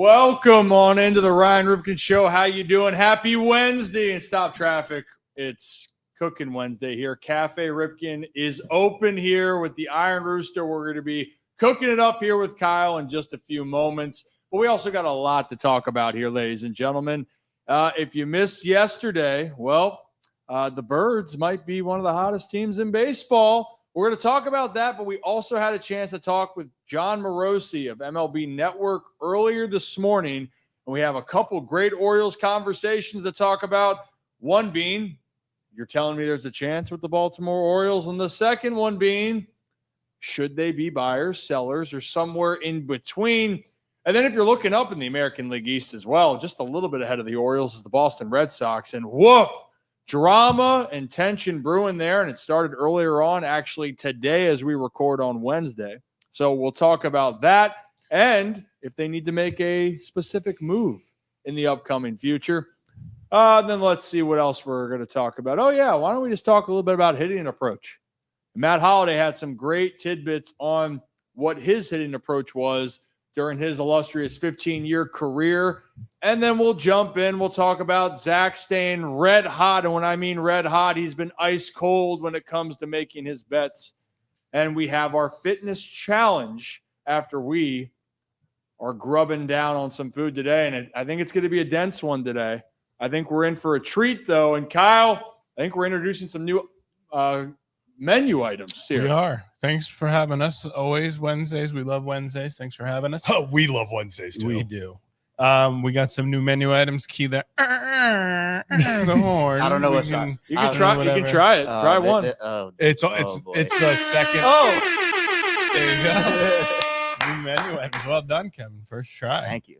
Welcome on into the Ryan Ripken Show. How you doing? Happy Wednesday and stop traffic. It's Cooking Wednesday here. Cafe Ripken is open here with the Iron Rooster. We're going to be cooking it up here with Kyle in just a few moments. But we also got a lot to talk about here, ladies and gentlemen. If you missed yesterday, the Birds might be one of the hottest teams in baseball. We're going to talk about that, but we also had a chance to talk with John Morosi of MLB Network earlier this morning, and we have a couple great Orioles conversations to talk about. One being, you're telling me there's a chance with the Baltimore Orioles, and the second one being, should they be buyers, sellers, or somewhere in between? And then if you're looking up in the American League East as well, just a little bit ahead of the Orioles is the Boston Red Sox, and woof! Drama and tension brewing there, and it started earlier on, actually today as we record on Wednesday. So we'll talk about that and if they need to make a specific move in the upcoming future. Then let's see what else we're going to talk about. Oh, yeah, why don't we just talk a little bit about hitting approach? Matt Holliday had some great tidbits on what his hitting approach was during his illustrious 15-year career. And then we'll jump in. We'll talk about Zach staying red hot. And when I mean red hot, he's been ice cold when it comes to making his bets. And we have our fitness challenge after we are grubbing down on some food today. And I think it's going to be a dense one today. I think we're in for a treat, though. And Kyle, I think we're introducing some new menu items here. We are. Thanks for having us. Always Wednesdays. We love Wednesdays. Thanks for having us. Oh, we love Wednesdays too. We do. We got some new menu items. Key there. The horn. I don't know You can try it. Try one. It's the second. There you go. New menu items. Well done, Kevin. First try. Thank you.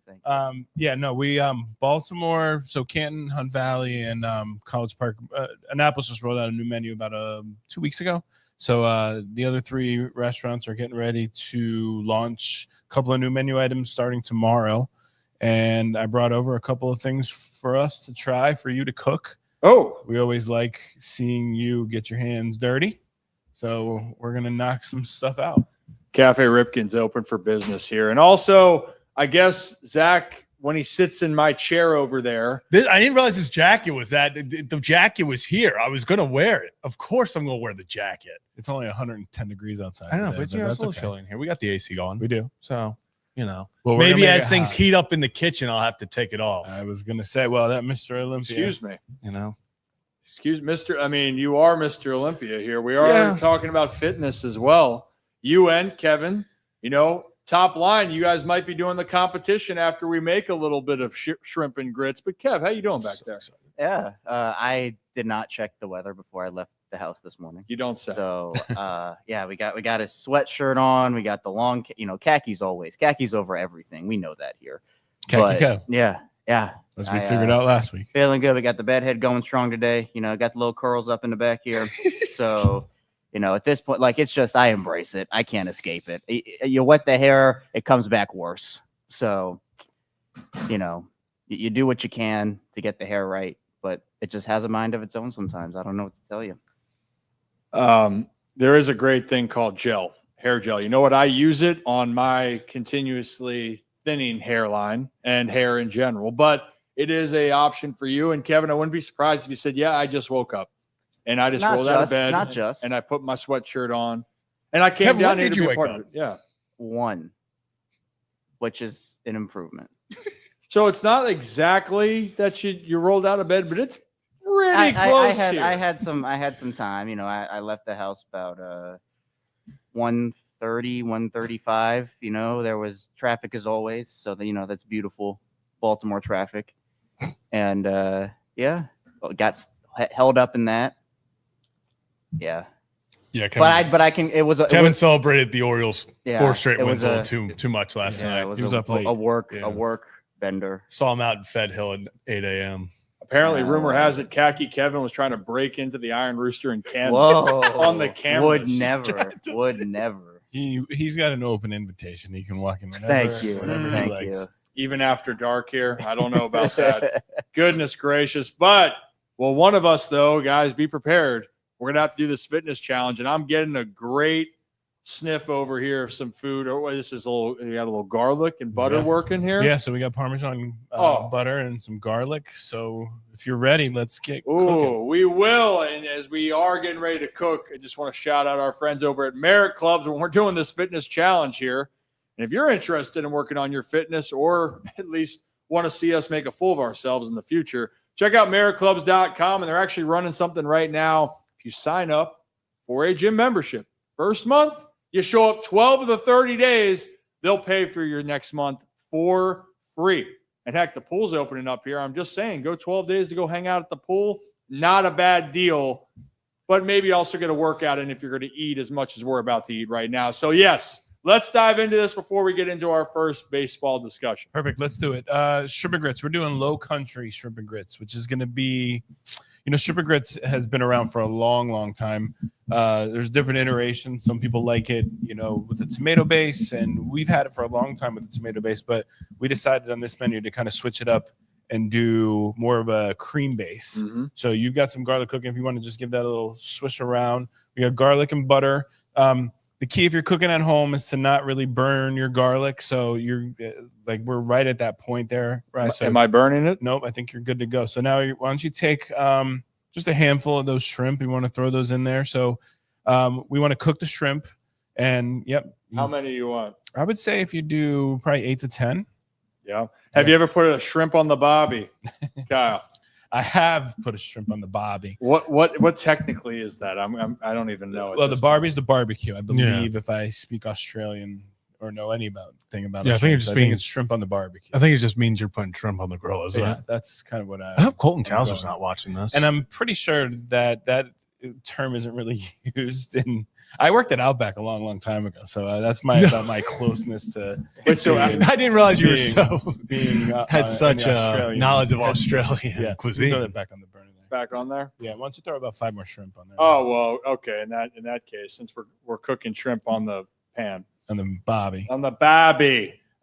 We Baltimore, so Canton, Hunt Valley, and College Park. Annapolis just rolled out a new menu about 2 weeks ago. So the other three restaurants are getting ready to launch a couple of new menu items starting tomorrow. And I brought over a couple of things for us to try, for you to cook. Oh, We always like seeing you get your hands dirty. So we're going to knock some stuff out. Cafe Ripken's open for business here. And also, I guess, Zach, when he sits in my chair over there. I didn't realize his jacket was that. The jacket was here. I was going to wear it. Of course I'm going to wear the jacket. It's only 110 degrees outside. I know, today, but it's a little okay. chilly in here. We got the AC going. We do. So, Well, maybe as things heat up in the kitchen, I'll have to take it off. I was going to say, that Mr. Olympia. Excuse me. Excuse you are Mr. Olympia here. We are talking about fitness as well. You and Kevin, top line, you guys might be doing the competition after we make a little bit of shrimp and grits. But Kev, how you doing back there? Yeah. I did not check the weather before I left the house this morning. You don't say. So, we got a sweatshirt on. We got the long, khakis always. Khakis over everything. We know that here. Khaki Kev. Yeah. As we figured out last week. Feeling good. We got the bed head going strong today. Got the little curls up in the back here. So, at this point, it's just, I embrace it. I can't escape it. You wet the hair, it comes back worse. So, you do what you can to get the hair right, but it just has a mind of its own sometimes. I don't know what to tell you. There is a great thing called hair gel. You know what? I use it on my continuously thinning hairline and hair in general, but it is a option for you. And Kevin, I wouldn't be surprised if you said, I just woke up and I just rolled out of bed and I put my sweatshirt on and I came Kevin, down when here did to you be a wake part of up? it. Yeah. One, which is an improvement. So it's not exactly that you rolled out of bed, but it's pretty close. I had some time. I left the house about 1:30, 1:35. There was traffic as always, so that's beautiful Baltimore traffic, and got held up in that. Yeah. Yeah, Kevin, but I can. It was Kevin celebrated the Orioles 4 straight it wins was a little too much last night. It was, He was up late. a work bender. Saw him out in Fed Hill at 8 a.m. Apparently, rumor has it Khaki Kevin was trying to break into the Iron Rooster and Canton Whoa! on the cameras. Would never. He's got an open invitation. He can walk in whenever. Thank you. Whenever he Thank likes. you. Even after dark here. I don't know about that. Goodness gracious. But, one of us, though, guys, be prepared. We're going to have to do this fitness challenge, and I'm getting a great sniff over here of some food. Or what, this is a little. You got a little garlic and butter Yeah. working here. Yeah, so we got Parmesan butter and some garlic. So if you're ready, let's get cooking. Oh, we will. And as we are getting ready to cook, I just want to shout out our friends over at Merit Clubs when we're doing this fitness challenge here. And if you're interested in working on your fitness or at least want to see us make a fool of ourselves in the future, check out meritclubs.com. And they're actually running something right now. If you sign up for a gym membership, first month, you show up 12 of the 30 days, they'll pay for your next month for free. And heck, the pool's opening up here. I'm just saying, go 12 days to go hang out at the pool. Not a bad deal, but maybe also get a workout in if you're going to eat as much as we're about to eat right now. So yes, let's dive into this before we get into our first baseball discussion. Perfect. Let's do it. Shrimp and grits. We're doing low country shrimp and grits, which is going to be, shrimp and grits has been around for a long, long time. There's different iterations. Some people like it, with the tomato base, and we've had it for a long time with the tomato base, but we decided on this menu to kind of switch it up and do more of a cream base. Mm-hmm. So you've got some garlic cooking. If you want to just give that a little swish around, we got garlic and butter. The key if you're cooking at home is to not really burn your garlic. So you're we're right at that point there, right? So am I burning it? Nope, I think you're good to go. So now why don't you take just a handful of those shrimp? You want to throw those in there. So we want to cook the shrimp, and How many do you want? I would say if you do probably 8 to 10. Yeah. Have you ever put a shrimp on the bobby, Kyle? I have put a shrimp on the bobby. What technically is that? I don't even know. Well, the barbie's the barbecue, I believe, if I speak Australian or know anything about. Yeah, I think it's shrimp on the barbecue. I think it just means you're putting shrimp on the grill, isn't it? That's kind of what I hope Colton Cowser's not watching this. And I'm pretty sure that term isn't really used in. I worked at Outback a long, long time ago, so that's about my closeness to. So I didn't realize you had such a knowledge of Australian cuisine. Throw that back on the burner there. Back on there. Yeah, why don't you throw about 5 more shrimp on there? Oh well, okay. In that case, since we're cooking shrimp on the pan, on the bobby,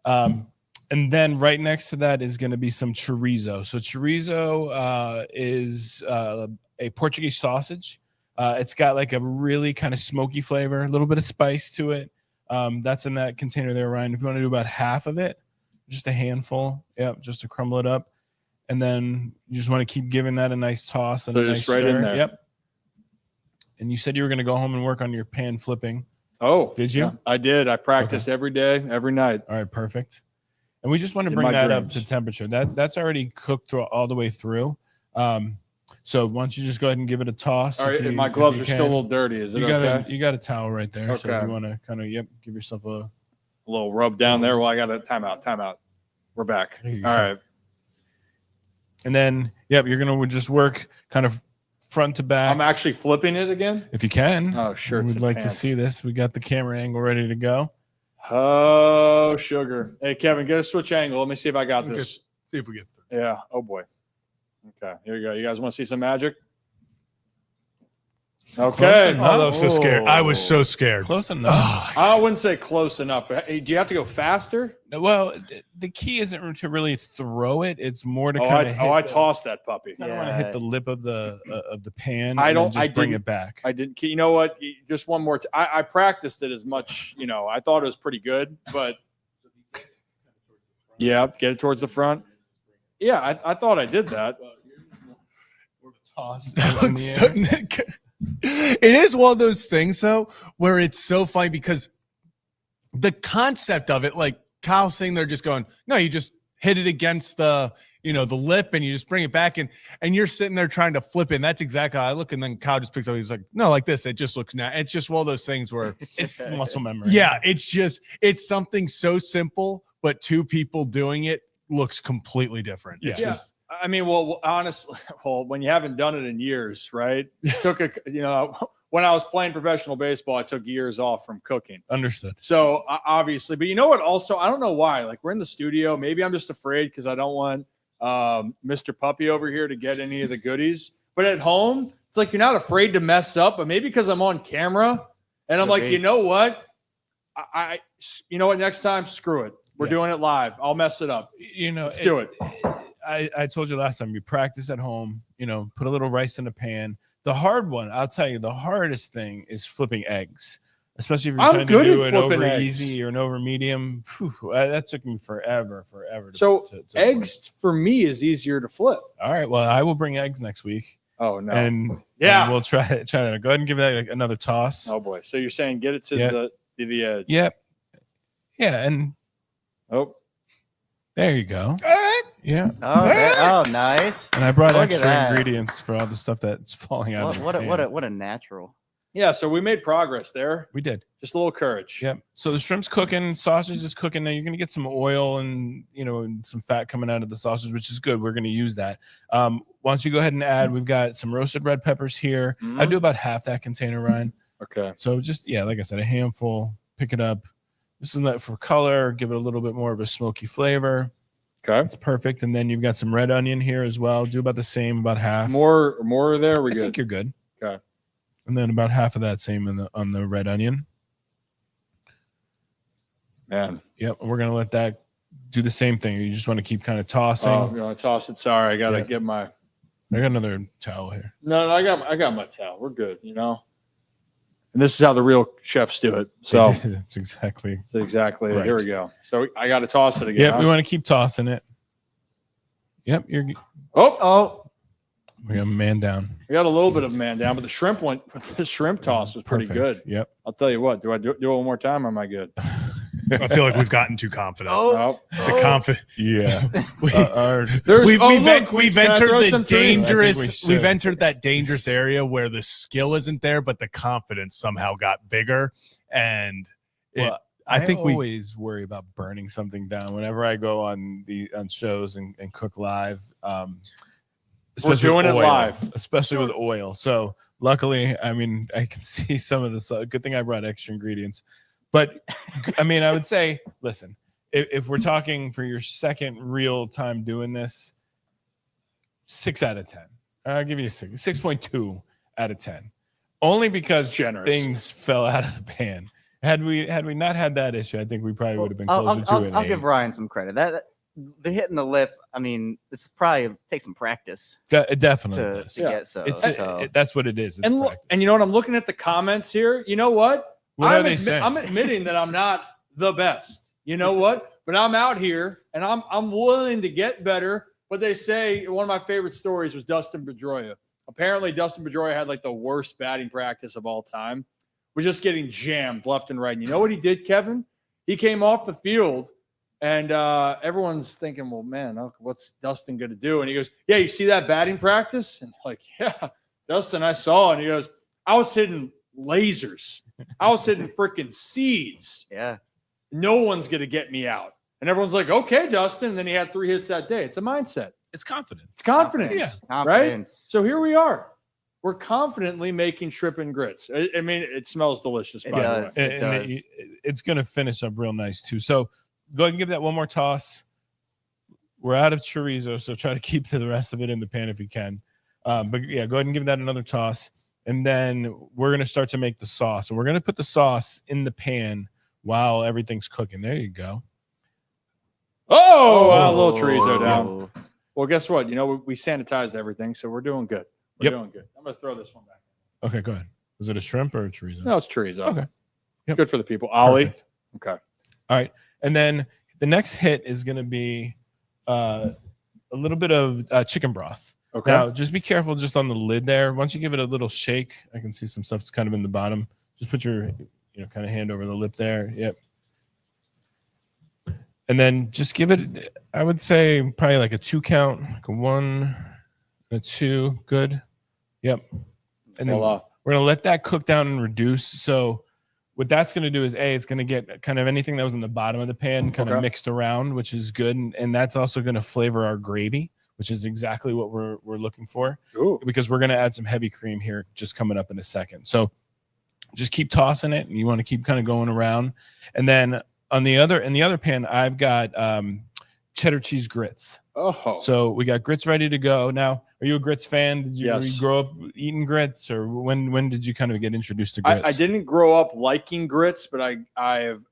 and then right next to that is going to be some chorizo. So chorizo is a Portuguese sausage. It's got like a really kind of smoky flavor, a little bit of spice to it. That's in that container there, Ryan. If you want to do about half of it, just a handful, just to crumble it up. And then you just want to keep giving that a nice toss and a nice right stir. In there. Yep. And you said you were going to go home and work on your pan flipping. Oh, did you? Yeah, I did. I practiced every day, every night. All right, perfect. And we just want to bring that up to temperature. That's already cooked all the way through. So why don't you just go ahead and give it a toss? All right, my gloves are still a little dirty. Is it okay? You got a towel right there. Okay. So if you want to kind of give yourself a little rub down there. Well, I got a timeout. We're back. All right. And then you're gonna just work kind of front to back. I'm actually flipping it again. If you can. Oh, sure. We'd like to see this. We got the camera angle ready to go. Oh, sugar. Hey, Kevin, get a switch angle. Let me see if I got this. See if we get through. Yeah. Oh boy. Okay, here you go. You guys want to see some magic? Okay. I was so scared. I was so scared. Close enough. I wouldn't say close enough. Hey, do you have to go faster? Well, the key isn't to really throw it. It's more to kind of. I tossed that puppy. I don't want to hit the lip of the pan. I don't. Just bring it back. I didn't. You know what? Just one more. I practiced it as much. I thought it was pretty good, but yeah, get it towards the front. Yeah, I thought I did that. That looks so, it is one of those things, though, where it's so funny because the concept of it, like Kyle's saying, they're just going, no, you just hit it against the lip and you just bring it back and you're sitting there trying to flip it. And that's exactly how I look. And then Kyle just picks up. He's like, no, like this. It just looks it's just one of those things where it's muscle memory. Yeah, it's something so simple, but two people doing it looks completely different. Yeah. I mean, well, honestly, when you haven't done it in years, right? It took when I was playing professional baseball, I took years off from cooking. Understood. So obviously, but you know what? Also, I don't know why. Like we're in the studio. Maybe I'm just afraid because I don't want Mr. Puppy over here to get any of the goodies. But at home, it's like you're not afraid to mess up. But maybe because I'm on camera, and I'm like, you know what? You know what? Next time, screw it. We're doing it live. I'll mess it up. Let's do it. I told you last time, you practice at home, put a little rice in a pan. The hard one, I'll tell you, the hardest thing is flipping eggs. especially if you're I'm trying good to do at an flipping over eggs. easy or an over medium. That took me forever. So to eggs for me is easier to flip. All right. Well, I will bring eggs next week. Oh no! And we'll try that. Go ahead and give that another toss. Oh boy! So you're saying get it to the edge? Yep. Yeah, and there you go. Yeah. Oh, nice. And I brought Look at extra that. ingredients for all the stuff that's falling out. What a natural. Yeah. So we made progress there. We did. Just a little courage. Yep. So the shrimp's cooking, sausage is cooking. Now you're going to get some oil and and some fat coming out of the sausage, which is good. We're going to use that. Why don't you go ahead and add? We've got some roasted red peppers here. I do about half that container, Ryan. Okay. So just like I said, a handful. Pick it up. This is not for color. Give it a little bit more of a smoky flavor. Okay. It's perfect. And then you've got some red onion here as well. Do about the same, about half. More there. I think you're good. Okay. And then about half of that same on the red onion. Man. Yep. And we're gonna let that do the same thing. You just want to keep kind of tossing. Oh, you want to toss it? Sorry, I gotta get my. I got another towel here. No, I got my towel. We're good. And this is how the real chefs do it. So that's exactly right. Here we go. So I got to toss it again. Yep. We want to keep tossing it. Yep. You're. Oh. We got a man down. We got a little bit of man down, but the shrimp toss was pretty good. Yep. I'll tell you what. Do I do it one more time? Or am I good? I feel like we've gotten too confident. The confident. Yeah. We've entered the dangerous. We've entered that dangerous area where the skill isn't there, but the confidence somehow got bigger. And I think we always worry about burning something down whenever I go on shows and cook live. Especially doing it live, especially with oil. So luckily, I mean, I can see some of this. Good thing I brought extra ingredients. But I mean, I would say, listen, if we're talking for your second real time doing this, 6 out of 10. I'll give you a 6.2 out of 10. Only because things fell out of the pan. Had we not had that issue, I think we probably would have been closer to it. I'll give Ryan some credit. That the hitting the lip, I mean, it's probably takes some practice. It definitely does. To get so. That's what it is. It's and you know what? I'm looking at the comments here. You know what? What are they saying? I'm admitting that I'm not the best. You know what? But I'm out here and I'm willing to get better. But they say one of my favorite stories was Dustin Pedroia. Apparently, Dustin Pedroia had like the worst batting practice of all time. We're just getting jammed left and right. And you know what he did, Kevin? He came off the field and everyone's thinking, well, man, what's Dustin going to do? And he goes, yeah, you see that batting practice? And like, yeah, Dustin, I saw. And he goes, I was hitting lasers. I was hitting freaking seeds. Yeah. No one's going to get me out. And everyone's like, okay, Dustin. And then he had 3 hits that day. It's a mindset. It's confidence. It's confidence. Yeah. Right? So here we are. We're confidently making shrimp and grits. I mean, it smells delicious, by the way. It does. It's going to finish up real nice, too. So go ahead and give that one more toss. We're out of chorizo, so try to keep to the rest of it in the pan if you can. But, yeah, go ahead and give that another toss. And then we're going to start to make the sauce. And we're going to put the sauce in the pan while everything's cooking. There you go. A little chorizo down. Well, guess what? We sanitized everything, so we're doing good. We're doing good. I'm going to throw this one back. Okay, go ahead. Was it a shrimp or a chorizo? No, it's chorizo. Okay. Yep. Good for the people. Ollie. Perfect. Okay. All right. And then the next hit is going to be a little bit of chicken broth. Okay. Now, just be careful just on the lid there. Once you give it a little shake, I can see some stuff's kind of in the bottom. Just put your kind of hand over the lip there. Yep. And then just give it, I would say, probably like a 2 count, like a 1, a 2. Good. Yep. And then we're going to let that cook down and reduce. So what that's going to do is, it's going to get kind of anything that was in the bottom of the pan kind of mixed around, which is good. And that's also going to flavor our gravy, which is exactly what we're looking for. Ooh. Because we're going to add some heavy cream here just coming up in a second. So just keep tossing it, and you want to keep kind of going around. And then in the other pan, I've got cheddar cheese grits. Oh. So we got grits ready to go. Now, are you a grits fan? Did you grow up eating grits, or when did you kind of get introduced to grits? I didn't grow up liking grits, but I have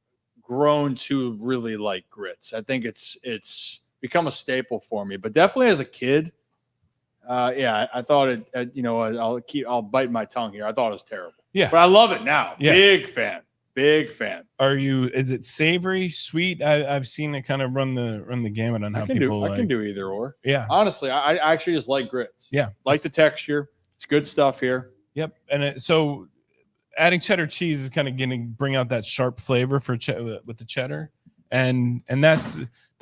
grown to really like grits. I think it's become a staple for me. But definitely as a kid, I thought it. I'll bite my tongue here. I thought it was terrible. Yeah, but I love it now. Yeah. Big fan. Big fan. Is it savory, sweet? I've seen it kind of run the gamut on how I people can do either or. Yeah. Honestly, I actually just like grits. Yeah. Like the texture. It's good stuff here. Yep. And so adding cheddar cheese is kind of going to bring out that sharp flavor for with the cheddar. And that's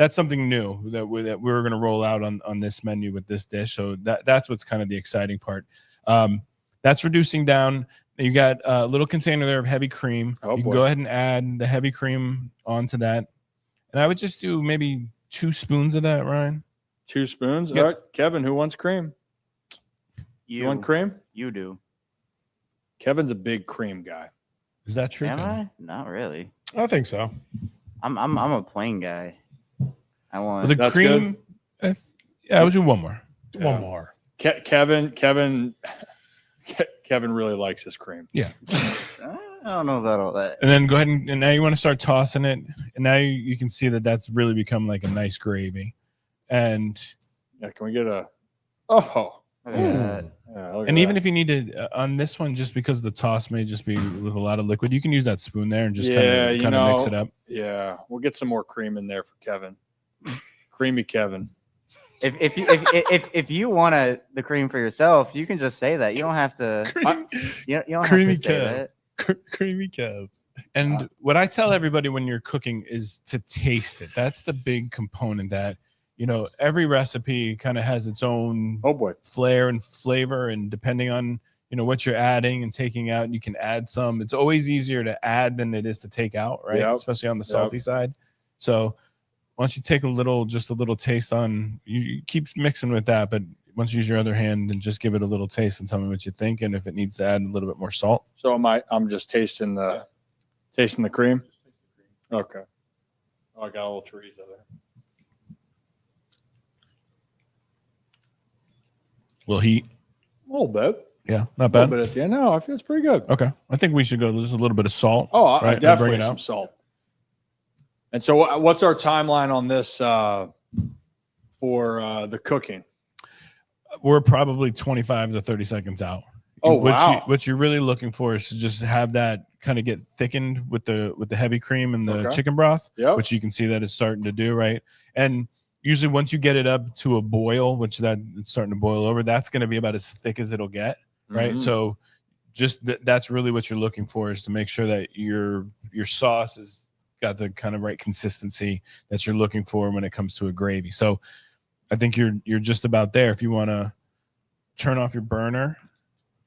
something new that we're going to roll out on this menu with this dish. So that's what's kind of the exciting part. That's reducing down. You got a little container there of heavy cream. You can go ahead and add the heavy cream onto that. And I would just do maybe 2 spoons of that, Ryan. 2 spoons? Yep. All right. Kevin, who wants cream? You want cream? You do. Kevin's a big cream guy. Is that true? Am I? Not really. I think so. I'm a plain guy. I want The cream. I would do one more. Yeah. One more. Kevin really likes his cream. Yeah. I don't know about all that. And then go ahead and now you want to start tossing it. And now you can see that that's really become like a nice gravy. And yeah, can we get a oh Look at that. yeah, look and at even that. if you need to on this one, just because the toss may just be with a lot of liquid, you can use that spoon there and just kind of mix it up. Yeah, we'll get some more cream in there for Kevin. Creamy Kevin. If you want the cream for yourself, you can just say that. You don't have to. You don't Creamy have to say Kev. that. Creamy Kev. And what I tell everybody when you're cooking is to taste it. That's the big component that, every recipe kind of has its own flair and flavor. And depending on, what you're adding and taking out, you can add some. It's always easier to add than it is to take out, right? Yep. Especially on the salty side. So once you take just a little taste on, you keep mixing with that, but once you use your other hand and just give it a little taste and tell me what you think and if it needs to add a little bit more salt. So I'm just tasting the cream. Okay. Oh, I got a little chorizo there. Will heat. A little bit. Yeah, not A bad. little bit at the end. No, I feel it's pretty good. Okay. I think we should go just a little bit of salt. Oh, I right? definitely Bring it some out. salt. And so what's our timeline on this for the cooking? We're probably 25 to 30 seconds out. Oh, wow. What you're really looking for is to just have that kind of get thickened with the heavy cream and the chicken broth, which you can see that it's starting to do, right? And usually once you get it up to a boil, which it's starting to boil over, that's going to be about as thick as it'll get, right? Mm-hmm. So just that's really what you're looking for, is to make sure that your sauce has got the kind of right consistency that you're looking for when it comes to a gravy. So I think you're just about there. If you want to turn off your burner,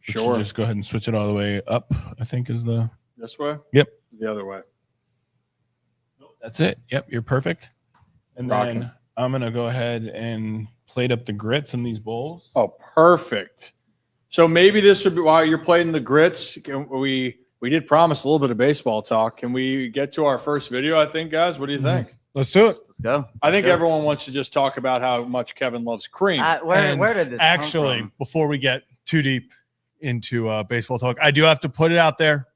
sure, just go ahead and switch it all the way up, I think is the... This way? Yep. The other way. That's it. Yep, you're perfect. And Rocking. then I'm going to go ahead and plate up the grits in these bowls. Oh, perfect. So maybe this would be while you're plating the grits. We did promise a little bit of baseball talk. Can we get to our first video, I think, guys? What do you think? Let's do it. Let's go. I think everyone wants to just talk about how much Kevin loves cream. Where did this Actually, come from? before we get too deep into baseball talk, I do have to put it out there.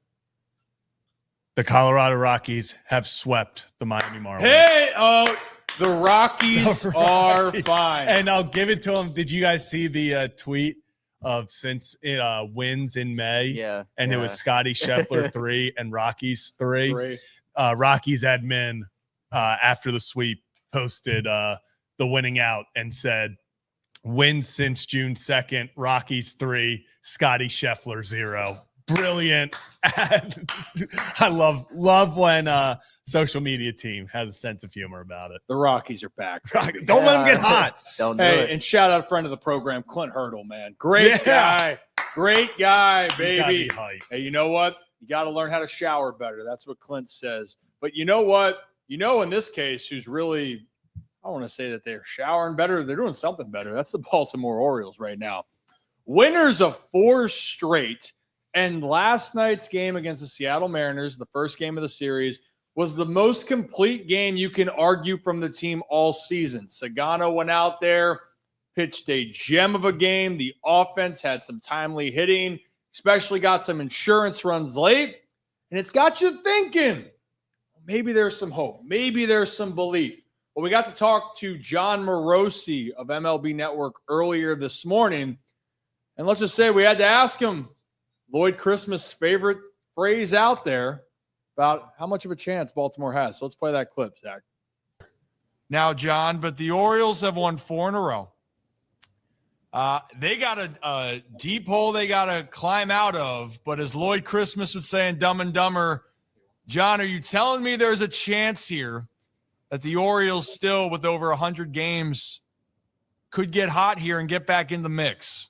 The Colorado Rockies have swept the Miami Marlins. Hey, the Rockies are fine. And I'll give it to them. Did you guys see the tweet of since it wins in May? Yeah. And it was Scotty Scheffler 3 and Rockies 3. Great. Rockies admin after the sweep posted the winning out and said, wins since June 2nd, Rockies 3, Scotty Scheffler 0. Brilliant. I love when social media team has a sense of humor about it. The Rockies are back. baby. Don't let them get hot. Don't do Hey, it. and shout out friend of the program, Clint Hurdle, man. Great guy. Great guy, He's gotta baby. be hype. Hey, you know what? You got to learn how to shower better. That's what Clint says. But you know what? In this case, who's really, I want to say that they're showering better. They're doing something better. That's the Baltimore Orioles right now. Winners of 4 straight. And last night's game against the Seattle Mariners, the first game of the series, was the most complete game you can argue from the team all season. Sagano went out there, pitched a gem of a game. The offense had some timely hitting, especially got some insurance runs late. And it's got you thinking, maybe there's some hope. Maybe there's some belief. Well, we got to talk to John Morosi of MLB Network earlier this morning. And let's just say we had to ask him, Lloyd Christmas' favorite phrase out there, about how much of a chance Baltimore has. So let's play that clip, Zach. Now, John, but the Orioles have won 4 in a row. They got a deep hole they got to climb out of. But as Lloyd Christmas would say in Dumb and Dumber, John, are you telling me there's a chance here that the Orioles still, with over 100 games, could get hot here and get back in the mix?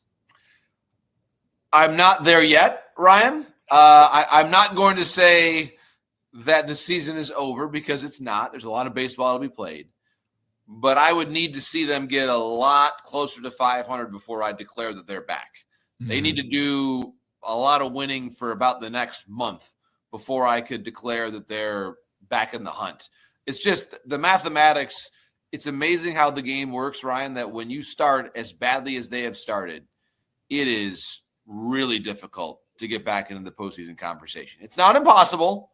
I'm not there yet, Ryan. I'm not going to say that the season is over because it's not. There's a lot of baseball to be played. But I would need to see them get a lot closer to 500 before I declare that they're back. Mm-hmm. They need to do a lot of winning for about the next month before I could declare that they're back in the hunt. It's just the mathematics. It's amazing how the game works, Ryan, that when you start as badly as they have started, it is really difficult to get back into the postseason conversation. It's not impossible,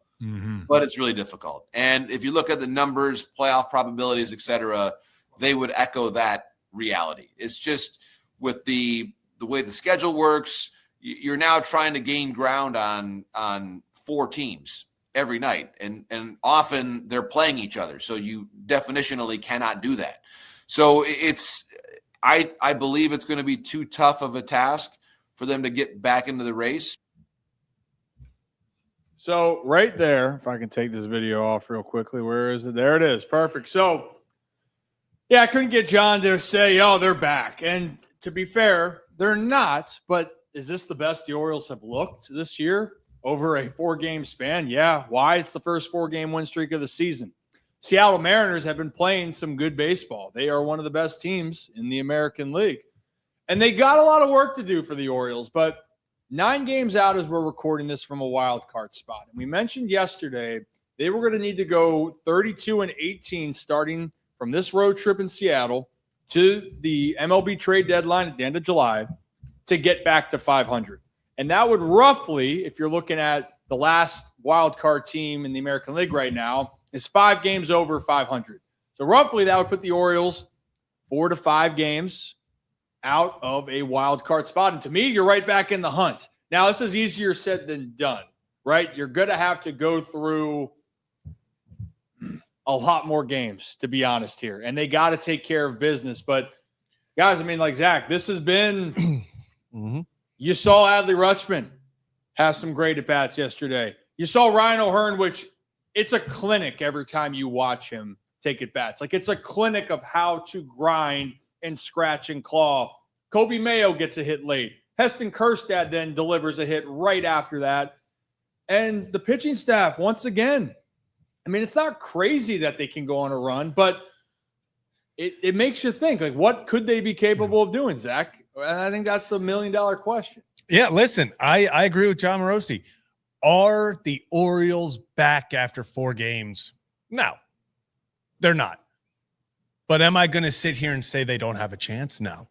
but it's really difficult. And if you look at the numbers, playoff probabilities, et cetera, they would echo that reality. It's just with the way the schedule works, you're now trying to gain ground on 4 teams every night. And often they're playing each other. So you definitionally cannot do that. So I believe it's going to be too tough of a task for them to get back into the race. So right there, if I can take this video off real quickly, where is it? There it is. Perfect. So, yeah, I couldn't get John to say, oh, they're back. And to be fair, they're not. But is this the best the Orioles have looked this year over a 4-game span? Yeah. Why? It's the first 4-game win streak of the season. Seattle Mariners have been playing some good baseball. They are one of the best teams in the American League. And they got a lot of work to do for the Orioles, but 9 games out as we're recording this from a wild card spot. And we mentioned yesterday they were going to need to go 32-18 starting from this road trip in Seattle to the MLB trade deadline at the end of July to get back to 500. And that would roughly, if you're looking at the last wild card team in the American League right now, is 5 games over 500. So roughly that would put the Orioles 4 to 5 games out of a wild card spot. And to me, you're right back in the hunt. Now, this is easier said than done, right? You're going to have to go through a lot more games, to be honest here. And they got to take care of business. But, guys, I mean, like Zach, this has been you saw Adley Rutschman have some great at-bats yesterday. You saw Ryan O'Hearn, which it's a clinic every time you watch him take at-bats. Like, it's a clinic of how to grind and scratch and claw. Kobe Mayo gets a hit late. Heston Kjerstad then delivers a hit right after that. And the pitching staff, once again, I mean, it's not crazy that they can go on a run, but it makes you think, like, what could they be capable of doing, Zach? And I think that's the $1 million question. Yeah, listen, I agree with John Morosi. Are the Orioles back after 4 games? No, they're not. But am I going to sit here and say they don't have a chance? No.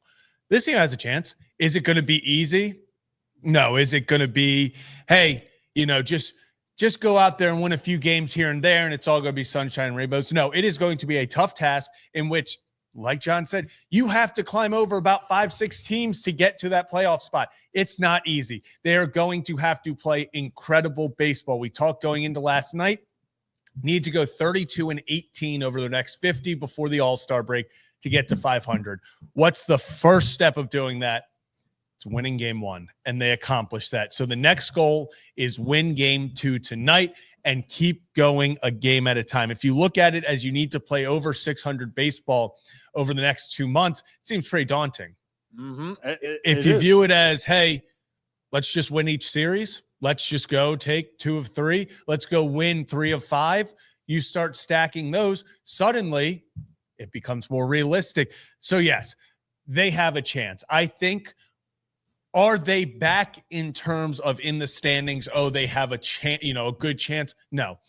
This team has a chance. Is it going to be easy? No. Is it going to be, hey, just go out there and win a few games here and there and it's all going to be sunshine and rainbows? No, it is going to be a tough task in which, like John said, you have to climb over about 5-6 teams to get to that playoff spot. It's not easy. They are going to have to play incredible baseball. We talked going into last night. Need to go 32-18 over the next 50 before the All-Star break to get to 500. What's the first step of doing that? It's winning game 1, and they accomplished that. So the next goal is win game 2 tonight and keep going a game at a time. If you look at it as you need to play over 600 baseball over the next 2 months, it seems pretty daunting. If you view it as, hey, let's just win each series, let's just go take 2 of 3. Let's go win 3 of 5. You start stacking those. Suddenly, it becomes more realistic. So, yes, they have a chance. I think, are they back in terms of in the standings? Oh, they have a chance, a good chance? No.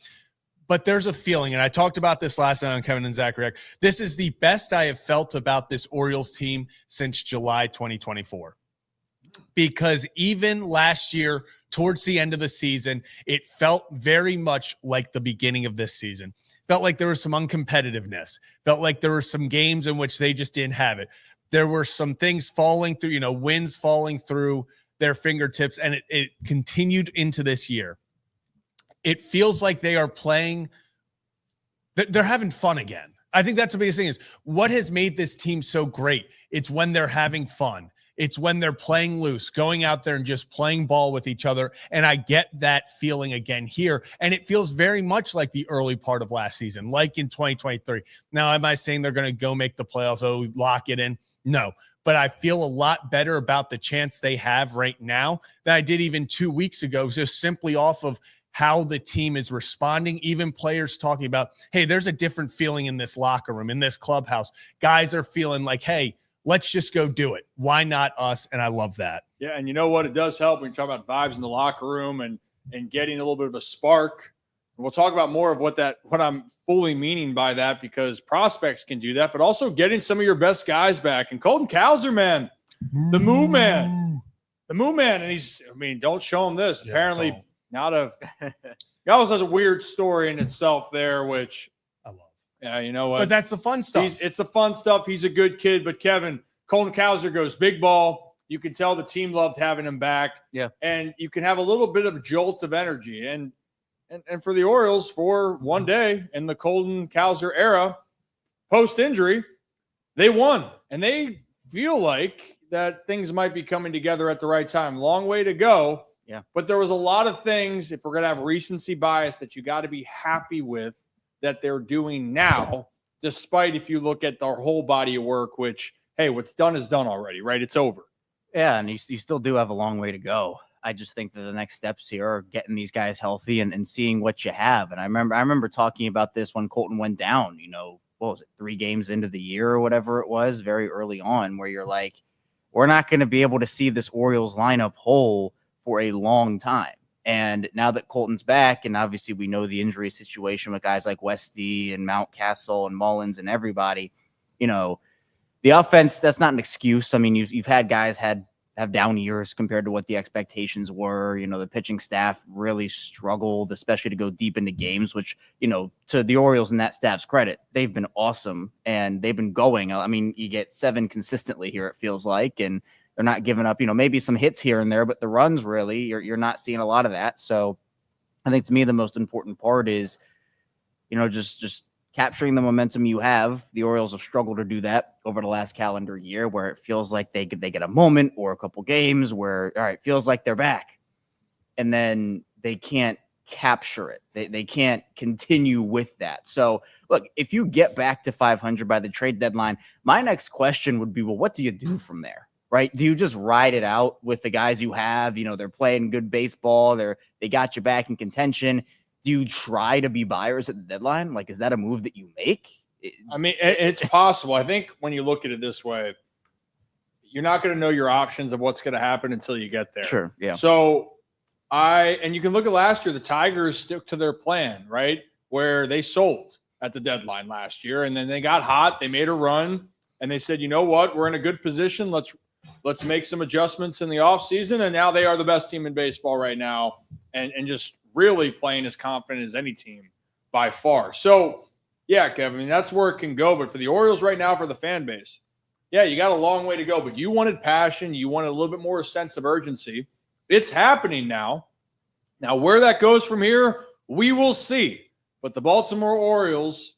But there's a feeling, and I talked about this last night on Kevin and Zach React. This is the best I have felt about this Orioles team since July 2024. Because even last year, towards the end of the season, it felt very much like the beginning of this season. Felt like there was some uncompetitiveness. Felt like there were some games in which they just didn't have it. There were some things falling through, wins falling through their fingertips, and it continued into this year. it feels like they are playing. They're having fun again. I think that's the biggest thing is what has made this team so great. It's when they're having fun. It's when they're playing loose, going out there and just playing ball with each other. And I get that feeling again here. And it feels very much like the early part of last season, like in 2023. Now, am I saying they're going to go make the playoffs? Oh, lock it in? No. But I feel a lot better about the chance they have right now than I did even 2 weeks ago, just simply off of how the team is responding, even players talking about, hey, there's a different feeling in this locker room, in this clubhouse. Guys are feeling like, hey, let's just go do it. Why not us? And I love that. Yeah, and you know what? It does help when you talk about vibes in the locker room and getting a little bit of a spark. And we'll talk about more of what I'm fully meaning by that, because prospects can do that, but also getting some of your best guys back. And Colton Cowser, man, the Moo Man. And don't show him this. Yeah, Apparently don't. He also has a weird story in itself there, which I love. yeah, you know what? But that's the fun stuff. It's the fun stuff. He's a good kid. But Kevin, Colton Cowser goes big ball. You can tell the team loved having him back. Yeah. And you can have a little bit of a jolt of energy. And for the Orioles, for one day in the Colton Cowser era, post-injury, they won. And they feel like that things might be coming together at the right time. Long way to go. Yeah. But there was a lot of things, if we're going to have recency bias, that you got to be happy with that they're doing now, despite if you look at their whole body of work, which, hey, what's done is done already, right? It's over. Yeah, and you still do have a long way to go. I just think that the next steps here are getting these guys healthy and seeing what you have. And I remember talking about this when Colton went down, what was it, 3 games into the year or whatever it was, very early on, where you're like, we're not going to be able to see this Orioles lineup whole for a long time. And now that Colton's back, and obviously we know the injury situation with guys like Westy and Mountcastle and Mullins and everybody, the offense, that's not an excuse. I mean, you've had guys have down years compared to what the expectations were. The pitching staff really struggled, especially to go deep into games, which, to the Orioles and that staff's credit, they've been awesome and they've been going. I mean, you get 7 consistently here, it feels like, and they're not giving up, maybe some hits here and there, but the runs really, you're not seeing a lot of that. So I think to me, the most important part is, just capturing the momentum you have. The Orioles have struggled to do that over the last calendar year, where it feels like they get a moment or a couple games where, all right, feels like they're back. And then they can't capture it. They can't continue with that. So look, if you get back to 500 by the trade deadline, my next question would be, well, what do you do from there? Right? Do you just ride it out with the guys you have? They're playing good baseball. They got you back in contention. Do you try to be buyers at the deadline? Like, is that a move that you make? I mean, it's possible. I think when you look at it this way, you're not going to know your options of what's going to happen until you get there. Sure. Yeah. So and you can look at last year, the Tigers stuck to their plan, right? Where they sold at the deadline last year, and then they got hot. They made a run, and they said, you know what? We're in a good position. Let's make some adjustments in the offseason. And now they are the best team in baseball right now, and just really playing as confident as any team by far. So, yeah, Kevin, that's where it can go. But for the Orioles right now, for the fan base, yeah, you got a long way to go. But you wanted passion. You wanted a little bit more sense of urgency. It's happening now. Now, where that goes from here, we will see. But the Baltimore Orioles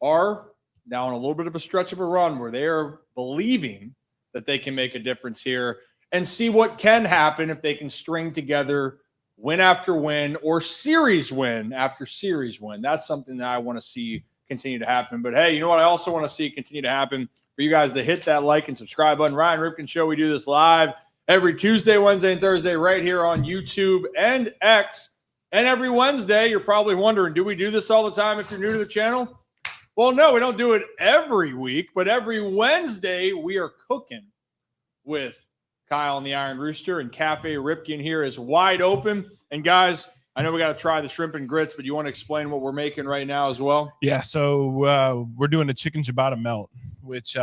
are now on a little bit of a stretch of a run where they are believing that they can make a difference here and see what can happen if they can string together win after win or series win after series win. That's something that I want to see continue to happen. But, hey, you know what I also want to see continue to happen? For you guys to hit that like and subscribe button. Ryan Ripken Show, we do this live every Tuesday, Wednesday, and Thursday right here on YouTube and X. And every Wednesday, you're probably wondering, do we do this all the time if you're new to the channel? Well, no, we don't do it every week, but every Wednesday we are cooking with Kyle and the Iron Rooster, and Cafe Ripken here is wide open. And guys, I know we got to try the shrimp and grits, but you want to explain what we're making right now as well? Yeah, so we're doing a chicken ciabatta melt, which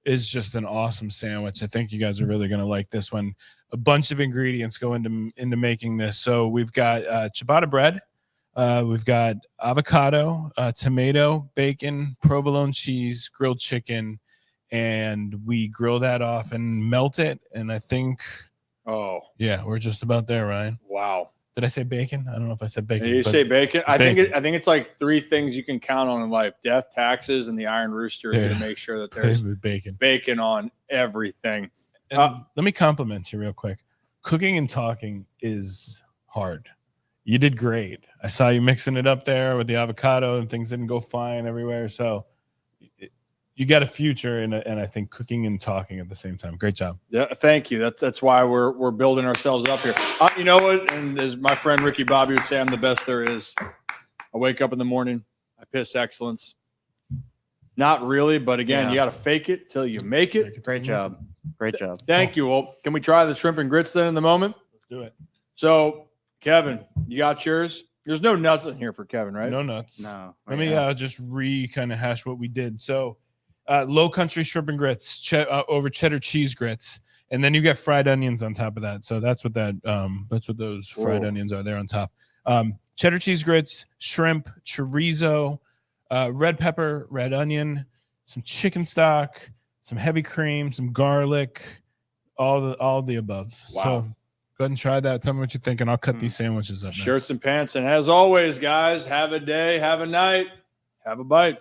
is just an awesome sandwich. I think you guys are really going to like this one. A bunch of ingredients go into making this. So we've got ciabatta bread. We've got avocado, tomato, bacon, provolone cheese, grilled chicken, and we grill that off and melt it. And I think, Oh, yeah, we're just about there, Ryan. wow. Did I say bacon? I don't know if I said bacon. You but say bacon? I bacon. think it's like 3 things you can count on in life: death, taxes, and the Iron Rooster. Yeah. To make sure that there's bacon. bacon on everything. And let me compliment you real quick. Cooking and talking is hard. You did great. I saw you mixing it up there with the avocado, and things didn't go fine everywhere. So you got a future, and I think cooking and talking at the same time. Great job. Yeah, thank you. That's why we're building ourselves up here. You know what? And as my friend Ricky Bobby would say, I'm the best there is. I wake up in the morning, I piss excellence. Not really, but again, you got to fake it till you make it. Great job. Great job. Thank you. Well, can we try the shrimp and grits then in the moment? Let's do it. So, Kevin, you got yours? There's no nuts in here for Kevin, right? No nuts. No. Let me just kind of hash what we did. So, low country shrimp and grits over cheddar cheese grits, and then you get fried onions on top of that. So that's what those fried onions are there on top. Cheddar cheese grits, shrimp, chorizo, red pepper, red onion, some chicken stock, some heavy cream, some garlic, all the above. Wow. So go ahead and try that. Tell me what you think, and I'll cut these sandwiches up. Shirts and pants. And as always, guys, have a day, have a night, have a bite.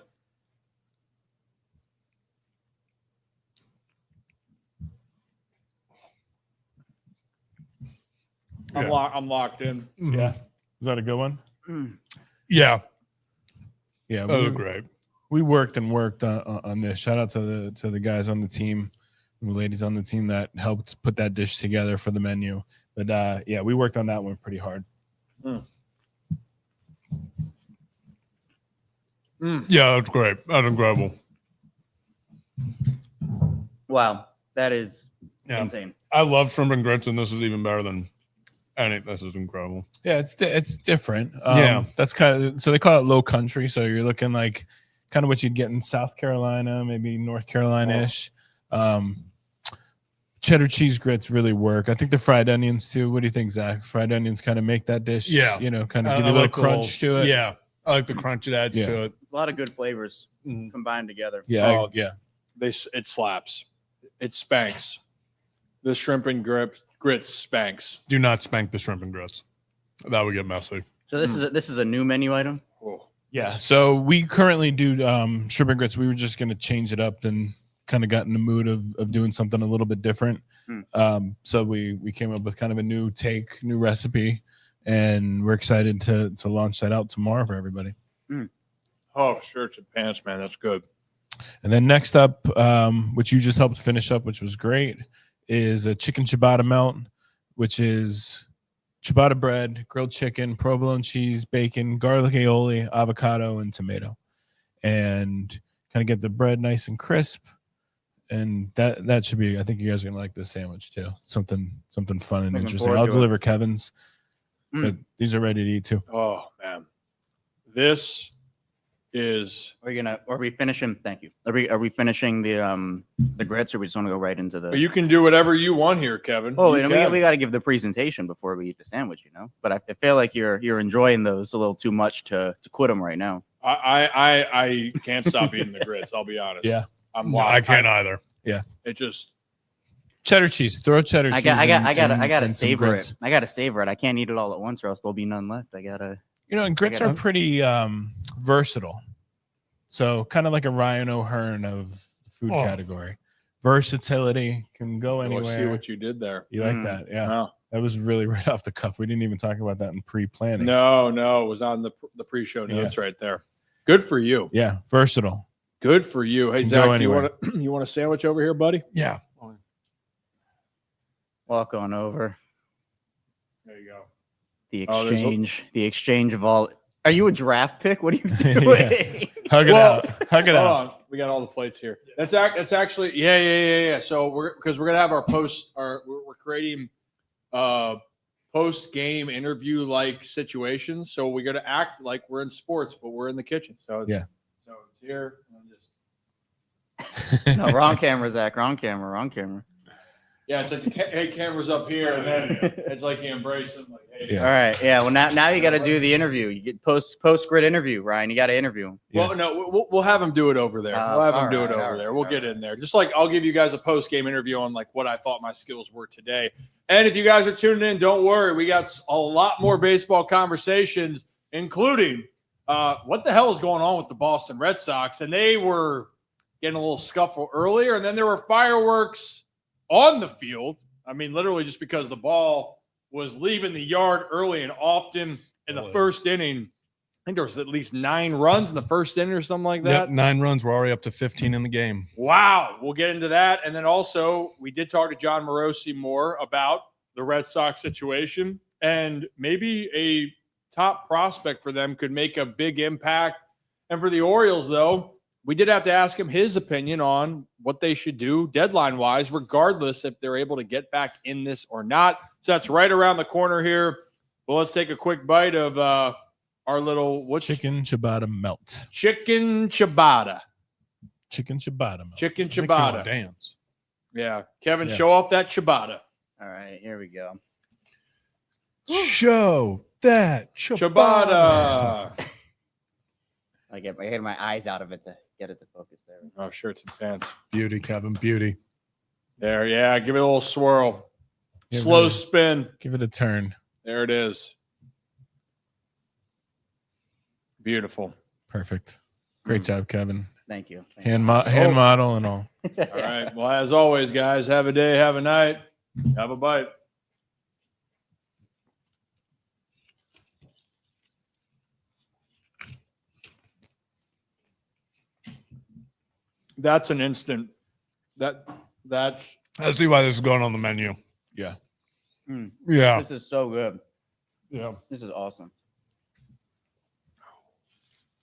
I'm locked in. Mhm. Yeah. Is that a good one? Yeah. Yeah. That was great. We worked on this. Shout out to the guys on the team, the ladies on the team that helped put that dish together for the menu. But yeah, we worked on that one pretty hard. Yeah, that's great. That's incredible. Wow. That is Yeah. insane. I love shrimp and grits, and this is even better than any. This is incredible. Yeah, it's different. Yeah. That's kind of, so they call it low country. So you're looking like kind of what you'd get in South Carolina, maybe North Carolina-ish. Cheddar cheese grits really work. I think the fried onions too. What do you think, Zach? Fried onions kind of make that dish, Yeah. Kind of give you a little crunch to it. Yeah. I like the crunch it adds to it. A lot of good flavors Mhm. combined together. Yeah. Oh, it slaps. It spanks. The shrimp and grits spanks. Do not spank the shrimp and grits. That would get messy. So this is a new menu item. Oh. Yeah. So we currently do shrimp and grits. We were just going to change it up and kind of got in the mood of doing something a little bit different. So we came up with kind of a new recipe, and we're excited to launch that out tomorrow for everybody. Oh, shirts and pants, man. That's good. And then next up, which you just helped finish up, which was great, is a chicken ciabatta melt, which is ciabatta bread, grilled chicken, provolone cheese, bacon, garlic aioli, avocado, and tomato. And kind of get the bread nice and crisp. And that should be, I think you guys are going to like this sandwich too. Something fun and Looking interesting. forward I'll to it. deliver Kevin's. But these are ready to eat too. Oh, man. This is. Are we finishing? Thank you. Are we finishing the grits, or we just want to go right into the? You can do whatever you want here, Kevin. Oh, You and can. we got to give the presentation before we eat the sandwich, But I feel like you're enjoying those a little too much to quit them right now. I can't stop eating the grits. I'll be honest. Yeah. I'm No, locked. I can't either. Yeah. It just. Cheddar cheese. Throw cheddar cheese. I gotta and some savor grits. it. I gotta savor it. I can't eat it all at once, or else there'll be none left. I gotta. And grits are pretty versatile. So kind of like a Ryan O'Hearn of food category. Versatility, can go anywhere. See what you did there. You like that? Yeah. No. That was really right off the cuff. We didn't even talk about that in pre-planning. No, it was on the pre-show notes right there. Good for you. Yeah, versatile. Good for you. Hey, Can Zach, go do you anywhere. want a sandwich over here, buddy? Yeah. Walk on over. There you go. The exchange of all. Are you a draft pick? What are you Yeah. doing? Hug it out. Hug it Hold out. on. We got all the plates here. That's actually yeah. So we're gonna have our we're creating post game interview like situations. So we're gonna act like we're in sports, but we're in the kitchen. So Yeah. So it's here. And I'm just No, wrong camera, Zach. Wrong camera. Yeah, it's like, hey, camera's up here, and then it's like you embrace them. Like, hey. Yeah. All right. Yeah. Well, now you got to do the interview. You get post grid interview, Ryan. You got to interview him. Well, no, we'll have him do it over there. We'll have him do it all over right, there. We'll all get right. in there. Just like I'll give you guys a post-game interview on like what I thought my skills were today. And if you guys are tuning in, don't worry. We got a lot more baseball conversations, including what the hell is going on with the Boston Red Sox? And they were getting a little scuffle earlier, and then there were fireworks on the field. I mean, literally just because the ball was leaving the yard early and often in the first inning. I think there was at least 9 runs in the first inning or something like that. Yep, 9 runs. We're already up to 15 in the game. Wow. We'll get into that. And then also, we did talk to John Morosi more about the Red Sox situation, and maybe a top prospect for them could make a big impact. And for the Orioles, though, we did have to ask him his opinion on what they should do deadline-wise, regardless if they're able to get back in this or not. So that's right around the corner here. Well, let's take a quick bite of our little Chicken ciabatta melt. Chicken ciabatta. Chicken ciabatta melt. Chicken Makes me wanna ciabatta. dance. Yeah. Kevin, Yeah. show off that ciabatta. All right. Here we go. Show that Ciabatta. I had my eyes out of it to get it to focus there. Oh, shirts and pants. Beauty, Kevin. Beauty. There, yeah. Give it a little swirl. Give Slow it- spin. Give it a turn. There it is. Beautiful. Perfect. Great job, Kevin. Thank you. Hand model and all. All right. Well, as always, guys, have a day, have a night, have a bite. That's an instant. That's I see why this is going on the menu. Yeah. Yeah. This is so good. yeah. This is awesome.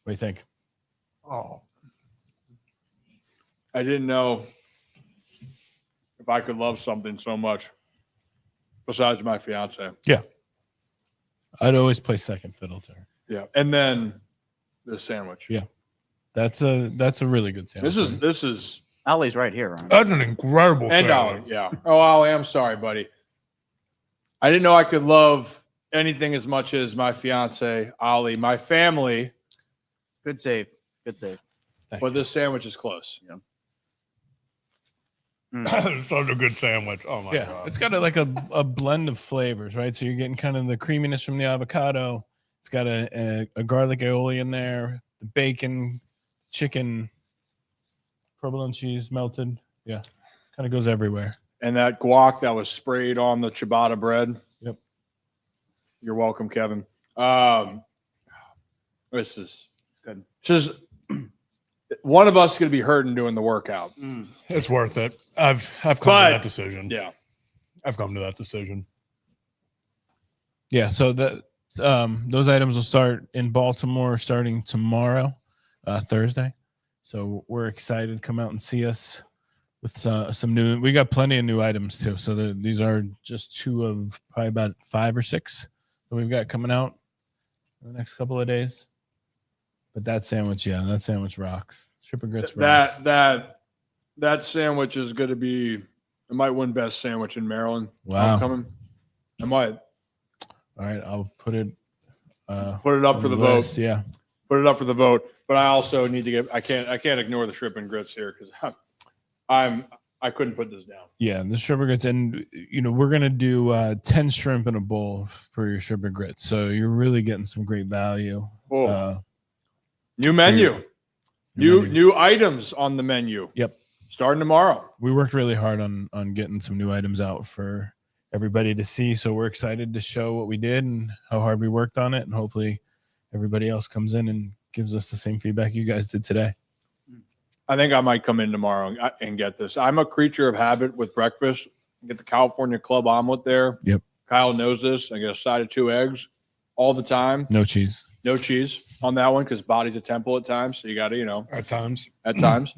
What do you think? Oh. I didn't know if I could love something so much besides my fiance. I'd always play second fiddle to her. Yeah. And then the sandwich. Yeah. That's a really good sandwich. This is Ollie's right here, Ryan. That's an incredible and sandwich. Ollie, yeah. Oh, Ollie, I'm sorry, buddy. I didn't know I could love anything as much as my fiance, Ollie, my family, Good save. Good save. but this sandwich is close. It's such a good sandwich. Oh my Yeah, god. it's got a blend of flavors, right? So you're getting kind of the creaminess from the avocado. It's got a garlic aioli in there, the bacon, chicken, provolone cheese melted. Yeah, kind of goes everywhere. And that guac that was sprayed on the ciabatta bread. Yep. You're welcome, Kevin. This is Good. This is one of us is going to be hurting doing the workout. It's worth it. I've come But- to that decision. Yeah. I've come to that decision. Yeah, so those items will start in Baltimore starting tomorrow, Thursday. So we're excited. Come out and see us with some new. We got plenty of new items too. So these are just 2 of probably about 5 or 6 that we've got coming out in the next couple of days. But that sandwich rocks. Strip and grits rocks. That sandwich is going to be. It might win best sandwich in Maryland. Wow. Coming. I might All right, I'll put it. put it up on for the vote. list, Yeah. Put it up for the vote. But I also need to get. I can't ignore the shrimp and grits here because I couldn't put this down. Yeah, the shrimp and grits, and we're gonna do 10 shrimp in a bowl for your shrimp and grits. So you're really getting some great value. Oh, new menu. New items on the menu. Yep. Starting tomorrow. We worked really hard on getting some new items out for everybody to see. So we're excited to show what we did and how hard we worked on it, and hopefully everybody else comes in and gives us the same feedback you guys did today. I think I might come in tomorrow and get this. I'm a creature of habit with breakfast. Get the California Club omelet there. Yep. Kyle knows this. I get a side of 2 eggs all the time. No cheese. No cheese on that one because body's a temple at times. So you got to, At times. at times.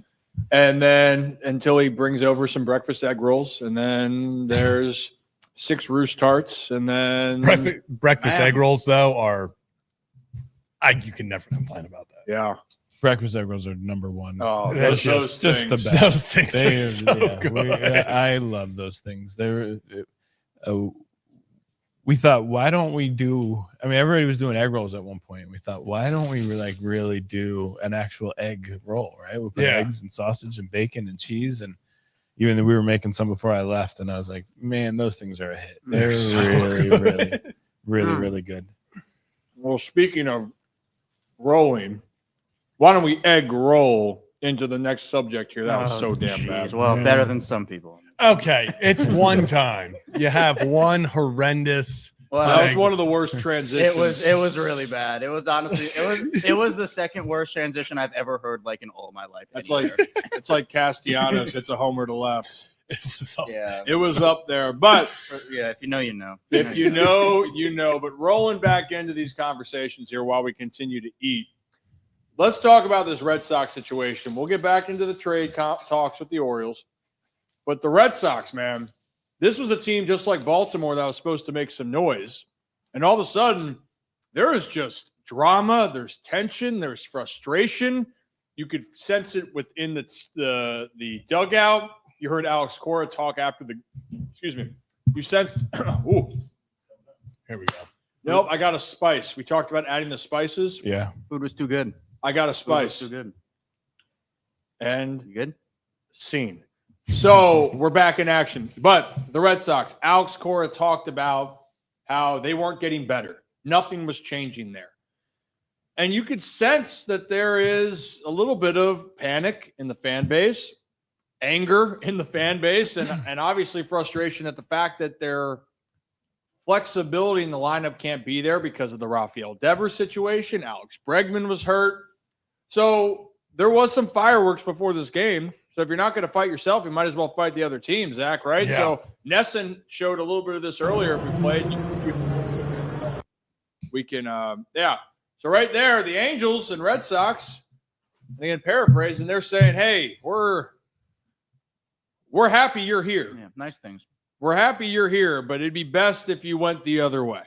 And then until he brings over some breakfast egg rolls. And then there's 6 roost tarts. And then, Breakfast egg rolls, though, are you can never complain about that. yeah. Breakfast egg rolls are number one. Oh, That's those just the things. best. Those things are so good. I love those things. We thought, why don't we do? I mean, everybody was doing egg rolls at one point. We thought, why don't we really do an actual egg roll? Right? We put eggs and sausage and bacon and cheese, and even though we were making some before I left, and I was like, man, those things are a hit. They're so really good. Well, speaking of rolling, why don't we egg roll into the next subject here? That was so damn bad. Well, better than some people. Okay, it's one time. You have one horrendous. Well, That was one of the worst transitions. It was really bad. It was honestly it was the second worst transition I've ever heard like in all my life. It's like Castellanos. It's a homer to left. Yeah. It was up there, but Yeah, if you know, you know. if you know, you know. But rolling back into these conversations here while we continue to eat, let's talk about this Red Sox situation. We'll get back into the trade talks with the Orioles. But the Red Sox, man, this was a team just like Baltimore that was supposed to make some noise. And all of a sudden, there is just drama. There's tension. There's frustration. You could sense it within the dugout. You heard Alex Cora talk after the – excuse me. You sensed – ooh. Here we go. Nope, I got a spice. We talked about adding the spices. Yeah. Food was too good. I got a spice. Too good. And You good? scene. So we're back in action. But the Red Sox, Alex Cora talked about how they weren't getting better. Nothing was changing there. And you could sense that there is a little bit of panic in the fan base, anger in the fan base, and obviously frustration at the fact that their flexibility in the lineup can't be there because of the Rafael Devers situation. Alex Bregman was hurt. So there was some fireworks before this game. So if you're not going to fight yourself, you might as well fight the other team, Zach, right? Yeah. So Nesson showed a little bit of this earlier. If we played, we can, yeah. So right there, the Angels and Red Sox, again, paraphrasing, they're saying, hey, we're happy you're here. Yeah, nice things. We're happy you're here, but it'd be best if you went the other way.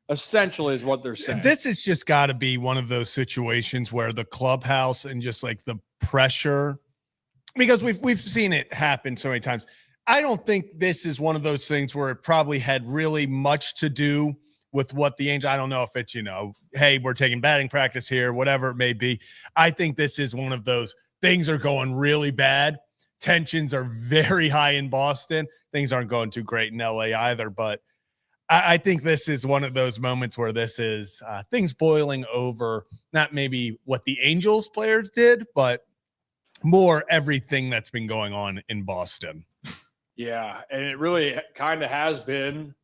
Essentially is what they're saying. This has just got to be one of those situations where the clubhouse and just like the pressure, because we've seen it happen so many times. I don't think this is one of those things where it probably had really much to do with what the Angels, I don't know if it's, hey, we're taking batting practice here, whatever it may be. I think this is one of those things are going really bad. Tensions are very high in Boston. Things aren't going too great in LA either, but I think this is one of those moments where this is things boiling over, not maybe what the Angels players did, but more everything that's been going on in Boston. Yeah, and it really kind of has been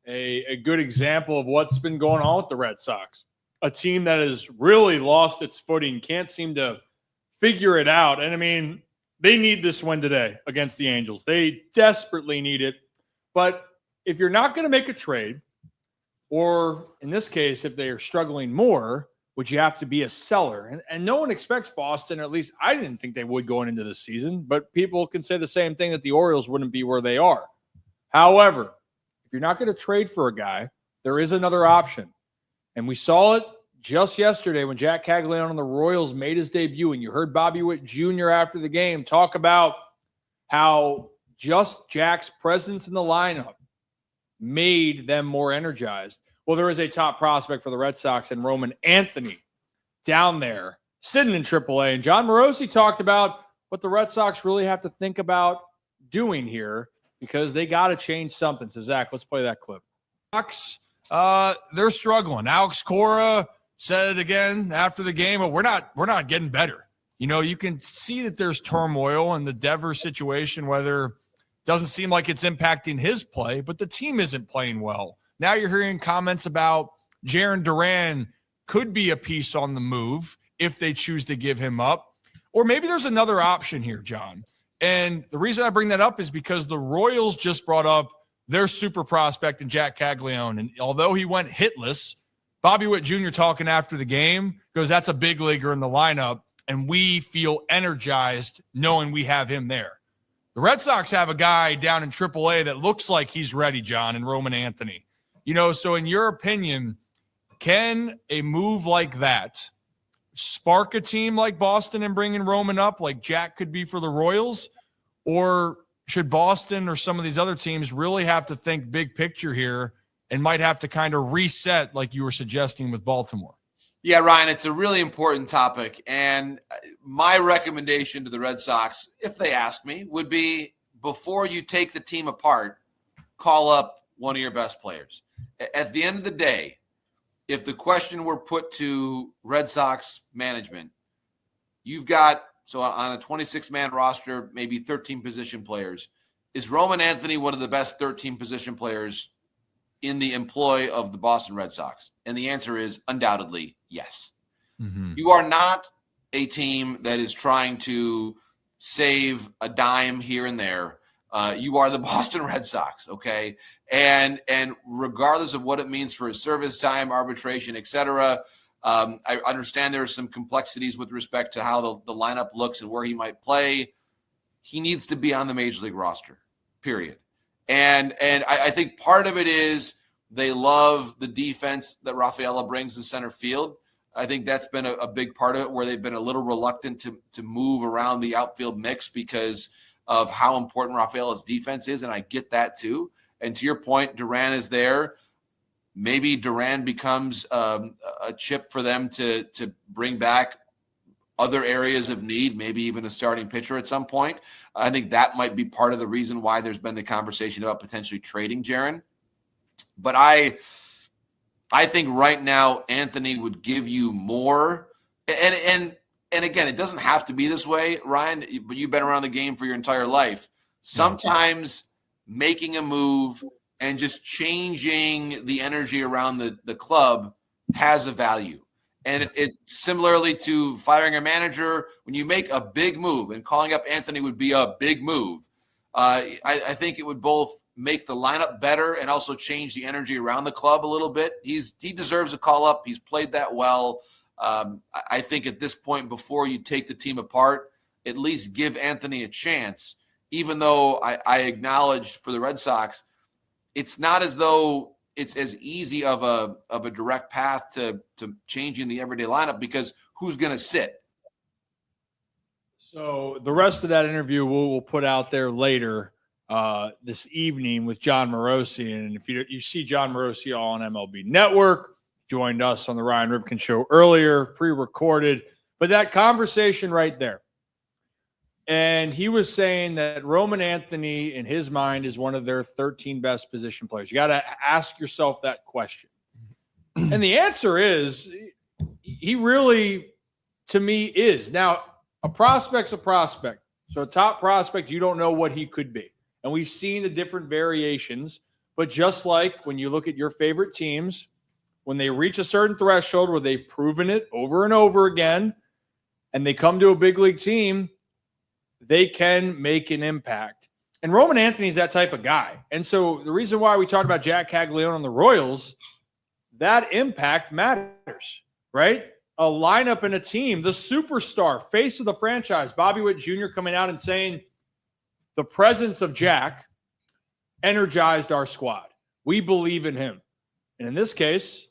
a good example of what's been going on with the Red Sox. A team that has really lost its footing, can't seem to figure it out. And, I mean, they need this win today against the Angels. They desperately need it. But if you're not going to make a trade, or in this case, if they are struggling more, would you have to be a seller? And no one expects Boston, or at least I didn't think they would going into this season, but people can say the same thing that the Orioles wouldn't be where they are. However, if you're not going to trade for a guy, there is another option. And we saw it just yesterday when Jack Caglianone and the Royals made his debut, and you heard Bobby Witt Jr. after the game talk about how just Jack's presence in the lineup made them more energized. Well, there is a top prospect for the Red Sox and Roman Anthony down there sitting in AAA. And John Morosi talked about what the Red Sox really have to think about doing here because they got to change something. So, Zach, let's play that clip. They're struggling. Alex Cora said it again after the game, but we're not getting better. You can see that there's turmoil in the Devers situation, whether it doesn't seem like it's impacting his play, but the team isn't playing well. Now you're hearing comments about Jarren Duran could be a piece on the move if they choose to give him up. Or maybe there's another option here, John. And the reason I bring that up is because the Royals just brought up their super prospect in Jack Caglianone. And although he went hitless, Bobby Witt Jr. talking after the game goes, that's a big leaguer in the lineup, and we feel energized knowing we have him there. The Red Sox have a guy down in AAA that looks like he's ready, John, and Roman Anthony. So in your opinion, can a move like that spark a team like Boston and bringing Roman up like Jack could be for the Royals? Or should Boston or some of these other teams really have to think big picture here and might have to kind of reset like you were suggesting with Baltimore? Yeah, Ryan, it's a really important topic. And my recommendation to the Red Sox, if they ask me, would be before you take the team apart, call up one of your best players. At the end of the day, if the question were put to Red Sox management, you've got, so on a 26-man roster, maybe 13 position players, is Roman Anthony one of the best 13 position players in the employ of the Boston Red Sox? And the answer is undoubtedly yes. Mm-hmm. You are not a team that is trying to save a dime here and there. You are the Boston Red Sox, okay? And regardless of what it means for his service time, arbitration, et cetera, I understand there are some complexities with respect to how the lineup looks and where he might play. He needs to be on the Major League roster, period. And I think part of it is they love the defense that Rafaela brings to center field. I think that's been a big part of it, where they've been a little reluctant to move around the outfield mix because of how important Rafaela's defense is, and I get that too. And to your point, Duran is there. Maybe Duran becomes a chip for them to bring back other areas of need, maybe even a starting pitcher at some point. I think that might be part of the reason why there's been the conversation about potentially trading Jaron. But I think right now Anthony would give you more. And again, it doesn't have to be this way, Ryan, but you've been around the game for your entire life. Sometimes making a move and just changing the energy around the club has a value. And it similarly to firing a manager, when you make a big move, and calling up Anthony would be a big move, I think it would both make the lineup better and also change the energy around the club a little bit. He deserves a call up. He's played that well. I think at this point, before you take the team apart, at least give Anthony a chance, even though I acknowledge for the Red Sox, it's not as though it's as easy of a direct path to changing the everyday lineup, because who's going to sit? So the rest of that interview we'll put out there later this evening with John Morosi. And if you see John Morosi on MLB Network, joined us on the Ryan Ripken Show earlier, pre-recorded. But that conversation right there, and he was saying that Roman Anthony, in his mind, is one of their 13 best position players. You got to ask yourself that question. And the answer is, he really, to me, is. Now, a prospect's a prospect. So a top prospect, you don't know what he could be. And we've seen the different variations. But just like when you look at your favorite teams, when they reach a certain threshold where they've proven it over and over again, and they come to a big league team, they can make an impact. And Roman Anthony's that type of guy. And so the reason why we talked about Jack Caglione on the Royals, that impact matters, right? A lineup and a team, the superstar, face of the franchise, Bobby Witt Jr. coming out and saying the presence of Jack energized our squad. We believe in him. And in this case,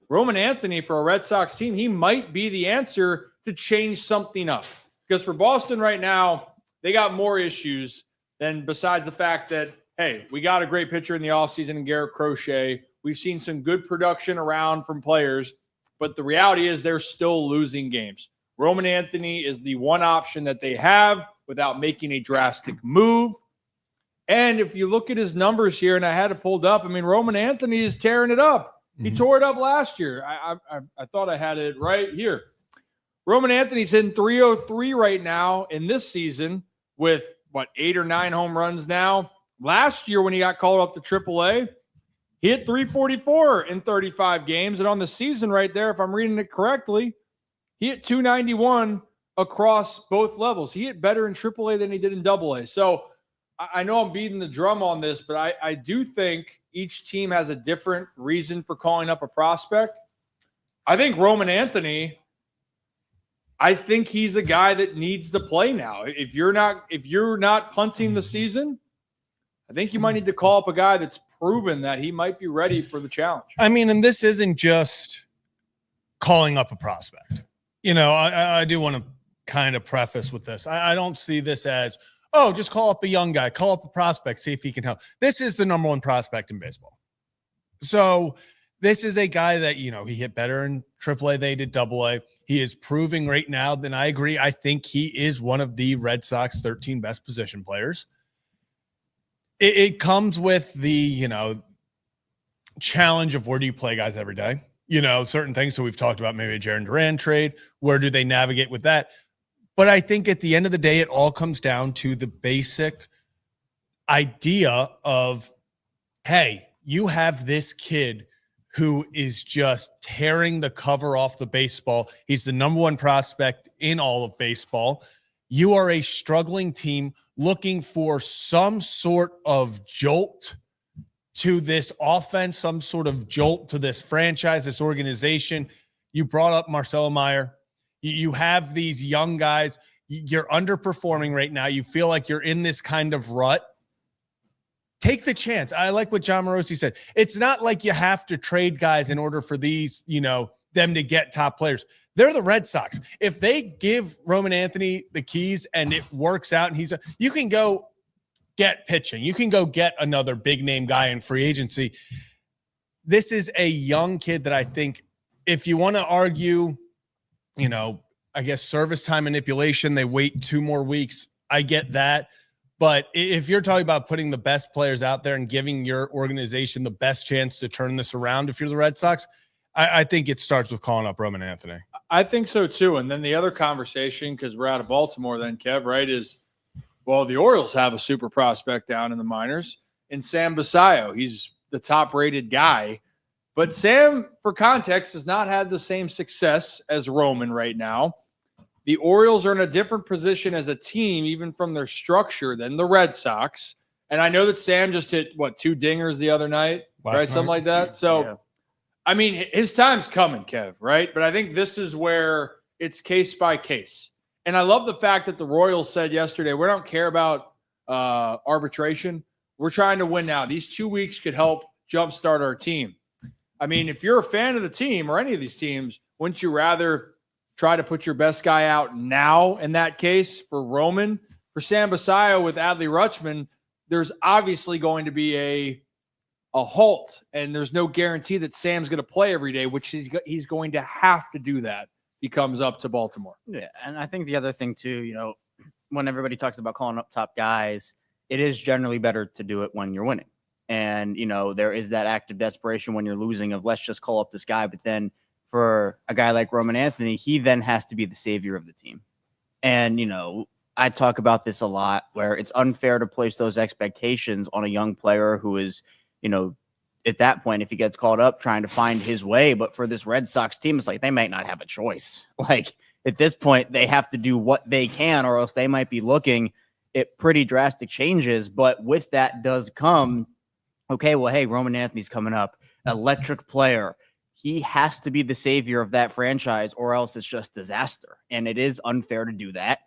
Roman Anthony for a Red Sox team, he might be the answer to change something up. Because for Boston right now, they got more issues than besides the fact that, hey, we got a great pitcher in the offseason in Garrett Crochet. We've seen some good production around from players, but the reality is they're still losing games. Roman Anthony is the one option that they have without making a drastic move. And if you look at his numbers here, and I had it pulled up, I mean, Roman Anthony is tearing it up. He tore it up last year. I thought I had it right here. Roman Anthony's hitting .303 right now in this season with, 8 or 9 home runs now. Last year when he got called up to AAA, he hit .344 in 35 games. And on the season right there, if I'm reading it correctly, he hit .291 across both levels. He hit better in AAA than he did in AA. So I know I'm beating the drum on this, but I do think each team has a different reason for calling up a prospect. I think Roman Anthony, I think he's a guy that needs to play now. If you're not punting the season, I think you might need to call up a guy that's proven that he might be ready for the challenge. I mean, and this isn't just calling up a prospect. I do want to kind of preface with this. I don't see this as, oh, just call up a young guy, call up a prospect, see if he can help. This is the number one prospect in baseball. So this is a guy that, he hit better in AAA than he did AA. He is proving right now, then I agree. I think he is one of the Red Sox 13 best position players. It comes with the, challenge of where do you play guys every day? Certain things. So we've talked about maybe a Jarren Duran trade. Where do they navigate with that? But I think at the end of the day, it all comes down to the basic idea of, hey, you have this kid who is just tearing the cover off the baseball. He's the number one prospect in all of baseball. You are a struggling team looking for some sort of jolt to this offense, some sort of jolt to this franchise, this organization. You brought up Marcelo Meyer. You have these young guys. You're underperforming right now. You feel like you're in this kind of rut. Take the chance. I like what John Morosi said. It's not like you have to trade guys in order for these, them to get top players. They're the Red Sox. If they give Roman Anthony the keys and it works out and you can go get pitching. You can go get another big name guy in free agency. This is a young kid that I think if you want to argue, I guess service time manipulation, they wait 2 more weeks. I get that. But if you're talking about putting the best players out there and giving your organization the best chance to turn this around, if you're the Red Sox, I think it starts with calling up Roman Anthony. I think so too. And then the other conversation, because we're out of Baltimore then, Kev, right, is, well, the Orioles have a super prospect down in the minors in Sam Basayo. He's the top-rated guy. But Sam, for context, has not had the same success as Roman right now. The Orioles are in a different position as a team, even from their structure, than the Red Sox. And I know that Sam just hit, 2 dingers the other night, right? Something like that. So, yeah. I mean, his time's coming, Kev, right? But I think this is where it's case by case. And I love the fact that the Royals said yesterday, we don't care about arbitration. We're trying to win now. These 2 weeks could help jumpstart our team. I mean, if you're a fan of the team or any of these teams, wouldn't you rather try to put your best guy out now in that case for Roman? For Sam Basayo with Adley Rutschman, there's obviously going to be a halt, and there's no guarantee that Sam's going to play every day, which he's going to have to do that. He comes up to Baltimore. Yeah, and I think the other thing too, when everybody talks about calling up top guys, it is generally better to do it when you're winning. And, there is that act of desperation when you're losing of let's just call up this guy. But then for a guy like Roman Anthony, he then has to be the savior of the team. And, I talk about this a lot where it's unfair to place those expectations on a young player who is, at that point, if he gets called up, trying to find his way. But for this Red Sox team, it's like they might not have a choice. Like at this point, they have to do what they can, or else they might be looking at pretty drastic changes. But with that does come, okay, well, hey, Roman Anthony's coming up, electric player. He has to be the savior of that franchise, or else it's just disaster. And it is unfair to do that,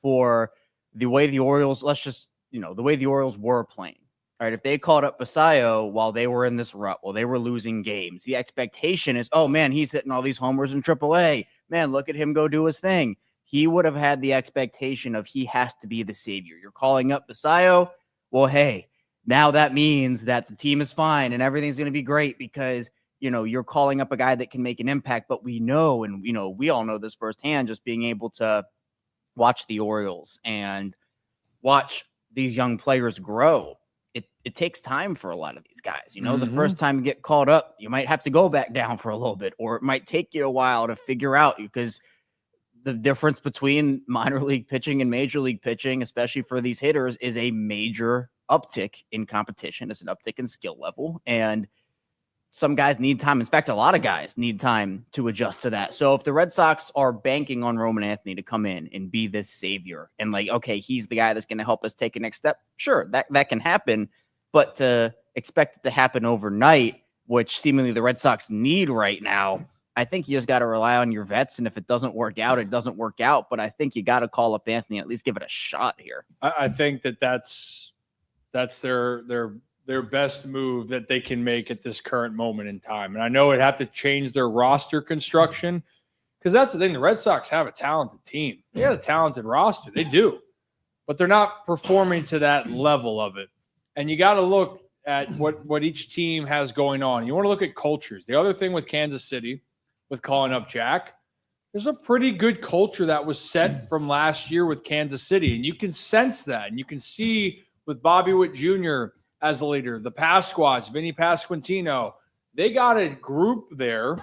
for the way the Orioles, the way the Orioles were playing. All right, if they called up Basayo while they were in this rut, while they were losing games, the expectation is, oh, man, he's hitting all these homers in AAA. Man, look at him go do his thing. He would have had the expectation of he has to be the savior. You're calling up Basayo. Well, hey, now that means that the team is fine and everything's going to be great because, you're calling up a guy that can make an impact. But we know, and, we all know this firsthand, just being able to watch the Orioles and watch these young players grow. It takes time for a lot of these guys. The first time you get called up, you might have to go back down for a little bit, or it might take you a while to figure out, because the difference between minor league pitching and major league pitching, especially for these hitters, is a major uptick in competition. It's an uptick in skill level. And some guys need time. In fact, a lot of guys need time to adjust to that. So if the Red Sox are banking on Roman Anthony to come in and be this savior and okay, he's the guy that's going to help us take a next step, sure, that can happen. But to expect it to happen overnight, which seemingly the Red Sox need right now, I think you just got to rely on your vets. And if it doesn't work out, it doesn't work out. But I think you got to call up Anthony, at least give it a shot here. I think that's their best move that they can make at this current moment in time. And I know it'd have to change their roster construction, Because that's the thing. The Red Sox have a talented team. They got a talented roster. They do. But they're not performing to that level of it. And you got to look at what each team has going on. You want to look at cultures. The other thing with Kansas City, with calling up Jack, there's a pretty good culture that was set from last year with Kansas City. And you can sense that. And you can see with Bobby Witt Jr. as the leader, the Pasquats, Vinny Pasquantino, they got a group there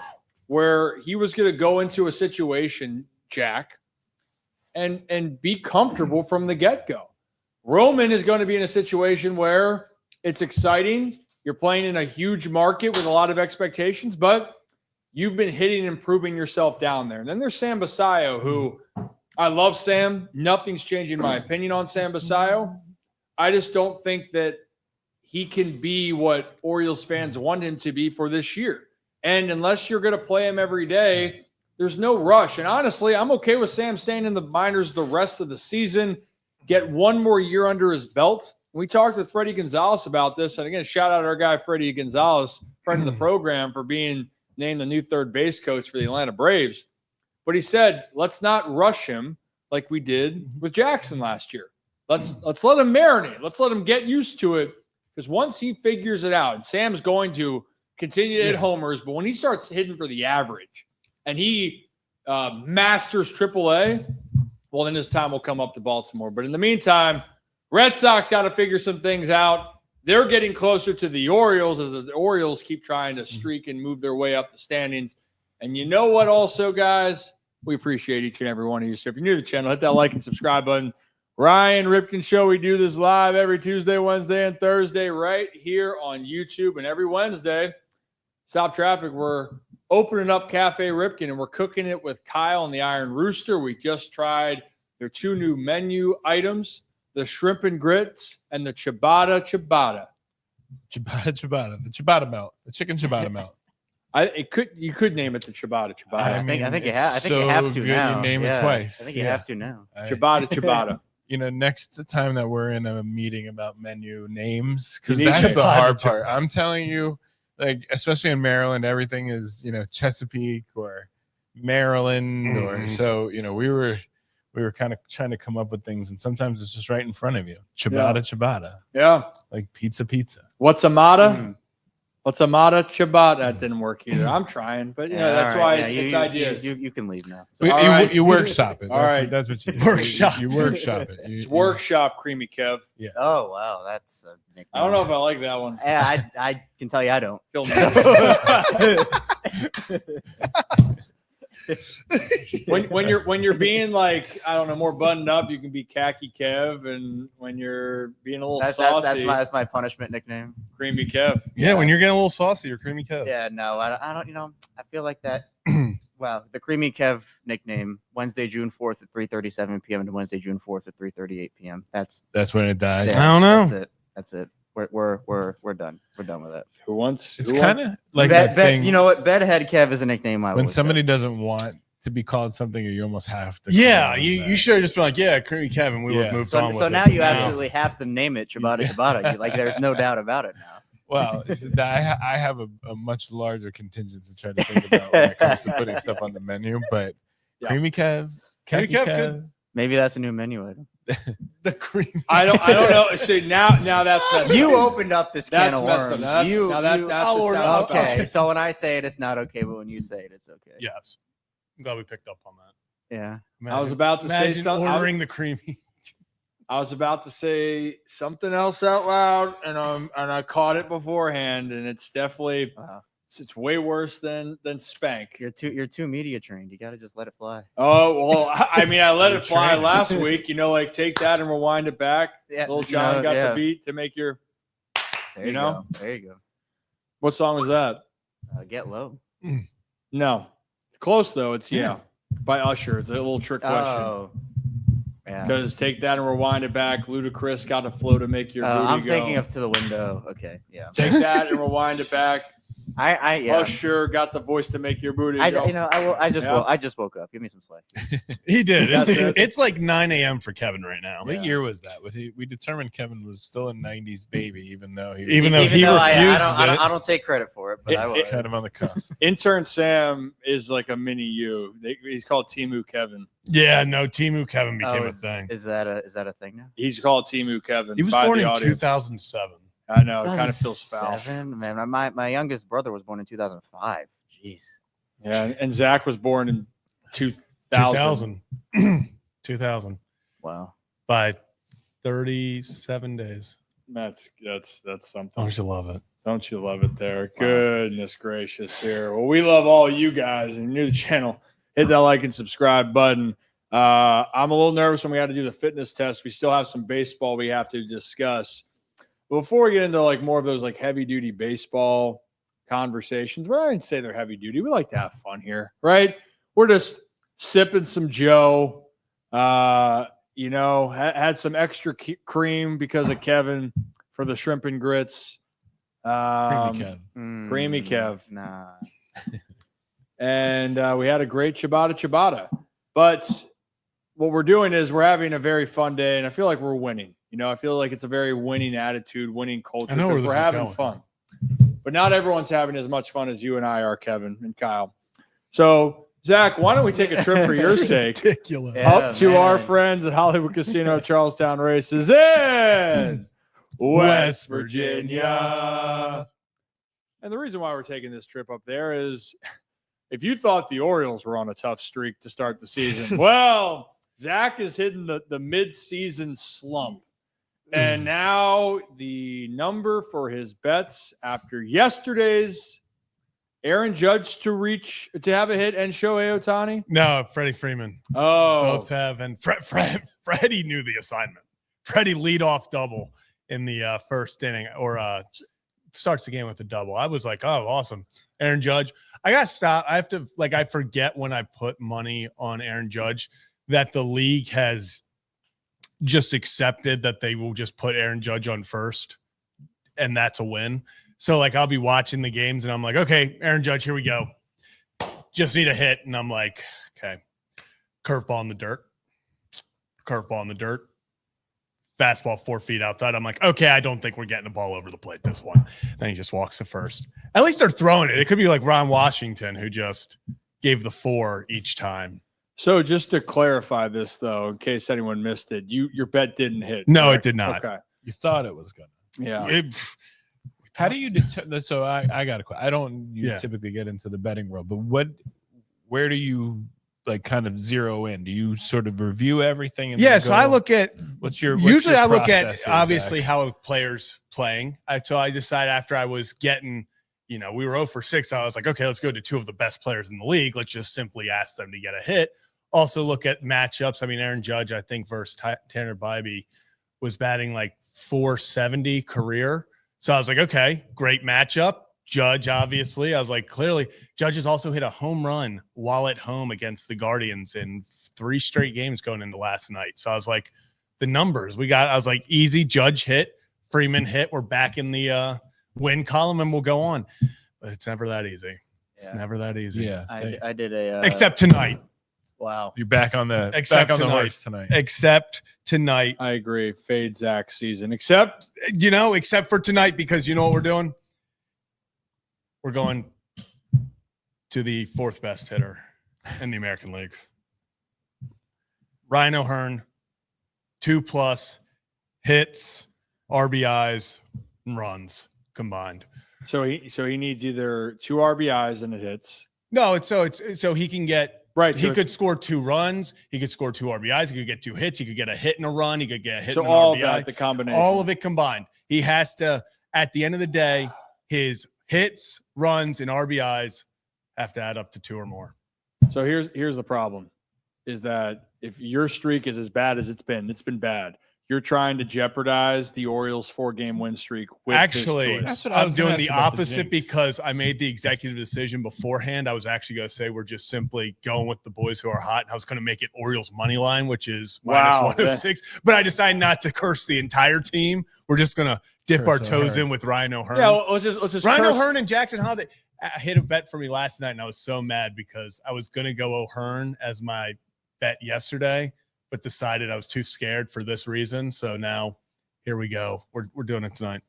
where he was going to go into a situation, Jack, and be comfortable from the get-go. Roman is going to be in a situation where it's exciting. You're playing in a huge market with a lot of expectations, but you've been hitting and proving yourself down there. And then there's Sam Basayo, who I love Sam. Nothing's changing my opinion on Sam Basayo. I just don't think that he can be what Orioles fans want him to be for this year. And unless you're going to play him every day, there's no rush. And honestly, I'm okay with Sam staying in the minors the rest of the season, get one more year under his belt. We talked with Freddie Gonzalez about this. And again, shout out our guy, Freddie Gonzalez, friend of the program, for being named the new third base coach for the Atlanta Braves. But he said, let's not rush him like we did with Jackson last year. Let's let him marinate. Let's let him get used to it. Because once he figures it out, and Sam's going to continue to hit homers, but when he starts hitting for the average and he masters AAA, well, then his time will come up to Baltimore. But in the meantime, Red Sox got to figure some things out. They're getting closer to the Orioles as the Orioles keep trying to streak and move their way up the standings. And you know what also, guys? We appreciate each and every one of you. So if you're new to the channel, hit that like and subscribe button. Ryan Ripken Show. We do this live every Tuesday, Wednesday, and Thursday right here on YouTube. And every Wednesday, Stop Traffic, we're opening up Cafe Ripken, and we're cooking it with Kyle and the Iron Rooster. We just tried their 2 new menu items, the shrimp and grits and the chabata. Ciabatta, the ciabatta melt, the chicken ciabatta melt. You could name it the chabata. I think you have to good now. You name it twice. I think you have to now. Chabata. You know, next time that we're in a meeting about menu names, because You need that's the ciabatta. hard part. I'm telling you, like, especially in Maryland, everything is, Chesapeake or Maryland, or so. We were kind of trying to come up with things, and sometimes it's just right in front of you. Ciabatta, Yeah. like pizza. What's Amata? What's Amata Chabata? That didn't work either. I'm trying, but that's why it's ideas. You can leave now. You workshop it. All right. That's what you do. Workshop. You workshop it. It's workshop, Creamy Kev. Yeah. Oh wow, that's a nickname. I don't know if I like that one. Yeah, I can tell you I don't. when you're being like, I don't know, more buttoned up, you can be Khaki Kev, and when you're being a little saucy, that's my punishment nickname. Creamy Kev. Yeah, when you're getting a little saucy, you're Creamy Kev. Yeah, no, I don't. I feel like that. Wow, the Creamy Kev nickname, Wednesday, June 4th at 3:37 p.m. to Wednesday, June 4th at 3:38 p.m. That's when it died. I don't know. That's it. We're done. We're done with it. It's kind of like that thing. You know what? Bedhead Kev is a nickname I When would somebody say. doesn't want to be called something, you almost have to. Yeah, you should have just been like, yeah, Creamy Kev, and we would have moved on with it. So now you absolutely have to name it Chabata. Like, there's no doubt about it now. Well, I have a much larger contingent to try to think about when it comes to putting stuff on the menu, but Creamy Kev, Khaki Kev. Maybe that's a new menu item. The creamy. I don't know. See, now that's messed up. You opened up this can That's of messed worms. up. That's Okay, so when I say it, it's not okay, but when you say it, it's okay. Yes. I'm glad we picked up on that. Yeah. I was about to say something. Ordering the creamy. I was about to say something else out loud, and I caught it beforehand, and it's definitely it's way worse than Spank. You're too media trained. You got to just let it fly. Oh well, I mean, I let it fly last week. Like, take that and rewind it back. Yeah, Little John got the beat to make your. There you go. There you go. What song was that? Get Low. No, close though. It's by Usher. It's a little trick question. Oh. Yeah. Because take that and rewind it back. Ludacris got a flow to make your booty I'm go. thinking of To the Window. Okay, yeah. Take that and rewind it back. Yeah. Usher got the voice to make your booty. I go. just woke up. Give me some slack. He did. That's it. It's like 9 a.m. for Kevin right now. What year was that? We determined Kevin was still a '90s baby, even though he was Even though he refuses I don't take credit for it, but I was. kind of on the cusp. Intern Sam is like a mini you. He's called Timu Kevin. Yeah, no, Timu Kevin became a is, thing. Is that a thing now? He's called Timu Kevin. He was by born the in audience. 2007. I know. It kind of feels foul. 2007? Man, my youngest brother was born in 2005. Jeez. Yeah, and Zach was born in 2000. 2000 Wow. by 37 days. That's something. Don't you love it? Don't you love it there? Goodness gracious here. Well, we love all you guys and you're new to the channel. Hit that like and subscribe button. I'm a little nervous when we had to do the fitness test. We still have some baseball we have to discuss. But before we get into like more of those like heavy duty baseball conversations, we're not going to say they're heavy duty. We like to have fun here, right? We're just sipping some Joe. Had some extra cream because of Kevin for the shrimp and grits. Creamy Creamy Kev. Nah. And we had a great ciabatta. But what we're doing is we're having a very fun day, and I feel like we're winning. I feel like it's a very winning attitude, winning culture. I know where we're this is having going. fun. But not everyone's having as much fun as you and I are, Kevin and Kyle. So, Zach, why don't we take a trip for your sake Ridiculous. Yeah, up to man. our friends at Hollywood Casino Charlestown Races in West Virginia. And the reason why we're taking this trip up there is if you thought the Orioles were on a tough streak to start the season, well, Zach is hitting the mid-season slump. And now the number for his bets after yesterday's Aaron Judge to have a hit and Shohei Ohtani. No, Freddie Freeman. Oh, Both have. And Freddie knew the assignment. Freddie leadoff double in the first inning starts the game with a double. I was like, oh, awesome. Aaron Judge. I got to stop. I have to, I forget when I put money on Aaron Judge that the league has just accepted that they will just put Aaron Judge on first, and that's a win. So, I'll be watching the games, and I'm like, okay, Aaron Judge, here we go. Just need a hit. And I'm like, okay, curveball in the dirt. Curveball in the dirt. Fastball 4 feet outside. I'm like, okay, I don't think we're getting the ball over the plate this one. Then he just walks to first. At least they're throwing it. It could be like Ron Washington, who just gave the 4 each time. So just to clarify this, though, in case anyone missed it, your bet didn't hit. No, correct? it did not. Okay. You thought it was gonna. Yeah. How do you determine? So I got a question. I don't typically get into the betting world, but where do you kind of zero in? Do you sort of review everything? And So I look at usually I look at obviously how a player's playing. So I decided after I was getting, we were 0 for 6. I was like, okay, let's go to 2 of the best players in the league. Let's just simply ask them to get a hit. Also look at matchups. I mean, Aaron Judge, I think versus Tanner Bybee was batting 470 career. So I was like, okay, great matchup. Judge, obviously. I was like, clearly, Judge has also hit a home run while at home against the Guardians in 3 straight games going into last night. So I was like, the numbers I was like, easy. Judge hit, Freeman hit. We're back in the win column, and we'll go on. But it's never that easy. It's never that easy. Yeah, I did a except tonight. Wow. You're back on the Except horse tonight. Except tonight. I agree. Fade Zach's season. Except for tonight, because you know what we're doing? We're going to the 4th best hitter in the American League. Ryan O'Hearn, 2+ hits, RBIs, and runs combined. so he needs either 2 RBIs and it hits. No, it's so he can get Right. He could score 2 runs. He could score 2 RBIs. He could get 2 hits. He could get a hit and a run. He could get a hit and an all RBI. that, the combination. All of it combined. He has to, at the end of the day, his hits, runs, and RBIs have to add up to 2 or more. So here's the problem, is that if your streak is as bad as it's been bad. You're trying to jeopardize the Orioles' 4-game win streak. Actually, that's what I I'm was gonna doing the ask about the opposite Jinx. because I made the executive decision beforehand. I was actually going to say we're just simply going with the boys who are hot. And I was going to make it Orioles money line, which is minus 106. But I decided not to curse the entire team. We're just going to dip our toes in with Ryan O'Hearn. Yeah, let's just Ryan curse. O'Hearn and Jackson Holiday. hit a bet for me last night, and I was so mad because I was going to go O'Hearn as my bet yesterday, but decided I was too scared for this reason. So now here we go. We're doing it tonight.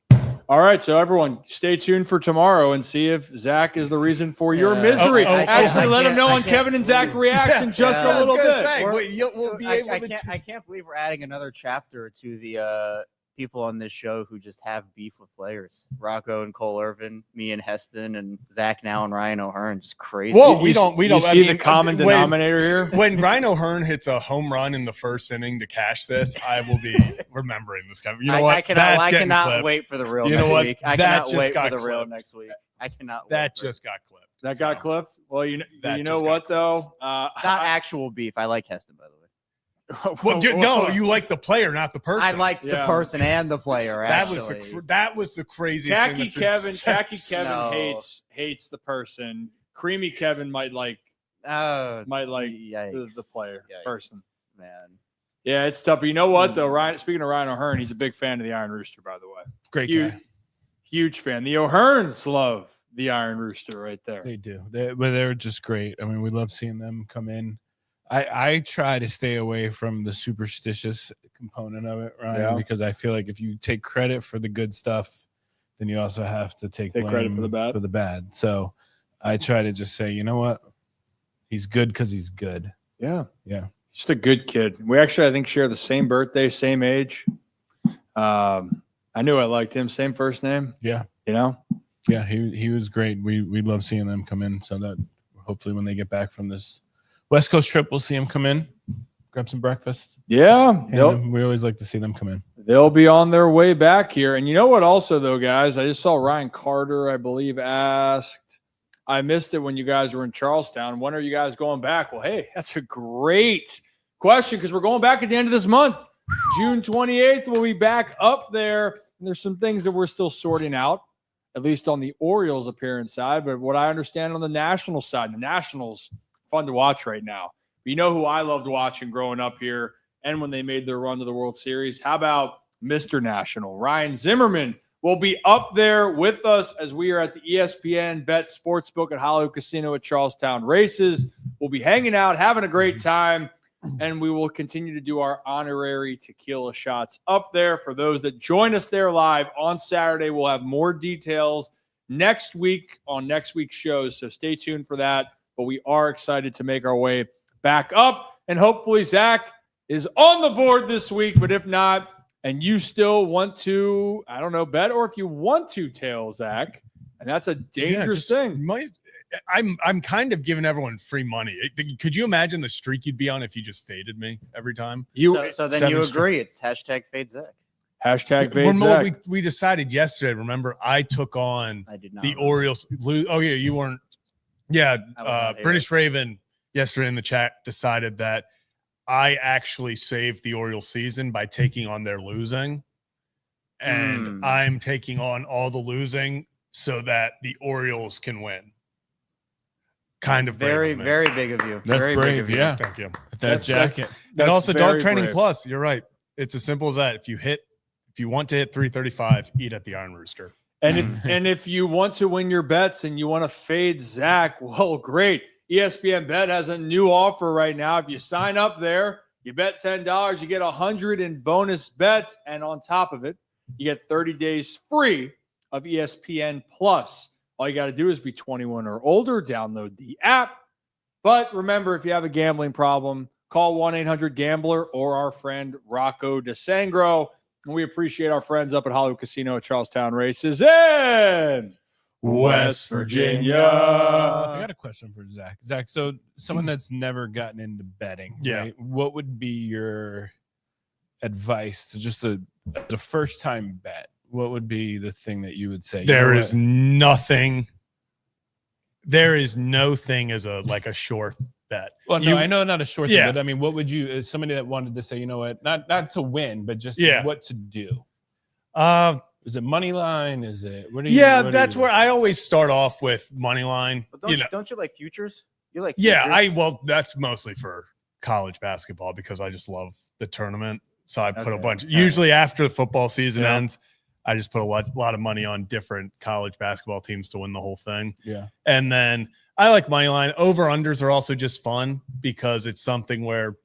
All right, so everyone, stay tuned for tomorrow and see if Zach is the reason for your misery. Actually, let him know on Kevin and Zach reaction just a little bit. We'll be able to. I can't believe we're adding another chapter to the people on this show who just have beef with players. Rocco and Cole Irvin, me and Heston, and Zach now and Ryan O'Hearn. Just crazy. Well, we don't. You see the common denominator here? When Ryan O'Hearn hits a home run in the first inning to cash this, I will be remembering this guy. You know what? I cannot wait for the real next week. I cannot wait for the real next week. I cannot. That just got clipped. That got clipped? Well, you know what, though? Not actual beef. I like Heston, by the way. Well, no, you like the player, not the person. I like the person and the player. Actually, that was the craziest thing. Khaki Kevin hates the person. Creamy Kevin might like the player person. Man. Yeah, it's tough. But you know what though, Ryan? Speaking of Ryan O'Hearn, he's a big fan of the Iron Rooster, by the way. Great guy. Huge fan. The O'Hearns love the Iron Rooster right there. They do. They're just great. I mean, we love seeing them come in. I try to stay away from the superstitious component of it, Ryan, because I feel like if you take credit for the good stuff, then you also have to take credit for the bad. For the bad. So I try to just say, you know what? He's good because he's good. Yeah. Yeah. Just a good kid. We actually, I think, share the same birthday, same age. I knew I liked him. Same first name. Yeah. You know? Yeah, he was great. We love seeing them come in. So that hopefully when they get back from this West Coast trip, we'll see them come in, grab some breakfast. Yeah. We always like to see them come in. They'll be on their way back here. And you know what also, though, guys? I just saw Ryan Carter, I believe, asked, I missed it when you guys were in Charlestown. When are you guys going back? Well, hey, that's a great question because we're going back at the end of this month. June 28th, we'll be back up there. And there's some things that we're still sorting out, at least on the Orioles appearance side. But what I understand on the National side, the Nationals, fun to watch right now. But you know who I loved watching growing up here and when they made their run to the World Series? How about Mr. National? Ryan Zimmerman will be up there with us as we are at the ESPN Bet Sportsbook at Hollywood Casino at Charlestown Races. We'll be hanging out, having a great time, and we will continue to do our honorary tequila shots up there. For those that join us there live on Saturday, we'll have more details next week on next week's shows, so stay tuned for that. But we are excited to make our way back up. And hopefully Zach is on the board this week. But if not, and you still want to, I don't know, bet, or if you want to tail Zach, and that's a dangerous thing. I'm kind of giving everyone free money. Could you imagine the streak you'd be on if you just faded me every time? So then you agree. It's hashtag fade Zach. Hashtag fade Zach. We decided yesterday, remember, I took on the Orioles. Oh, yeah, you weren't. Yeah, British Raven yesterday in the chat decided that I actually saved the Orioles season by taking on their losing. And I'm taking on all the losing so that the Orioles can win. Kind of very, very big of you. That's very brave, yeah. Thank you. That jacket. And also Dog Training brave. Plus. You're right. It's as simple as that. If you want to hit 335, eat at the Iron Rooster. And if you want to win your bets and you want to fade Zach, well, great. ESPN Bet has a new offer right now. If you sign up there, you bet $10, you get 100 in bonus bets, and on top of it, you get 30 days free of ESPN Plus. All you got to do is be 21 or older, download the app. But remember, if you have a gambling problem, call 1-800-GAMBLER or our friend Rocco DeSangro. And we appreciate our friends up at Hollywood Casino at Charlestown Races in West Virginia. I got a question for Zach. Zach, so someone that's never gotten into betting, right? What would be your advice to just the first-time bet? What would be the thing that you would say? There is nothing. There is no thing as a short bet. Well, no, I know not a short thing, but I mean, what would you, somebody that wanted to say, you know what, not to win, but just what to do? Is it money line? Is it? That's where I always start off with money line. But don't you like futures? You like futures? That's mostly for college basketball because I just love the tournament. So I put a bunch. Usually after the football season ends, I just put a lot of money on different college basketball teams to win the whole thing. Yeah. And then I like money line. Over-unders are also just fun because it's something where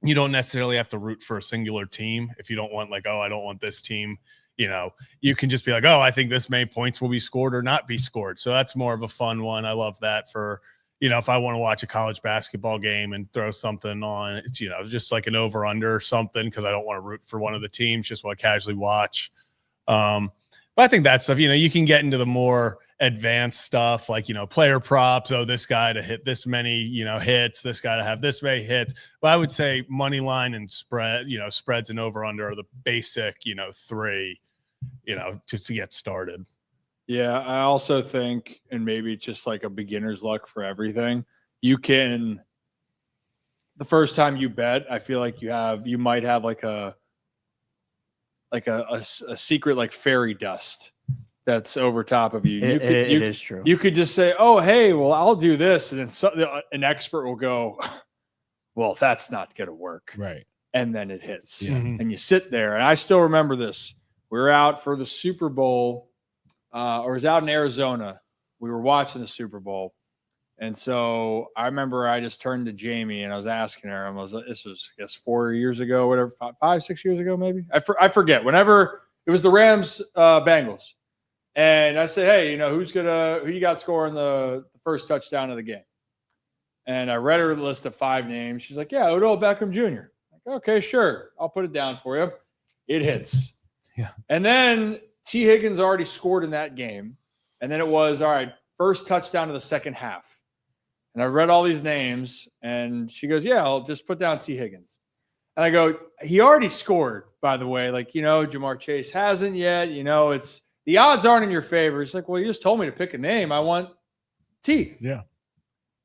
you don't necessarily have to root for a singular team. If you don't want I don't want this team, you can just be like, oh, I think this many points will be scored or not be scored. So that's more of a fun one. I love that for, if I want to watch a college basketball game and throw something on, it's, just like an over-under or something because I don't want to root for one of the teams, just want to casually watch. But I think that stuff, you can get into the more advanced stuff like, player props. Oh, this guy to hit this many, hits, this guy to have this many hits. But I would say money line and spread, spreads and over under are the basic, three, just to get started. Yeah. I also think, and maybe it's just like a beginner's luck for everything. The first time you bet, I feel like you might have like a secret like fairy dust that's over top of you. It is true. You could just say, "Oh, hey, well, I'll do this," and then an expert will go, "Well, that's not going to work." Right. And then it hits, Yeah. and you sit there. And I still remember this. We were out for the Super Bowl, or it was out in Arizona. We were watching the Super Bowl, and so I remember I just turned to Jamie and I was asking her. This was, I guess, 4 years ago, whatever, 5, 6 years ago, maybe. I forget. Whenever it was the Rams Bengals. And I said, hey, who you got scoring the first touchdown of the game? And I read her list of 5 names. She's like, yeah, Odell Beckham Jr. Like, okay, sure. I'll put it down for you. It hits. Yeah. And then T. Higgins already scored in that game. And then it was, all right, first touchdown of the second half. And I read all these names. And she goes, yeah, I'll just put down T. Higgins. And I go, he already scored, by the way. Like, Jamar Chase hasn't yet. It's – the odds aren't in your favor. It's like, well, you just told me to pick a name. I want T. Yeah.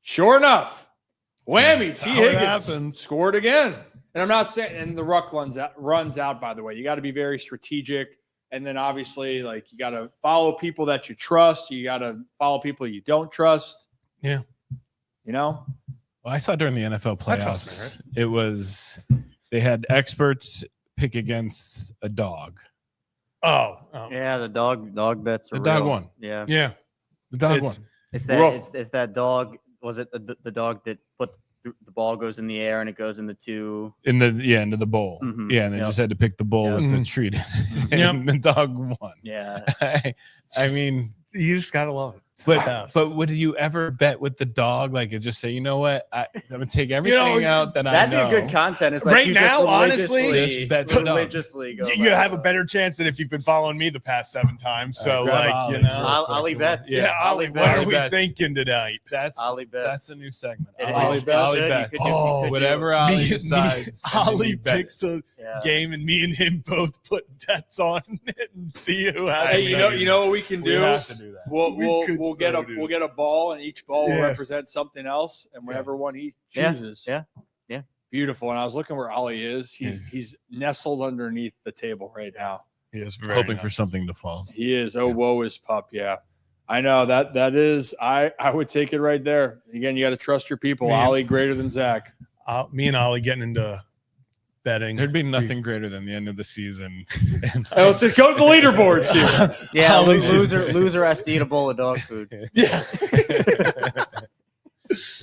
Sure enough. Whammy. T. Higgins happens. scored again. And I'm not saying, and the ruck runs out, by the way. You got to be very strategic. And then obviously, you got to follow people that you trust. You got to follow people you don't trust. Yeah. Well, I saw during the NFL I trust playoffs, it was they had experts pick against a dog. Oh. Yeah, the dog bets are The dog real. won. Yeah. Yeah. The dog It's- won. It's that Rough. it's that dog. Was it the dog that the ball goes in the air and it goes into two? Into the bowl. Mhm. Yeah, and they Yep. just had to pick the bowl Yep. with the Mhm. treat. Yep. And the dog won. Yeah. I mean, You just got to love it. It's the but best. would you ever bet with the dog? Like, just say, you know what, I'm gonna take everything out that I That'd know. be a good content. It's like Right you now, just honestly, just bet the dog. religiously go. you have a better chance than if you've been following me the past 7 times. So, grab Ollie. Ollie bets. Yeah, Ollie, what bets. are we bets. thinking tonight? That's Ollie bets. That's a new segment. It is. Ollie You bets. should. Ollie You bets. could Oh, Whatever Ollie Me- decides. and then Ollie you bet picks a Yeah. game, and me and him both put bets on it and see who has. Hey, it. you know what we can We do? have to do that. We'll could get so a do we'll get a ball, and each ball will Yeah. represent something else, and whatever one he Yeah, chooses. yeah. Beautiful. And I was looking where Ollie is. He's nestled underneath the table right now. He is very Hoping nice. for something to fall. He is. Oh, woe is pup. Yeah. I know that is. I would take it right there. Again, you got to trust your people. Man. Ollie greater than Zach. Me and Ollie getting into betting. There'd be nothing greater than the end of the season. And Oh, let's just go to the leaderboards here. Yeah, Ollie's just- loser has to eat a bowl of dog food. Yeah.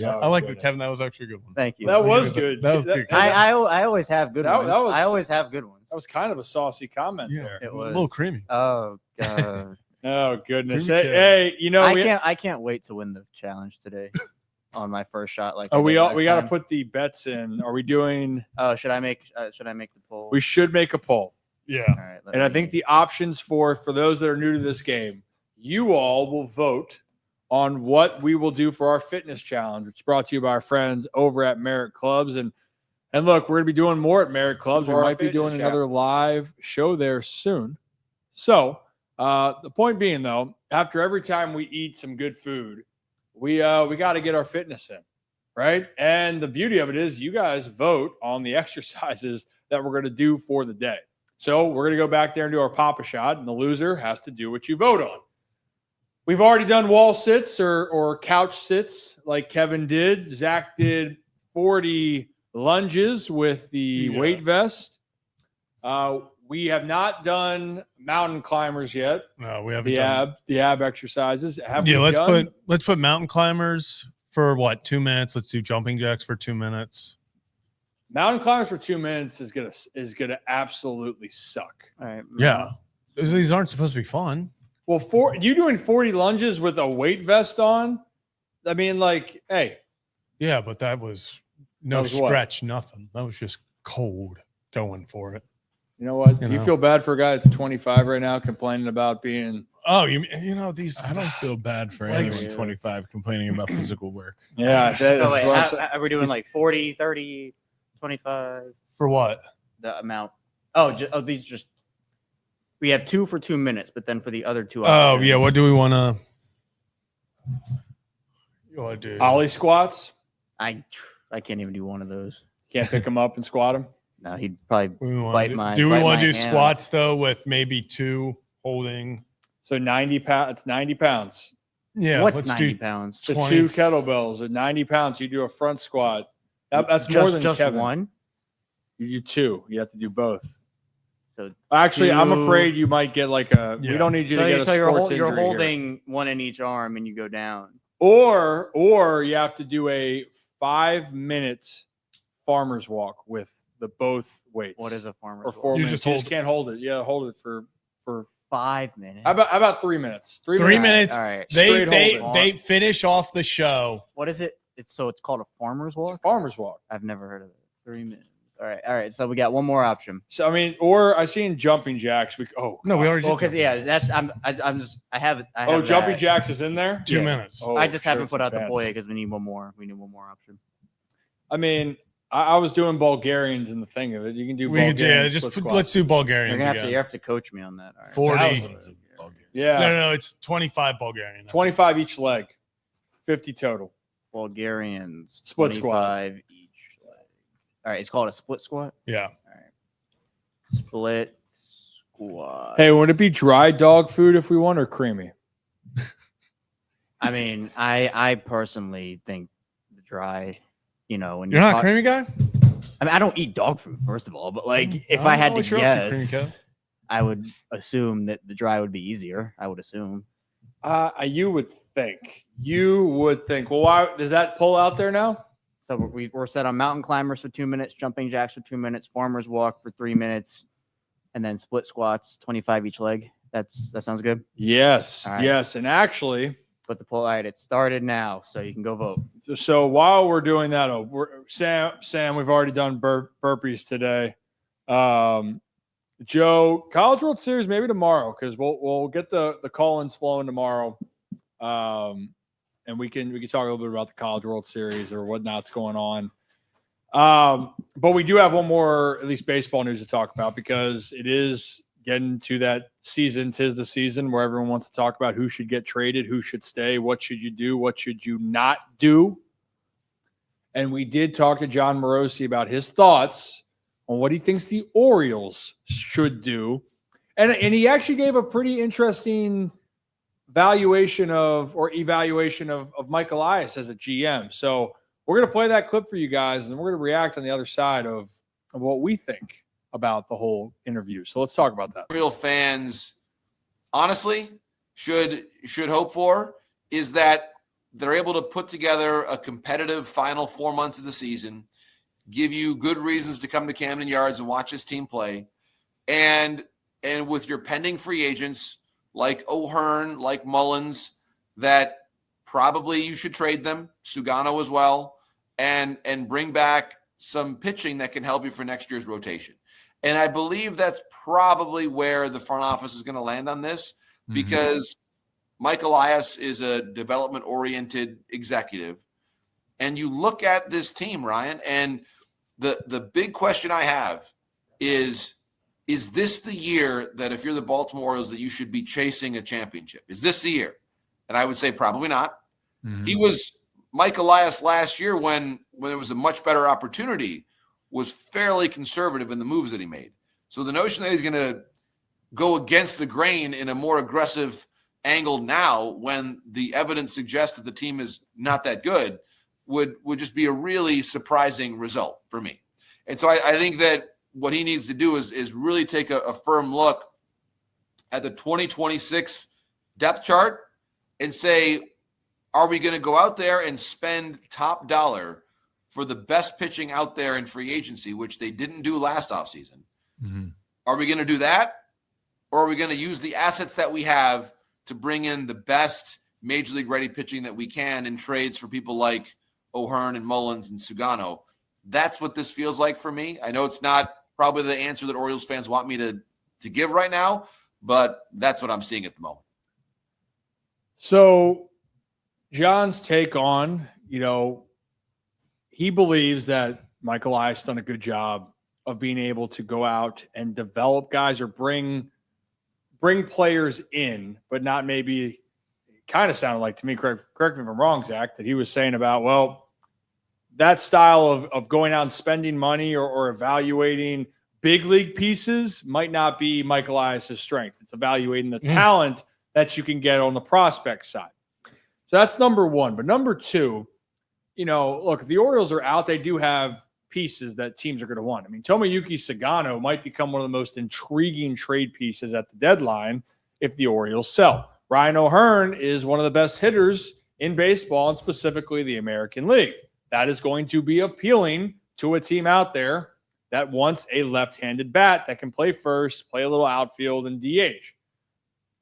Oh, I like goodness. that, Kevin. That was actually a good one. Thank you. That was good. That was good. I always have good That- ones. that was- I always have good ones. That was kind of a saucy comment Yeah, there. It a was. little creamy. Oh god. Oh goodness. Creamy Hey, cat. I can't wait to win the challenge today on my first shot. Like Oh, I we did last got to time. put the bets in. Are we doing? Oh, should I make the poll? We should make a poll. Yeah. All right. let And I me- think the options for those that are new to this game, you all will vote on what we will do for our fitness challenge. It's brought to you by our friends over at Merit Clubs. And look, we're going to be doing more at Merit Clubs. We For our might be fitness doing another live show there soon. So the point being, though, after every time we eat some good food, we got to get our fitness in, right? And the beauty of it is you guys vote on the exercises that we're going to do for the day. So we're going to go back there and do our Papa Shot, and the loser has to do what you vote on. We've already done wall sits or couch sits like Kevin did. Zach did 40 lunges with the weight vest. We have not done mountain climbers yet. No, we haven't The done. ab exercises. Have Yeah, we done? let's put mountain climbers for what, 2 minutes. Let's do jumping jacks for 2 minutes. Mountain climbers for 2 minutes is gonna absolutely suck. All right. Yeah, these aren't supposed to be fun. Well, you doing 40 lunges with a weight vest on? I mean, like, hey, Yeah, but that was no That was what? stretch, nothing. That was just cold going for it. you know what? You Do you know. feel bad for a guy that's 25 right now complaining about being? Oh, you know these. I don't feel bad for Like- anyone 25 complaining about physical work. Yeah, So wait, are we doing like 40, 30, 25? For what? The amount. These just. We have 2 for 2 minutes, but then for the other 2 Oh options. yeah, what do we want to? You want to do? ollie squats. I can't even do one of those. Can't pick him up and squat him. No, he'd probably We wanna bite do, my. do we bite want my to do hand. squats though with maybe 2 holding? So 90 pounds. It's 90 pounds. Yeah, What's let's 90 do. pounds? So 20. 2 kettlebells at 90 pounds. You do a front squat. That's just, more than just Kevin. one. You do 2. You have to do both. So Actually, I'm 2. afraid you might get like a. We Yeah. don't need you to get a you're, sports you're injury here. holding one in each arm and you go down. Or you have to do a 5 minute farmer's walk with the both weights. What is a farmer's or walk? 4 You minutes? just You hold just it. can't hold it. Yeah, hold it for 5 minutes. how about 3 minutes? 3 3 minutes. minutes. All right. They Straight holding. they finish off the show. What is it? It's called a farmer's walk. Farmer's walk. I've never heard of it. 3 minutes. All right. So we got one more option. So I mean, or I seen jumping jacks. No, we already Well, did because that's I'm just I have it. I have jumping that. jacks is in there. 2 yeah. minutes. Oh, I just haven't shirts put and out the pants. FOIA because we need one more. We need one more option. I mean, I was doing Bulgarians in the thing of it. You can do We could, Bulgarian just split squats. let's do You're Bulgarians gonna have again. you have to coach me on that. All right. 40. Thousands of Bulgarians. Yeah, No, it's 25 Bulgarian. 25 each leg, 50 total. Bulgarians Split squat. 25 each leg. All right. It's called a split squat. Yeah. Split squat. Hey, would it be dry dog food if we want or creamy? I mean, I personally think the dry. When You're not a talk- creamy guy? I mean, I don't eat dog food, first of all, but like if don't I had know to what you're up to, Creamy guess, Kev. I would assume that the dry would be easier. I would assume. You would think. Well, why does that pull out there now? So we're set on mountain climbers for 2 minutes, jumping jacks for 2 minutes, farmer's walk for 3 minutes, and then split squats, 25 each leg. That sounds good. Yes, All right. yes, and actually, But the poll, all right, it started now, so you can go vote. so while we're doing that, Sam, we've already done burpees today. Joe, College World Series maybe tomorrow because we'll get the call-ins flowing tomorrow, and we can talk a little bit about the College World Series or whatnot's going on. But we do have one more, at least baseball news to talk about because it is getting to that season. 'Tis the season where everyone wants to talk about who should get traded, who should stay, what should you do, what should you not do. And we did talk to John Morosi about his thoughts on what he thinks the Orioles should do. And he actually gave a pretty interesting evaluation of Mike Elias as a GM. So we're going to play that clip for you guys, and we're going to react on the other side of what we think about the whole interview. So let's talk about that. Real fans honestly should hope for is that they're able to put together a competitive final 4 months of the season, give you good reasons to come to Camden Yards and watch this team play. And with your pending free agents like O'Hearn, like Mullins, that probably you should trade them, Sugano as well, and bring back some pitching that can help you for next year's rotation. And I believe that's probably where the front office is going to land on this because Mike Elias is a development-oriented executive. And you look at this team, Ryan, and the big question I have is this the year that if you're the Baltimore Orioles that you should be chasing a championship? Is this the year? And I would say probably not. He was Mike Elias last year when there was a much better opportunity was fairly conservative in the moves that he made. So the notion that he's going to go against the grain in a more aggressive angle now when the evidence suggests that the team is not that good would just be a really surprising result for me. And so I think that what he needs to do is really take a firm look at the 2026 depth chart and say, are we going to go out there and spend top dollar for the best pitching out there in free agency, which they didn't do last offseason? Mm-hmm. Are we going to do that? Or are we going to use the assets that we have to bring in the best major league ready pitching that we can in trades for people like O'Hearn and Mullins and Sugano? That's what this feels like for me. I know it's not probably the answer that Orioles fans want me to give right now, but that's what I'm seeing at the moment. So John's take on, he believes that Michael Elias done a good job of being able to go out and develop guys or bring players in, but not maybe kind of sounded like to me, correct me if I'm wrong, Zach, that he was saying about, well, that style of going out and spending money or evaluating big league pieces might not be Michael Elias' strength. It's evaluating the talent that you can get on the prospect side. So that's number one. But number two, look, if the Orioles are out, they do have pieces that teams are going to want. I mean, Tomoyuki Sugano might become one of the most intriguing trade pieces at the deadline if the Orioles sell. Ryan O'Hearn is one of the best hitters in baseball and specifically the American League. That is going to be appealing to a team out there that wants a left-handed bat that can play first, play a little outfield, and DH.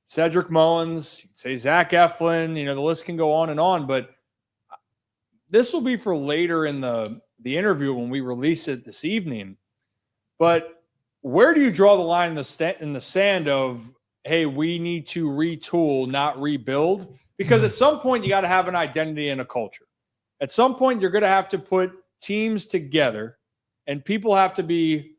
Cedric Mullins, you could say Zach Eflin, the list can go on, but this will be for later in the interview when we release it this evening. But where do you draw the line in the sand of, hey, we need to retool, not rebuild? Because at some point you got to have an identity and a culture. At some point you're going to have to put teams together and people have to be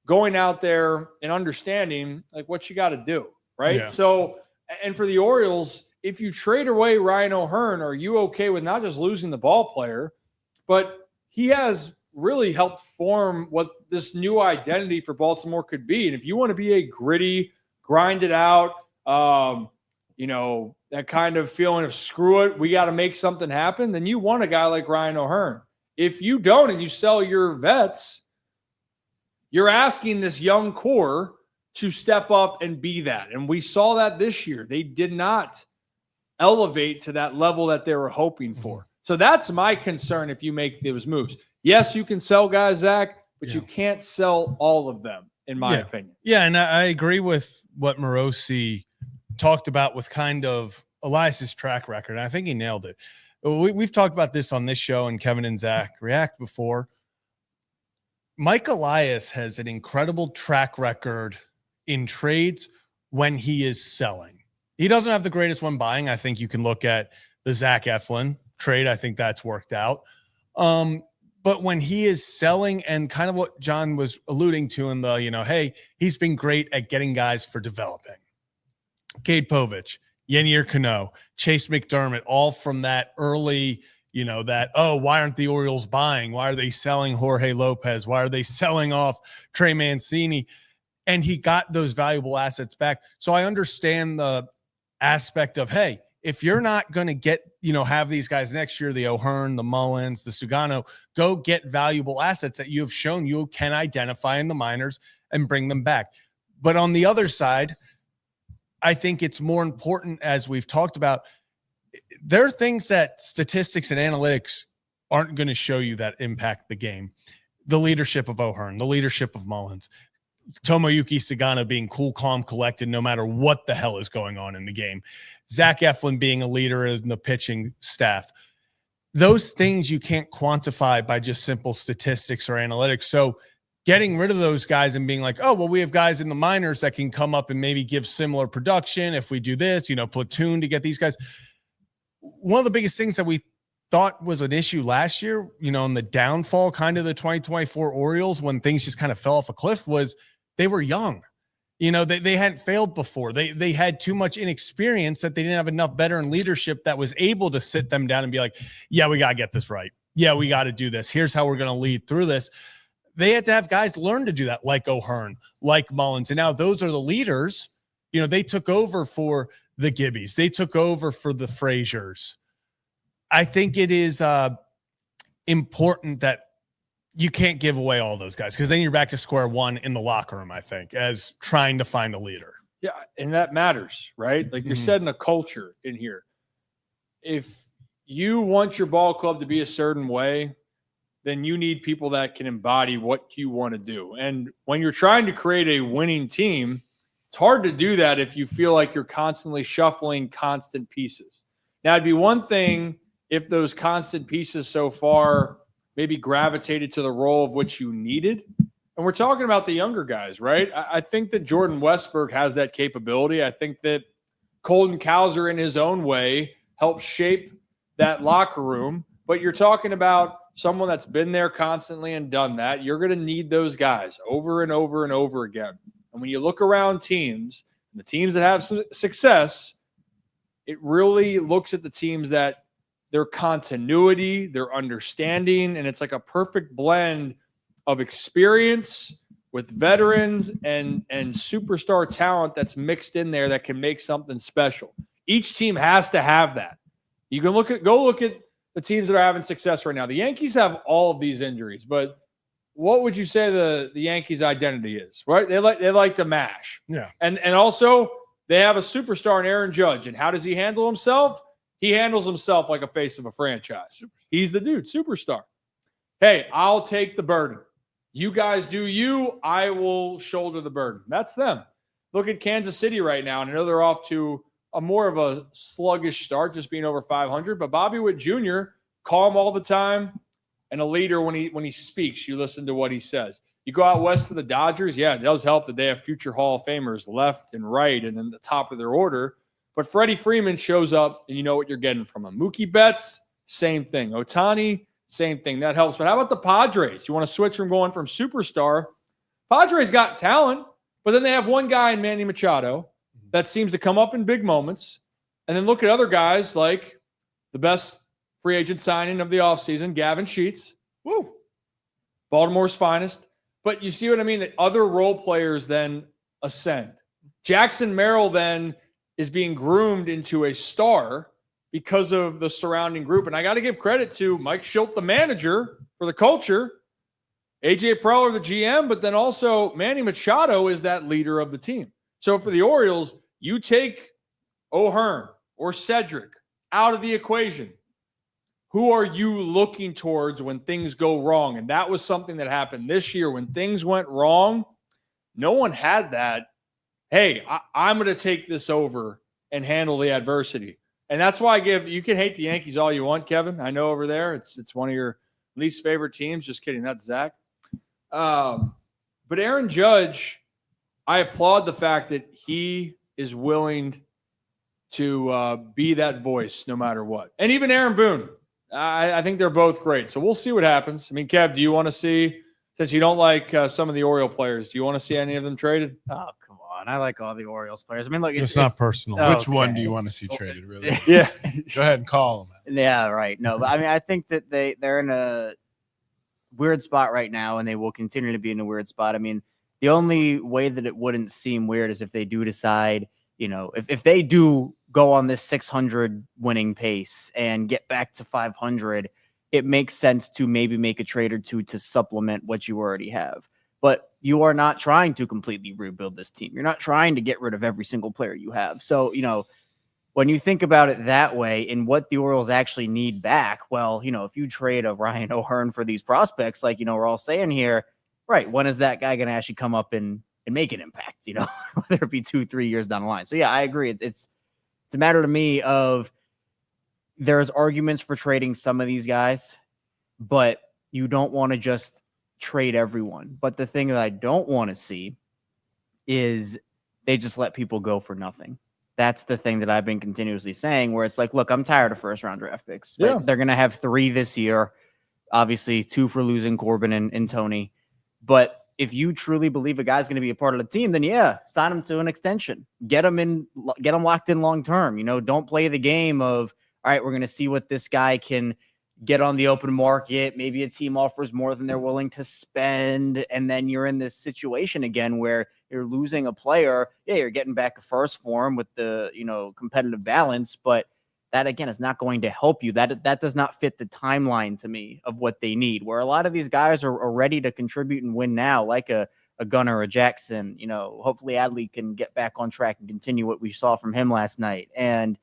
going out there and understanding like what you got to do, right? Yeah. So, and for the Orioles, if you trade away Ryan O'Hearn, are you okay with not just losing the ball player, but he has really helped form what this new identity for Baltimore could be? And if you want to be a gritty, grind it out, that kind of feeling of screw it, we got to make something happen, then you want a guy like Ryan O'Hearn. If you don't and you sell your vets, you're asking this young core to step up and be that. And we saw that this year. They did not elevate to that level that they were hoping for. So that's my concern if you make those moves. Yes, you can sell guys, Zach, but you can't sell all of them, in my opinion. Yeah, and I agree with what Morosi talked about with kind of Elias's track record. I think he nailed it. We've talked about this on this show, and Kevin and Zach React before. Mike Elias has an incredible track record in trades when he is selling. He doesn't have the greatest one buying. I think you can look at the Zach Eflin trade. I think that's worked out. But when he is selling, and kind of what John was alluding to in the, hey, he's been great at getting guys for developing. Cade Povich, Yenier Cano, Chase McDermott, all from that early, why aren't the Orioles buying? Why are they selling Jorge Lopez? Why are they selling off Trey Mancini? And he got those valuable assets back. So I understand the aspect of, hey, if you're not going to get, have these guys next year, the O'Hearn, the Mullins, the Sugano, go get valuable assets that you have shown you can identify in the minors and bring them back. But on the other side, I think it's more important, as we've talked about, there are things that statistics and analytics aren't going to show you that impact the game. The leadership of O'Hearn, the leadership of Mullins, Tomoyuki Sugano being cool, calm, collected, no matter what the hell is going on in the game. Zach Eflin being a leader in the pitching staff. Those things you can't quantify by just simple statistics or analytics. So getting rid of those guys and being like, oh, well, we have guys in the minors that can come up and maybe give similar production if we do this, platoon to get these guys. One of the biggest things that we thought was an issue last year, in the downfall kind of the 2024 Orioles, when things just kind of fell off a cliff, was they were young. They hadn't failed before. They had too much inexperience that they didn't have enough veteran leadership that was able to sit them down and be like, yeah, we got to get this right. Yeah, we got to do this. Here's how we're going to lead through this. They had to have guys learn to do that, like O'Hearn, like Mullins. And now those are the leaders. They took over for the Gibbies. They took over for the Fraziers. I think it is important that, you can't give away all those guys because then you're back to square one in the locker room, I think, as trying to find a leader. Yeah, and that matters, right? Like you're setting a culture in here. If you want your ball club to be a certain way, then you need people that can embody what you want to do. And when you're trying to create a winning team, it's hard to do that if you feel like you're constantly shuffling constant pieces. Now, it'd be one thing if those constant pieces so far maybe gravitated to the role of which you needed. And we're talking about the younger guys, right? I think that Jordan Westberg has that capability. I think that Colton Cowser in his own way helps shape that locker room. But you're talking about someone that's been there constantly and done that. You're going to need those guys over and over and over again. And when you look around teams, the teams that have success, it really looks at the teams that their continuity, their understanding, and it's like a perfect blend of experience with veterans and superstar talent that's mixed in there that can make something special. Each team has to have that. You can go look at the teams that are having success right now. The Yankees have all of these injuries, but what would you say the Yankees' identity is? Right? They like to mash. Yeah. And also they have a superstar in Aaron Judge. And how does he handle himself? He handles himself like a face of a franchise. He's the dude, superstar. Hey, I'll take the burden. You guys do you. I will shoulder the burden. That's them. Look at Kansas City right now, and I know they're off to a more of a sluggish start, just being over 500. But Bobby Witt Jr., calm all the time, and a leader when he speaks. You listen to what he says. You go out west to the Dodgers, yeah, it does help that they have future Hall of Famers left and right and in the top of their order. But Freddie Freeman shows up, and you know what you're getting from him. Mookie Betts, same thing. Ohtani, same thing. That helps. But how about the Padres? You want to switch from going from superstar? Padres got talent, but then they have one guy in Manny Machado that seems to come up in big moments. And then look at other guys like the best free agent signing of the offseason, Gavin Sheets. Woo! Baltimore's finest. But you see what I mean? That other role players then ascend. Jackson Merrill then is being groomed into a star because of the surrounding group. And I got to give credit to Mike Schilt, the manager, for the culture, AJ Preller, the GM, but then also Manny Machado is that leader of the team. So for the Orioles, you take O'Hearn or Cedric out of the equation. Who are you looking towards when things go wrong? And that was something that happened this year. When things went wrong, no one had that. Hey, I'm going to take this over and handle the adversity. And that's why you can hate the Yankees all you want, Kevin. I know over there it's one of your least favorite teams. Just kidding. That's Zach. But Aaron Judge, I applaud the fact that he is willing to be that voice no matter what. And even Aaron Boone, I think they're both great. So we'll see what happens. I mean, Kev, do you want to see, since you don't like some of the Oriole players, do you want to see any of them traded? Oh, come on. I like all the Orioles players. I mean, look, It's not personal. Oh, Which one do okay. you want to see traded, really? Yeah. Go ahead and call them. Yeah, right. No, but I mean, I think that they're in a weird spot right now, and they will continue to be in a weird spot. I mean, the only way that it wouldn't seem weird is if they do decide, if they do go on this 600 winning pace and get back to 500, it makes sense to maybe make a trade or two to supplement what you already have. But you are not trying to completely rebuild this team. You're not trying to get rid of every single player you have. So, when you think about it that way and what the Orioles actually need back, well, if you trade a Ryan O'Hearn for these prospects, like, we're all saying here, right, when is that guy going to actually come up and make an impact, whether it be 2-3 years down the line. So, yeah, I agree. It's a matter to me of there's arguments for trading some of these guys, but you don't want to just trade everyone. But the thing that I don't want to see is they just let people go for nothing. That's the thing that I've been continuously saying, where it's like, look, I'm tired of first round draft picks. Right? Yeah. They're going to have 3 this year, obviously 2 for losing Corbin and Tony. But if you truly believe a guy's going to be a part of the team, then yeah, sign him to an extension, get him locked in long term. Don't play the game of, all right, we're going to see what this guy can get on the open market. Maybe a team offers more than they're willing to spend. And then you're in this situation again where you're losing a player. Yeah, you're getting back a first for him with the, competitive balance, but that again is not going to help you. That does not fit the timeline to me of what they need. Where a lot of these guys are ready to contribute and win now, like a Gunnar or a Jackson. Hopefully Adley can get back on track and continue what we saw from him last night. And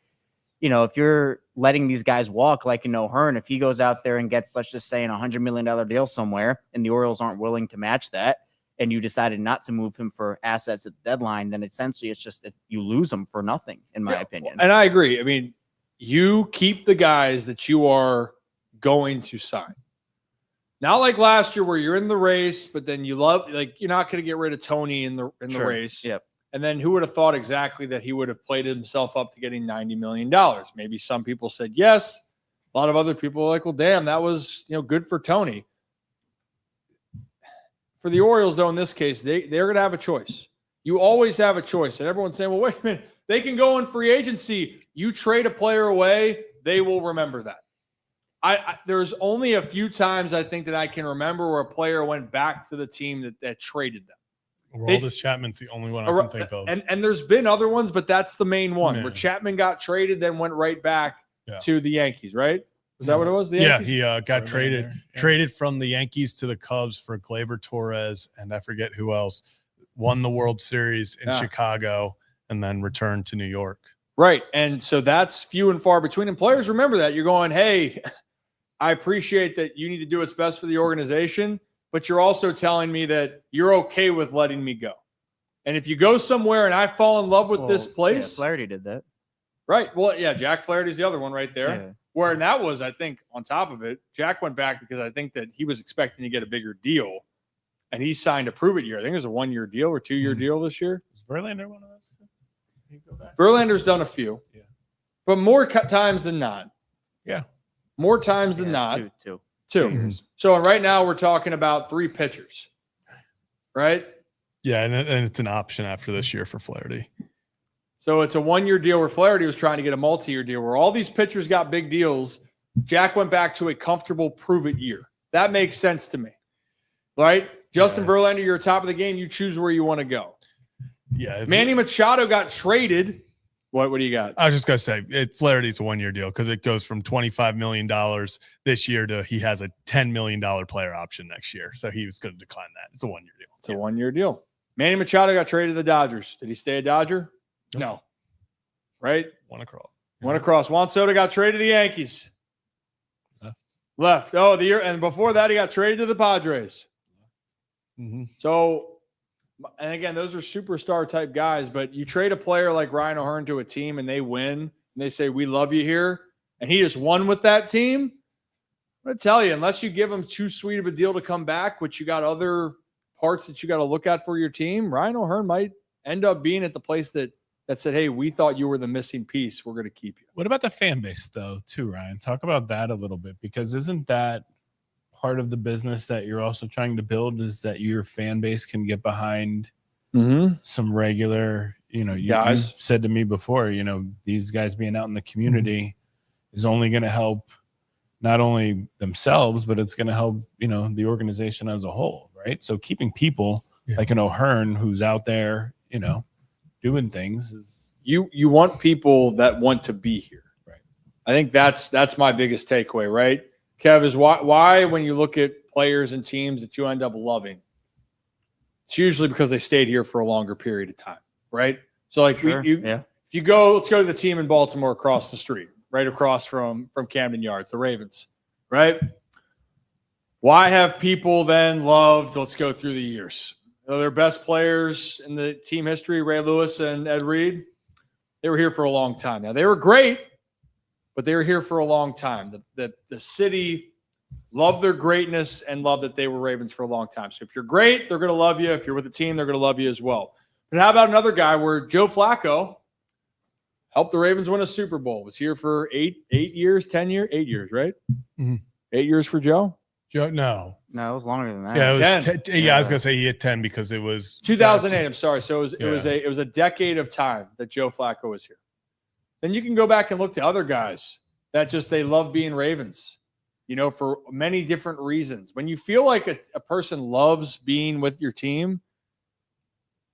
if you're letting these guys walk like an O'Hearn, if he goes out there and gets, let's just say, an $100 million deal somewhere, and the Orioles aren't willing to match that, and you decided not to move him for assets at the deadline, then essentially it's just that you lose him for nothing, in my opinion. And I agree. I mean, you keep the guys that you are going to sign. Not like last year where you're in the race, but then you're not going to get rid of Tony in the race. Yep. And then who would have thought exactly that he would have played himself up to getting $90 million? Maybe some people said yes. A lot of other people were like, well, damn, that was good for Tony. For the Orioles, though, in this case, they're going to have a choice. You always have a choice. And everyone's saying, well, wait a minute. They can go in free agency. You trade a player away, they will remember that. There's only a few times I think that I can remember where a player went back to the team that traded them. Aroldis Chapman's the only one I can think of. And there's been other ones, but that's the main one where Chapman got traded, then went right back to the Yankees, right? Was that what it was? The Yankees? He got traded from the Yankees to the Cubs for Gleyber Torres, and I forget who else. Won the World Series in Chicago and then returned to New York. Right. And so that's few and far between. And players remember that. You're going, hey, I appreciate that you need to do what's best for the organization, but you're also telling me that you're okay with letting me go. And if you go somewhere and I fall in love with this place. Yeah, Flaherty did that. Right. Well, yeah, Jack Flaherty's the other one right there. Yeah. Where and that was, I think, on top of it, Jack went back because I think that he was expecting to get a bigger deal. And he signed a prove-it year. I think it was a 1-year deal or 2-year deal this year. Is Verlander one of those? Verlander's done a few. Yeah. But more times than not. Yeah. More times than not. Two. Two. So right now we're talking about 3 pitchers. Right? Yeah, and it's an option after this year for Flaherty. So it's a 1-year deal where Flaherty was trying to get a multi-year deal where all these pitchers got big deals. Jack went back to a comfortable prove-it year. That makes sense to me. Right? Justin Verlander, you're top of the game. You choose where you want to go. Yeah. Manny Machado got traded. What do you got? I was just going to say, Flaherty's a 1-year deal because it goes from $25 million this year to he has a $10 million player option next year. So he was going to decline that. It's a 1-year deal. It's a 1-year deal. Manny Machado got traded to the Dodgers. Did he stay a Dodger? No. Right? One across. One across. Juan Soto got traded to the Yankees. Left. Oh, the year. And before that, he got traded to the Padres. Mm-hmm. So, and again, those are superstar type guys, but you trade a player like Ryan O'Hearn to a team and they win and they say, we love you here. And he just won with that team. I'm going to tell you, unless you give him too sweet of a deal to come back, which you got other parts that you got to look at for your team, Ryan O'Hearn might end up being at the place that said, hey, we thought you were the missing piece. We're going to keep you. What about the fan base, though, too, Ryan? Talk about that a little bit, because isn't that part of the business that you're also trying to build, is that your fan base can get behind some regular, you guys said to me before, these guys being out in the community is only going to help not only themselves, but it's going to help, the organization as a whole, right? So keeping people like an O'Hearn who's out there, doing things is you want people that want to be here. Right. I think that's my biggest takeaway, right? Kev, is why when you look at players and teams that you end up loving, it's usually because they stayed here for a longer period of time, right? So like if you go, let's go to the team in Baltimore across the street, right across from Camden Yards, the Ravens, right? Why have people then loved, let's go through the years. Their best players in the team history, Ray Lewis and Ed Reed, they were here for a long time. Now, they were great, but they were here for a long time. The city loved their greatness and loved that they were Ravens for a long time. So if you're great, they're going to love you. If you're with the team, they're going to love you as well. But how about another guy where Joe Flacco helped the Ravens win a Super Bowl, was here for 8 years, 10 years, 8 years, right? 8 years for Joe? No, it was longer than that. Yeah, it was 10. 10. I was gonna say he hit 10 because it was 2008. I'm sorry. So it was a decade of time that Joe Flacco was here. Then you can go back and look to other guys that just they love being Ravens, for many different reasons. When you feel like a person loves being with your team,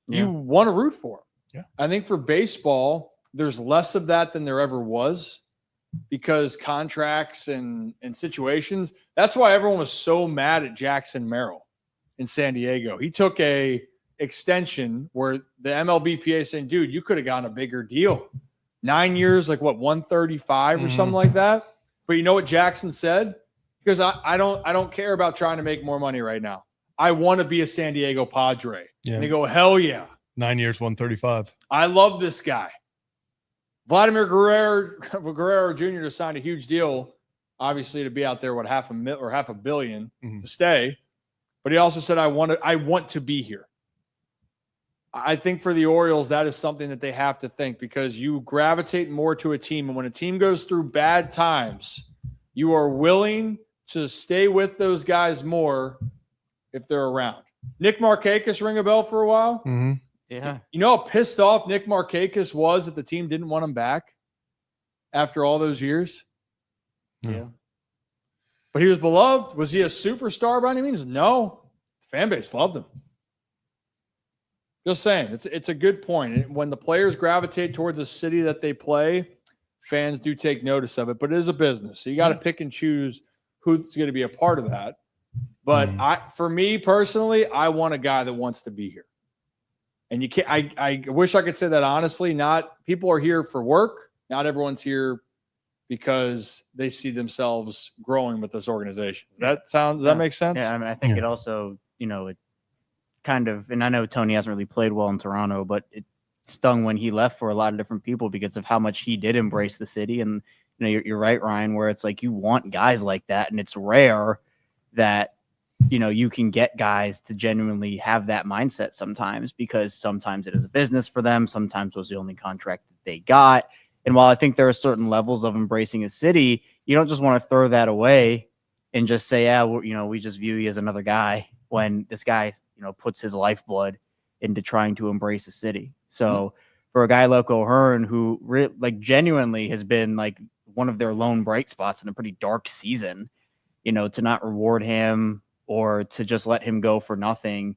you want to root for them. Yeah. I think for baseball, there's less of that than there ever was. because contracts and situations. That's why everyone was so mad at Jackson Merrill in San Diego. He took a extension where the MLBPA saying, dude, you could have gotten a bigger deal. 9 years, like what, 135 or something like that. But you know what Jackson said? Because I don't care about trying to make more money right now. I want to be a San Diego Padre. Yeah. And they go, hell yeah. 9 years, 135. I love this guy. Vladimir Guerrero Jr. just signed a huge deal, obviously, to be out there, what, $500 million to stay. But he also said, I want to be here. I think for the Orioles, that is something that they have to think, because you gravitate more to a team. And when a team goes through bad times, you are willing to stay with those guys more if they're around. Nick Markakis ring a bell for a while? Mm-hmm. Yeah. You know how pissed off Nick Markakis was that the team didn't want him back after all those years? Yeah. But he was beloved. Was he a superstar by any means? No. The fan base loved him. Just saying, it's a good point. When the players gravitate towards the city that they play, fans do take notice of it. But it is a business, so you got to pick and choose who's going to be a part of that. But for me personally, I want a guy that wants to be here. And you can't. I wish I could say that honestly. Not people are here for work. Not everyone's here because they see themselves growing with this organization. Does that make sense? Yeah, I mean, I think it also, it kind of, and I know Tony hasn't really played well in Toronto, but it stung when he left for a lot of different people because of how much he did embrace the city. And you're right, Ryan, where it's like you want guys like that, and it's rare that you can get guys to genuinely have that mindset sometimes, because sometimes it is a business for them. Sometimes it was the only contract that they got. And while I think there are certain levels of embracing a city, you don't just want to throw that away and just say, yeah, we just view you as another guy, when this guy, puts his lifeblood into trying to embrace a city. So for a guy like O'Hearn, who genuinely has been like one of their lone bright spots in a pretty dark season, to not reward him or to just let him go for nothing,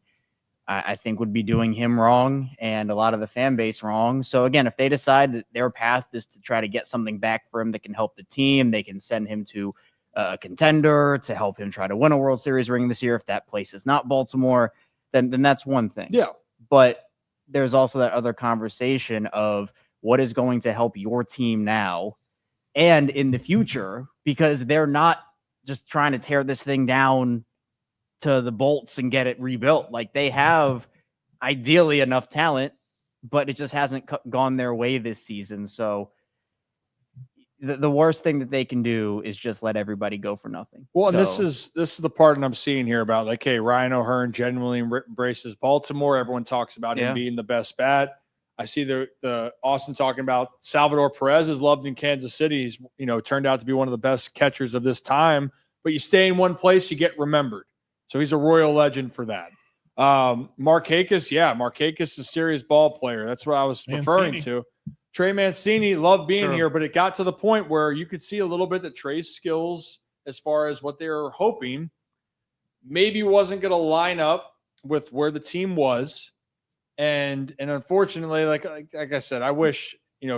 I think would be doing him wrong and a lot of the fan base wrong. So again, if they decide that their path is to try to get something back for him that can help the team, they can send him to a contender to help him try to win a World Series ring this year. If that place is not Baltimore, then that's one thing. Yeah. But there's also that other conversation of what is going to help your team now and in the future, because they're not just trying to tear this thing down to the bolts and get it rebuilt. Like, they have ideally enough talent, but it just hasn't gone their way this season. So the worst thing that they can do is just let everybody go for nothing. Well, and this is the part that I'm seeing here about, like, hey, Ryan O'Hearn genuinely embraces Baltimore. Everyone talks about him being the best bat. I see the Austin talking about Salvador Perez is loved in Kansas City. He's, turned out to be one of the best catchers of this time. But you stay in one place, you get remembered. So he's a royal legend for that. Markakis is a serious ball player. That's what I was referring to. Trey Mancini loved being here, but it got to the point where you could see a little bit that Trey's skills, as far as what they were hoping, maybe wasn't going to line up with where the team was. And unfortunately, like I said, I wish,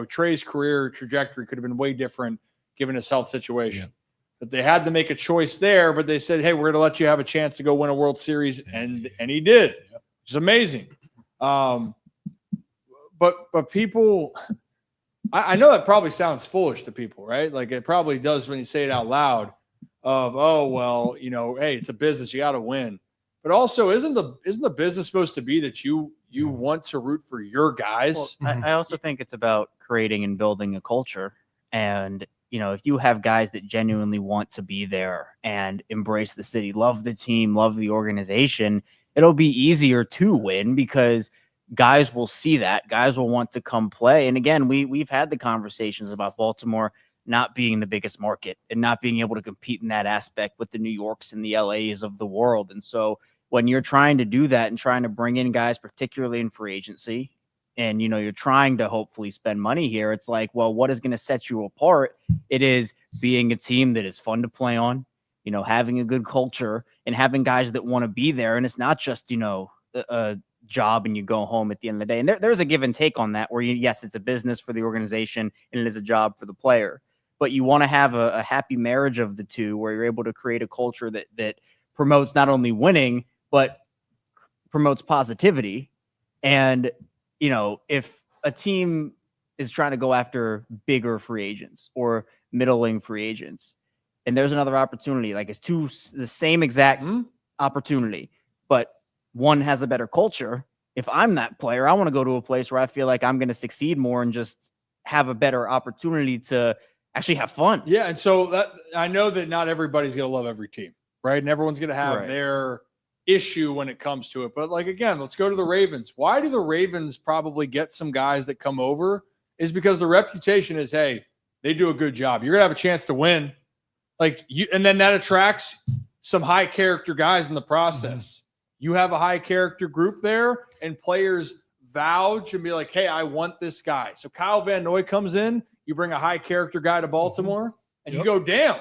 Trey's career trajectory could have been way different given his health situation. Yeah. But they had to make a choice there, but they said, hey, we're going to let you have a chance to go win a World Series. And he did, which is amazing. But people, I know that probably sounds foolish to people, right? Like, it probably does when you say it out loud of, oh, well, hey, it's a business. You got to win. But also, isn't the business supposed to be that you want to root for your guys? Well, I also think it's about creating and building a culture. And, if you have guys that genuinely want to be there and embrace the city, love the team, love the organization, it'll be easier to win because guys will see that. Guys will want to come play. And again, we've had the conversations about Baltimore not being the biggest market and not being able to compete in that aspect with the New Yorks and the LAs of the world. And so when you're trying to do that and trying to bring in guys, particularly in free agency, and, you're trying to hopefully spend money here, it's like, well, what is going to set you apart? It is being a team that is fun to play on, having a good culture and having guys that want to be there. And it's not just, a job and you go home at the end of the day. And there's a give and take on that where, yes, it's a business for the organization and it is a job for the player. but you want to have a happy marriage of the two where you're able to create a culture that promotes not only winning, but promotes positivity. And, if a team is trying to go after bigger free agents or middling free agents, and there's another opportunity, like it's the same exact opportunity, but one has a better culture. If I'm that player, I want to go to a place where I feel like I'm going to succeed more and just have a better opportunity to actually have fun. Yeah, and so that I know that not everybody's going to love every team, right? And everyone's going to have their issue when it comes to it. But like again, let's go to the Ravens. Why do the Ravens probably get some guys that come over? Is because the reputation is, hey, they do a good job. You're going to have a chance to win. And then that attracts some high character guys in the process. You have a high character group there, and players vouch and be like, hey, I want this guy. So Kyle Van Noy comes in, you bring a high character guy to Baltimore, and you go, damn,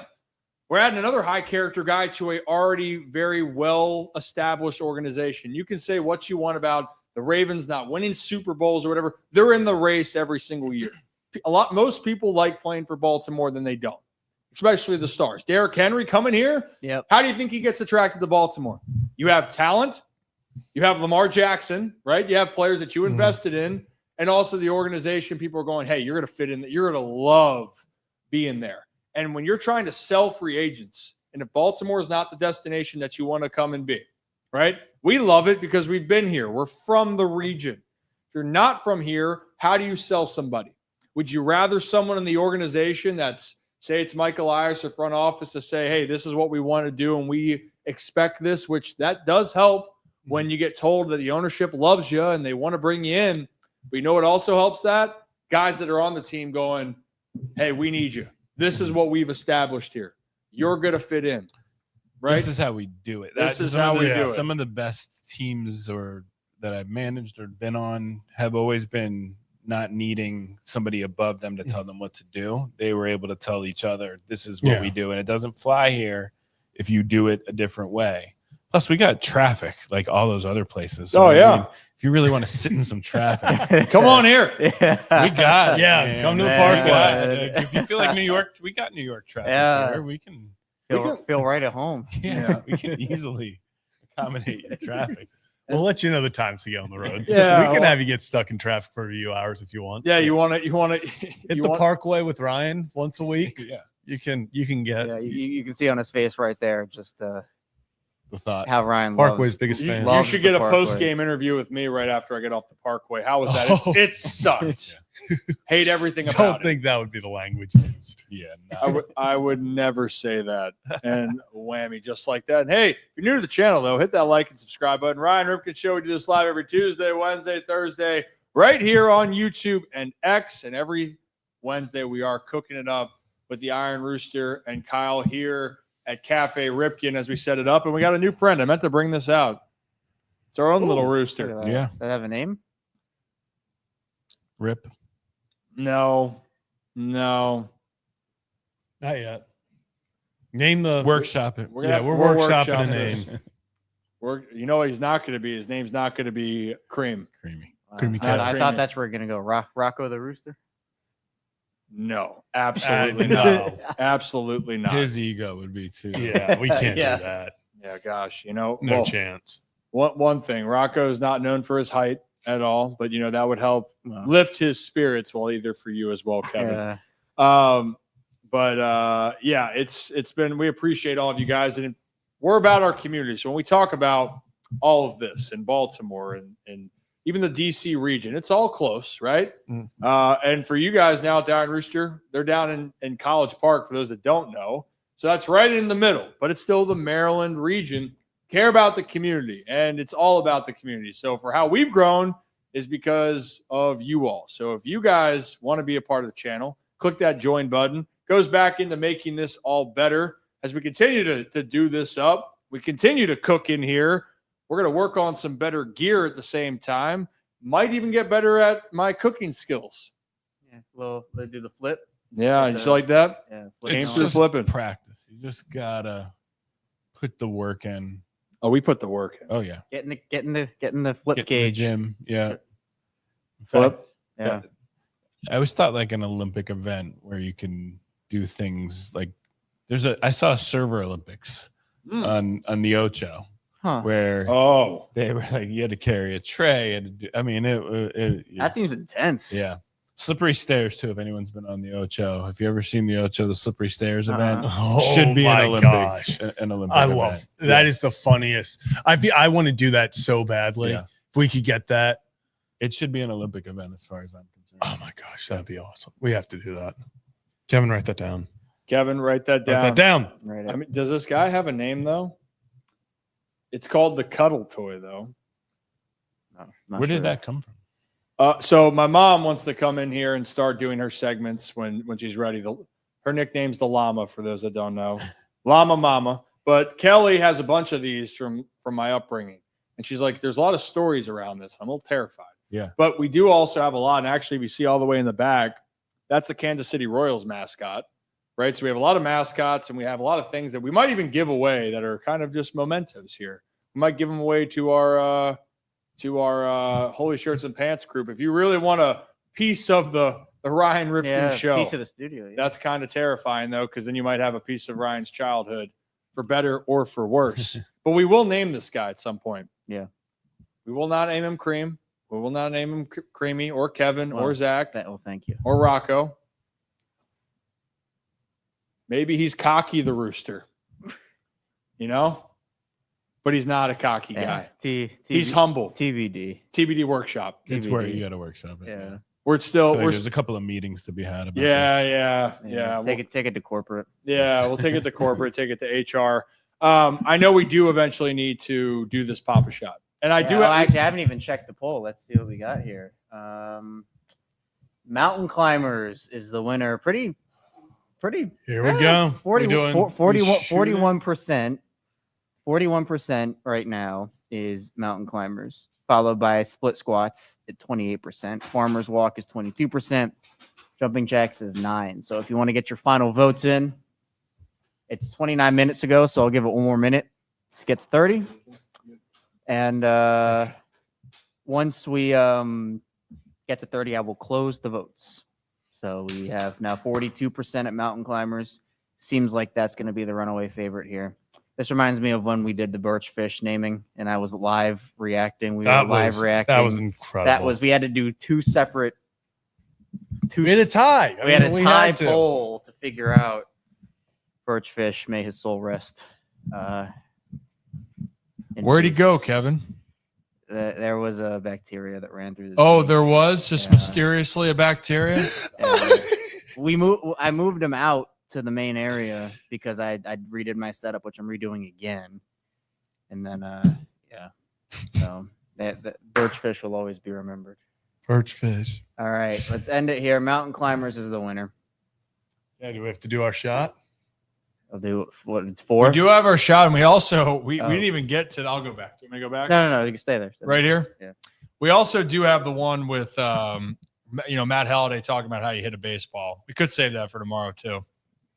we're adding another high character guy to a already very well established organization. You can say what you want about the Ravens not winning Super Bowls or whatever. They're in the race every single year. Most people like playing for Baltimore than they don't, especially the stars. Derrick Henry coming here. Yep. How do you think he gets attracted to Baltimore? You have talent. You have Lamar Jackson, right? You have players that you invested in, and also the organization. People are going, hey, you're going to fit in. You're going to love being there. And when you're trying to sell free agents, and if Baltimore is not the destination that you want to come and be, right? We love it because we've been here. We're from the region. If you're not from here, how do you sell somebody? Would you rather someone in the organization that's, say it's Mike Elias or front office, to say, hey, this is what we want to do and we expect this, which that does help when you get told that the ownership loves you and they want to bring you in. But you know what also helps that? Guys that are on the team going, hey, we need you. This is what we've established here. You're going to fit in, right? This is how we do it. This is how we do it. Some of the best teams that I've managed or been on have always been not needing somebody above them to tell them what to do. They were able to tell each other, this is what we do. And it doesn't fly here if you do it a different way. Plus, we got traffic like all those other places. So, I mean, if you really want to sit in some traffic, come on here. We got it. Yeah, man. come to the Parkway. Parkway. If you feel like New York, we got New York traffic here. We can feel right at home. we can easily accommodate your traffic. We'll let you know the times to get on the road. Yeah, we can have you get stuck in traffic for a few hours if you want. Yeah, you want to hit the Parkway with Ryan once a week. Yeah, you can get. Yeah, you can see on his face right there just the thought. how Ryan Parkway's loves, biggest fan. You should get a Parkway. post-game interview with me right after I get off the Parkway. How was that? It sucked. Hate everything about Don't think that would be the language used. Yeah, I would never say that. And whammy, just like that. And hey, if you're new to the channel, though, hit that like and subscribe button. Ryan Ripken Show. We do this live every Tuesday, Wednesday, Thursday, right here on YouTube and X. And every Wednesday, we are cooking it up with the Iron Rooster and Kyle here at Cafe Ripken as we set it up. And we got a new friend. I meant to bring this out. It's our own little rooster. Yeah. Does that have a name? Rip. No. Not yet. Name the Workshop it. We're workshopping a name. You know what he's not going to be? His name's not going to be Cream. Creamy. Creamy I cat. thought that's where we're gonna go. Rocco the Rooster. No, absolutely no. not. Absolutely not. His ego would be too. Yeah, we can't Yeah. do that. Yeah, gosh, No well, chance. One thing, Rocco is not known for his height at all, but that would help lift his spirits. Well, either for you as well, Kevin. Yeah, it's been. We appreciate all of you guys, and we're about our community. So when we talk about all of this in Baltimore and even the DC region, it's all close, right? And for you guys now at the Iron Rooster, they're down in College Park, for those that don't know. So that's right in the middle, but it's still the Maryland region. Care about the community, and it's all about the community. So for how we've grown is because of you all. So if you guys want to be a part of the channel, click that join button. Goes back into making this all better as we continue to do this up. We continue to cook in here. We're going to work on some better gear at the same time. Might even get better at my cooking skills. Yeah. Well, they do the flip. Yeah, you like that? Yeah. It's through just flipping. practice. You just gotta put the work in. Oh, we put the work in. Oh yeah. Getting the flip Get in the cage. gym. Yeah. In Flip. fact, Yeah. I always thought like an Olympic event where you can do things like I saw a server Olympics on the Ocho where they were like you had to carry a tray and That seems intense. yeah. Slippery stairs too. If anyone's been on the Ocho, if you ever seen the Ocho, the slippery stairs event should be an Olympic. Gosh. An Olympic. I event. love that. Is the funniest. I want to do that so badly. Yeah. If we could get that, it should be an Olympic event as far as I'm concerned. Oh my gosh, that'd be awesome. We have to do that. Kevin, write that down. Kevin, write that down. Write that down. Right. I mean, does this guy have a name though? It's called the Cuddle Toy though. Where did that come from? So my mom wants to come in here and start doing her segments when she's ready. Her nickname's the Llama, for those that don't know. Llama Mama. But Kelly has a bunch of these from my upbringing. And she's like, there's a lot of stories around this. I'm a little terrified. Yeah. But we do also have a lot. And actually, we see all the way in the back, that's the Kansas City Royals mascot, right? So we have a lot of mascots and we have a lot of things that we might even give away that are kind of just mementos here. We might give them away to our Holy Shirts and Pants group. If you really want a piece of the Ryan Ripken show, piece of the studio. Yeah. That's kind of terrifying though, because then you might have a piece of Ryan's childhood, for better or for worse. But we will name this guy at some point. Yeah. We will not name him Cream. We will not name him Creamy or Kevin or Zach Thank you. or Rocco. Maybe he's Cocky the Rooster. You know? But he's not a cocky guy. He's humble. TBD workshop. It's where you got to workshop it. Yeah. There's a couple of meetings to be had about this. Yeah. Take it to corporate. Yeah, we'll take it to corporate, take it to HR. I know we do eventually need to do this Papa Shot. And I haven't even checked the poll. Let's see what we got here. Mountain Climbers is the winner. Pretty. Here we go. 41%. 41% right now is Mountain Climbers, followed by Split Squats at 28%. Farmers Walk is 22%. Jumping Jacks is 9%. So if you want to get your final votes in, it's 29 minutes ago, so I'll give it one more minute to get to 30. And once we get to 30, I will close the votes. So we have now 42% at Mountain Climbers. Seems like that's going to be the runaway favorite here. This reminds me of when we did the birch fish naming, and I was live reacting. That was incredible. We had to do two separate. We had a tie. We had a tie poll to figure out birch fish. May his soul rest. Where'd he go, Kevin? There was a bacteria that ran through. There was just mysteriously a bacteria. I moved him out to the main area because I redid my setup, which I'm redoing again. And then, so that birch fish will always be remembered. Birch fish. All right, let's end it here. Mountain Climbers is the winner. Yeah, do we have to do our shot? I'll do what it's for. We do have our shot, and we also we didn't even get to. I'll go back. Do you want me to go back? No, you can stay there. Right here. Yeah. We also do have the one with Matt Halliday talking about how you hit a baseball. We could save that for tomorrow too.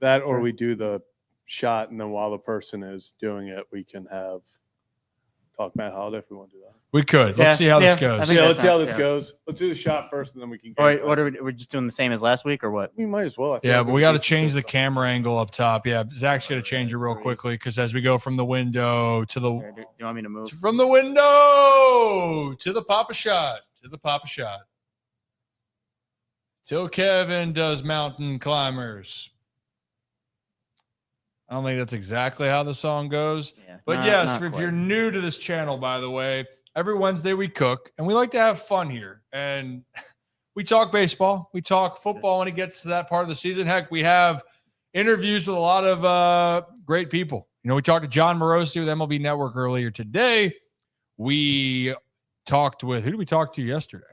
That, or we do the shot, and then while the person is doing it, we can talk Matt Halliday if we want to do that. We could. Let's see how this goes. Let's see how this goes. Let's do the shot first, and then we can. Wait, what are we just doing the same as last week, or what? We might as well. But we got to change the camera angle up top. Yeah, Zach's going to change it real quickly because as we go from the window to the. Do you want me to move? From the window to the Papa Shot. Till Kevin does Mountain Climbers. I don't think that's exactly how the song goes. Yeah, but yes, if you're new to this channel, by the way, every Wednesday we cook and we like to have fun here. And we talk baseball, we talk football when it gets to that part of the season. Heck, we have interviews with a lot of great people. We talked to John Morosi with MLB Network earlier today. We talked with, who did we talk to yesterday?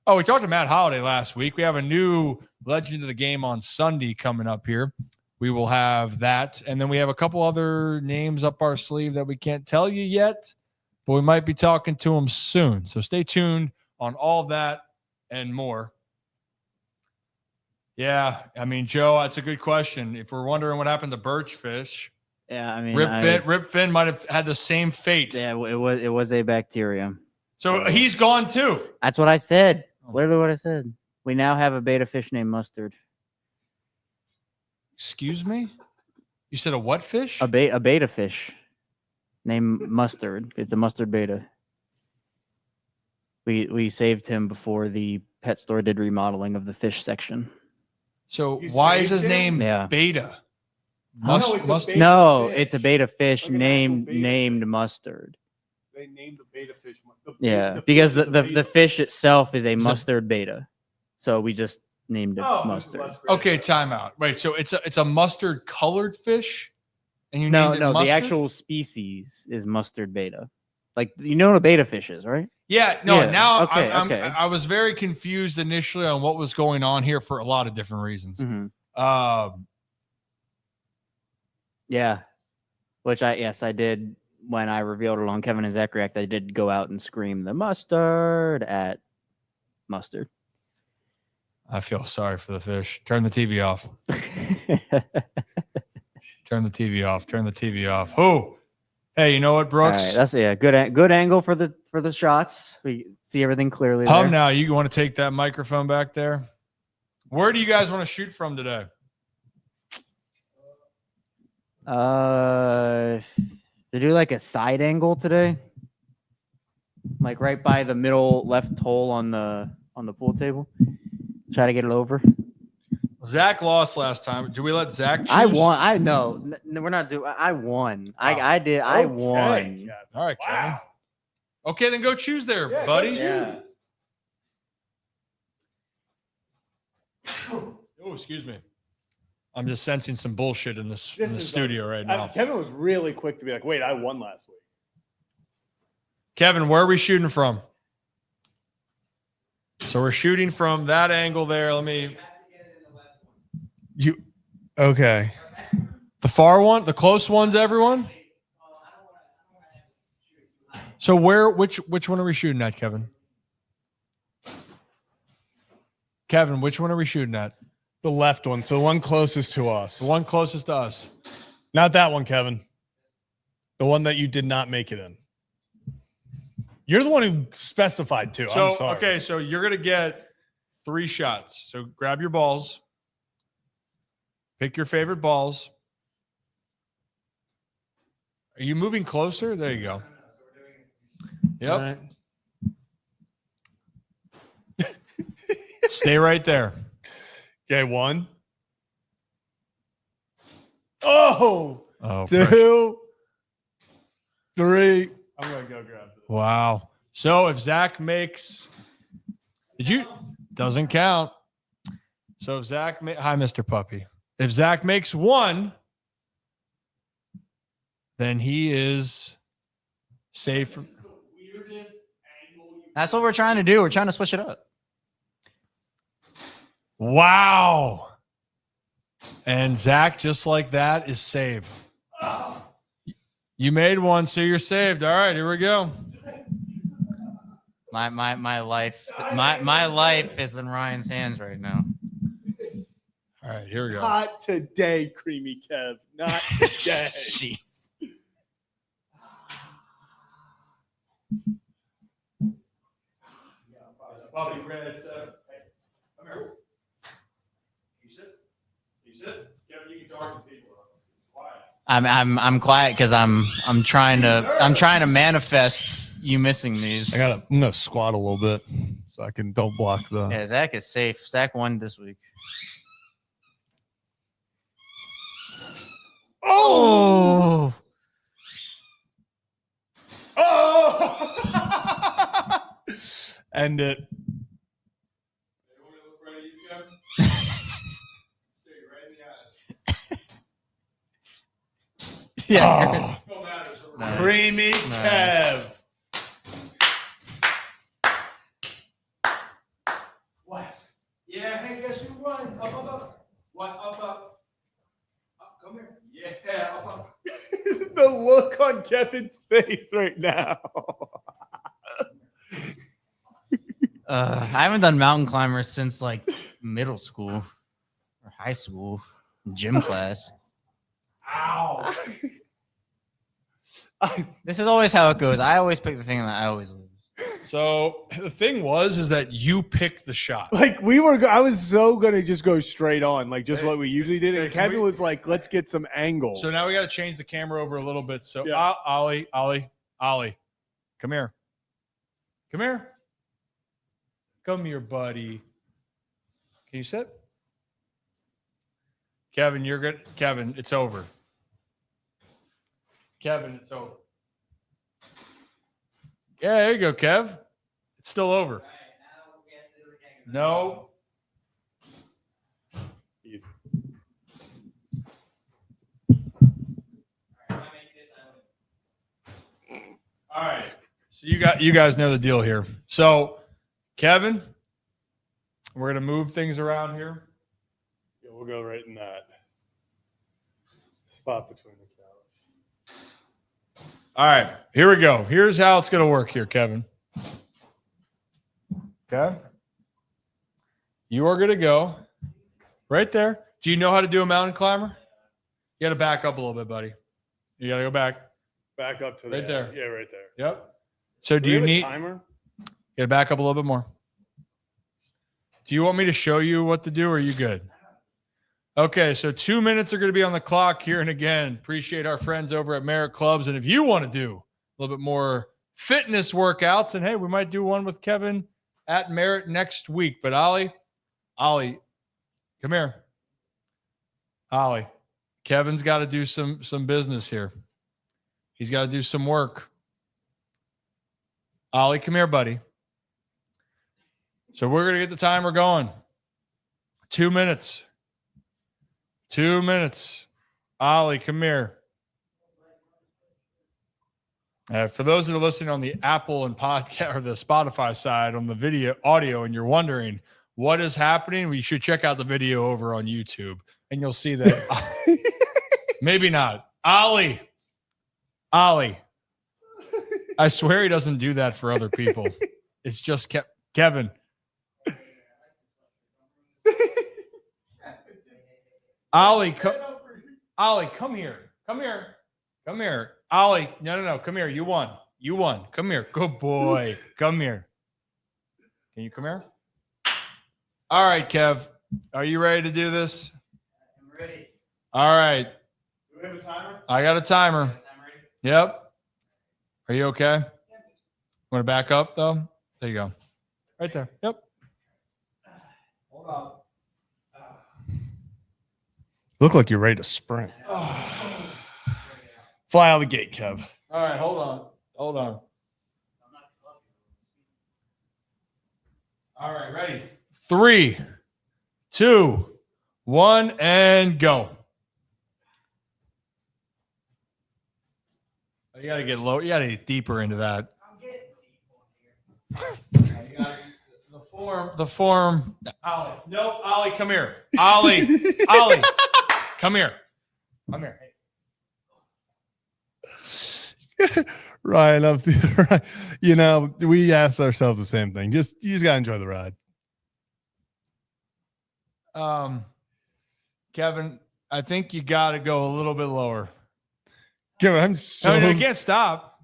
Oh, we talked to Matt Halliday last week. We have a new legend of the game on Sunday coming up here. We will have that. And then we have a couple other names up our sleeve that we can't tell you yet, but we might be talking to them soon. So stay tuned on all that and more. Yeah, Joe, that's a good question. If we're wondering what happened to birch fish, Rip Finn might have had the same fate. Yeah, it was a bacteria. So he's gone too. That's what I said. Literally what I said. We now have a beta fish named Mustard. Excuse me? You said a what fish? A beta fish named Mustard. It's a mustard beta. We saved him before the pet store did remodeling of the fish section. So You why is saved his him? name Yeah. Beta? No, it's a Mustard? beta No, fish. it's a beta fish Like an actual beta named fish. Mustard. They named the beta fish. Yeah, because fish is a the beta. fish itself is a Is it- mustard beta. So we just named it Mustard. Okay, timeout. Wait, so it's a mustard colored fish, and you No, named it no, the mustard? actual species is mustard beta. Like you know what a beta fish is, right? Yeah, no. Yeah, Now okay, okay. I was very confused initially on what was going on here for a lot of different reasons. Mhm. Yeah. Which I did when I revealed it on Kevin and Zach React. I did go out and scream the mustard at Mustard. I feel sorry for the fish. Turn the TV off. Turn the TV off. Turn the TV off. Oh, hey, you know what, All Brooks? right, that's good angle for the shots. We see everything clearly. Hum There. now. You want to take that microphone back there? Where do you guys want to shoot from today? To do like a side angle today, like right by the middle left hole on the pool table. Try to get it over. Zach lost last time. Do we let Zach choose? I won. I know. We're not doing. I won. I did. I won. All right, Kevin. Okay, then go choose there, Yeah, buddy. Yeah. Oh, excuse me. I'm just sensing some bullshit in this in the is studio right now. Kevin was really quick to be like, wait, I won last week. Kevin, where are we shooting from? So we're shooting from that angle there. Let me. You okay? The far one, the close one to everyone. So which one are we shooting at, Kevin? Kevin, which one are we shooting at? The left one, so the one closest to us. The one closest to us. Not that one, Kevin. The one that you did not make it in. You're the one who specified too. So I'm sorry. okay, so you're gonna get 3 shots. So grab your balls. Pick your favorite balls. Are you moving closer? There you go. Yep. All right. Stay right there. Okay, 1. Oh, Oh, 2, 3. I'm gonna go grab it. wow. So if Zach makes, doesn't count. So if Zach, hi, Mr. Puppy. If Zach makes 1, then he is safe. From, That's what we're trying to do. We're trying to switch it up. wow. And Zach, just like that, is saved. You made 1, so you're saved. All right, here we go. My life is in Ryan's hands right now. All right, here we go. Not today, Creamy Kev. Not today. Jeez. Bobby, Red, come here. You sit. Kevin, you can talk to people. Quiet. I'm quiet because I'm trying to manifest you missing these. I'm gonna squat a little bit so I can don't block the. Yeah, Zach is safe. Zach won this week. Oh! Oh! End it. Yeah. Oh, creamy Kev. What? Yeah, hey, guess who won? Up. What? Up. Come here. Yeah, up. The look on Kevin's face right now. I haven't done mountain climbers since like middle school or high school gym class. Ow. This is always how it goes. I always pick the thing that I always lose. So the thing is that you picked the shot. Like I was so gonna just go straight on, like just Hey, what we usually did. hey, And can Kevin we- was like, "Let's get some angles." So now we got to change the camera over a little bit. So Yeah. Ollie, come here. Come here. Come here, buddy. Can you sit? Kevin, you're good. Kevin, it's over. Kevin, it's over. Yeah, there you go, Kev. It's still over. No. Easy. All right. So you guys know the deal here. So, Kevin, we're gonna move things around here. Yeah, we'll go right in that spot between the couch. All right, here we go. Here's how it's gonna work here, Kevin. Okay. You are gonna go right there. Do you know how to do a mountain climber? You gotta back up a little bit, buddy. You gotta go back. Back up to Right there. Yeah, right there. Yep. So do we you have a need timer? gotta back up a little bit more? Do you want me to show you what to do, or are you good? Okay, so 2 minutes are going to be on the clock here. And again, appreciate our friends over at Merit Clubs. And if you want to do a little bit more fitness workouts, and hey, we might do one with Kevin at Merit next week. But Ollie, come here. Ollie, Kevin's got to do some business here. He's got to do some work. Ollie, come here, buddy. So we're going to get the timer going. 2 minutes. 2 minutes. Ollie, come here. For those that are listening on the Apple and podcast or the Spotify side on the video audio, and you're wondering what is happening, we should check out the video over on YouTube, and you'll see that. Maybe not. Ollie. I swear he doesn't do that for other people. It's just Kevin. Ollie, come here. Come here. Ollie, no. Come here. You won. Come here. Good boy. Come here. Can you come here? All right, Kev. Are you ready to do this? I'm ready. All right. Do we have a timer? I got a timer. I'm ready. Yep. Are you okay? Want to back up, though? There you go. Right there. Yep. Hold on. Look like you're ready to sprint. Fly out of the gate, Kev. All right, hold on. All right, ready? 3, 2, 1, and go. You got to get low. You got to get deeper into that. I'm getting deep on here. The form. Ollie. No, Ollie, come here. Ollie, come here. Ryan, we asked ourselves the same thing. You just gotta enjoy the ride. Kevin, I think you got to go a little bit lower. Kevin, I'm so No, you can't stop.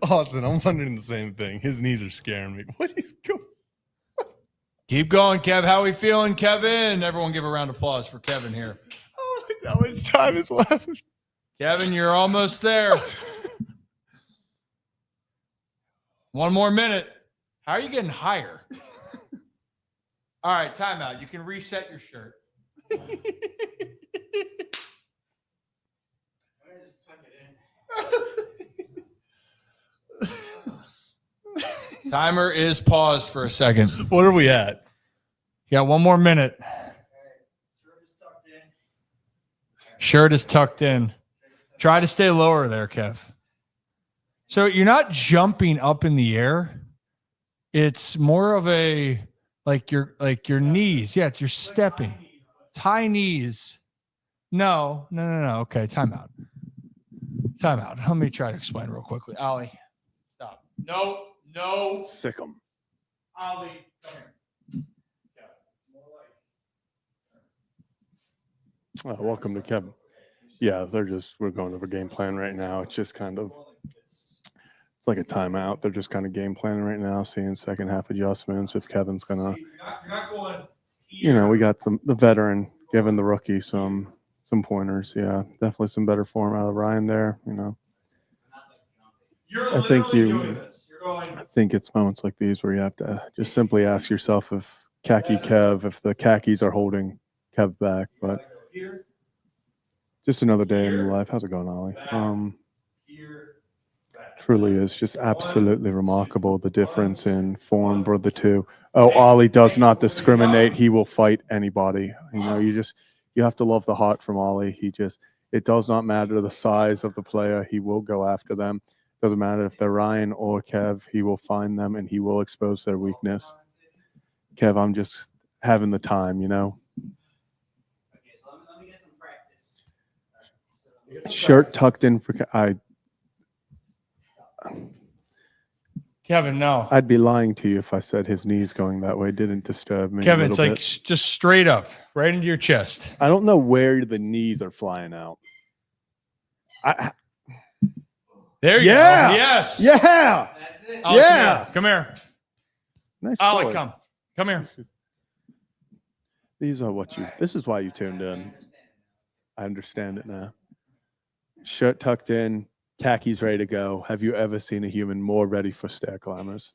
Austin. I'm wondering the same thing. His knees are scaring me. What is going? Keep going, Kev. How we feeling, Kevin? Everyone give a round of applause for Kevin here. Oh, how much time is left? Kevin, you're almost there. 1 more minute. How are you getting higher? All right, timeout. You can reset your shirt. Just tuck it in. Timer is paused for a second. What are we at? You got 1 more minute. Shirt is tucked in. Try to stay lower there, Kev. So you're not jumping up in the air. It's more of a like your knees. Yeah, you're stepping. High knees. No. Okay, timeout. Let me try to explain real quickly. Ollie, stop. No. Sick 'em. Ollie, come here. Welcome to Kevin. Yeah, we're going over game plan right now. It's just kind of, it's like a timeout. They're just kind of game planning right now, seeing second half adjustments. If Kevin's gonna, we got the veteran giving the rookie some pointers. Yeah, definitely some better form out of Ryan there. I think it's moments like these where you have to just simply ask yourself if the khakis are holding Kev back. But just another day in life. How's it going, Ollie? Truly is just absolutely remarkable, the difference in form for the two. Oh, Ollie does not discriminate. He will fight anybody. You have to love the heart from Ollie. It does not matter the size of the player. He will go after them. Doesn't matter if they're Ryan or Kev. He will find them and he will expose their weakness. Kev, I'm just having the time, Shirt tucked in for Kevin, no. I'd be lying to you if I said his knees going that way didn't disturb me. Kevin, it's like just straight up, right into your chest. I don't know where the knees are flying out. There you go. Yes. Yeah. That's it. Yeah. Come here. Nice. Ollie, come here. This is why you tuned in. I understand it now. Shirt tucked in, khakis ready to go. Have you ever seen a human more ready for stair climbers?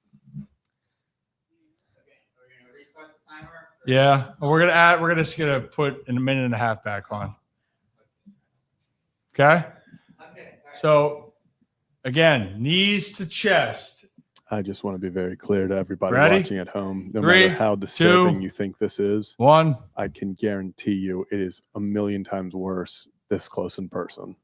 Yeah, we're just gonna put a minute and a half back on. Okay. So again, knees to chest. I just want to be very clear to everybody Ready? watching at home. No 3, matter how disturbing 2, you think this is, 1. I can guarantee you it is a million times worse this close in person.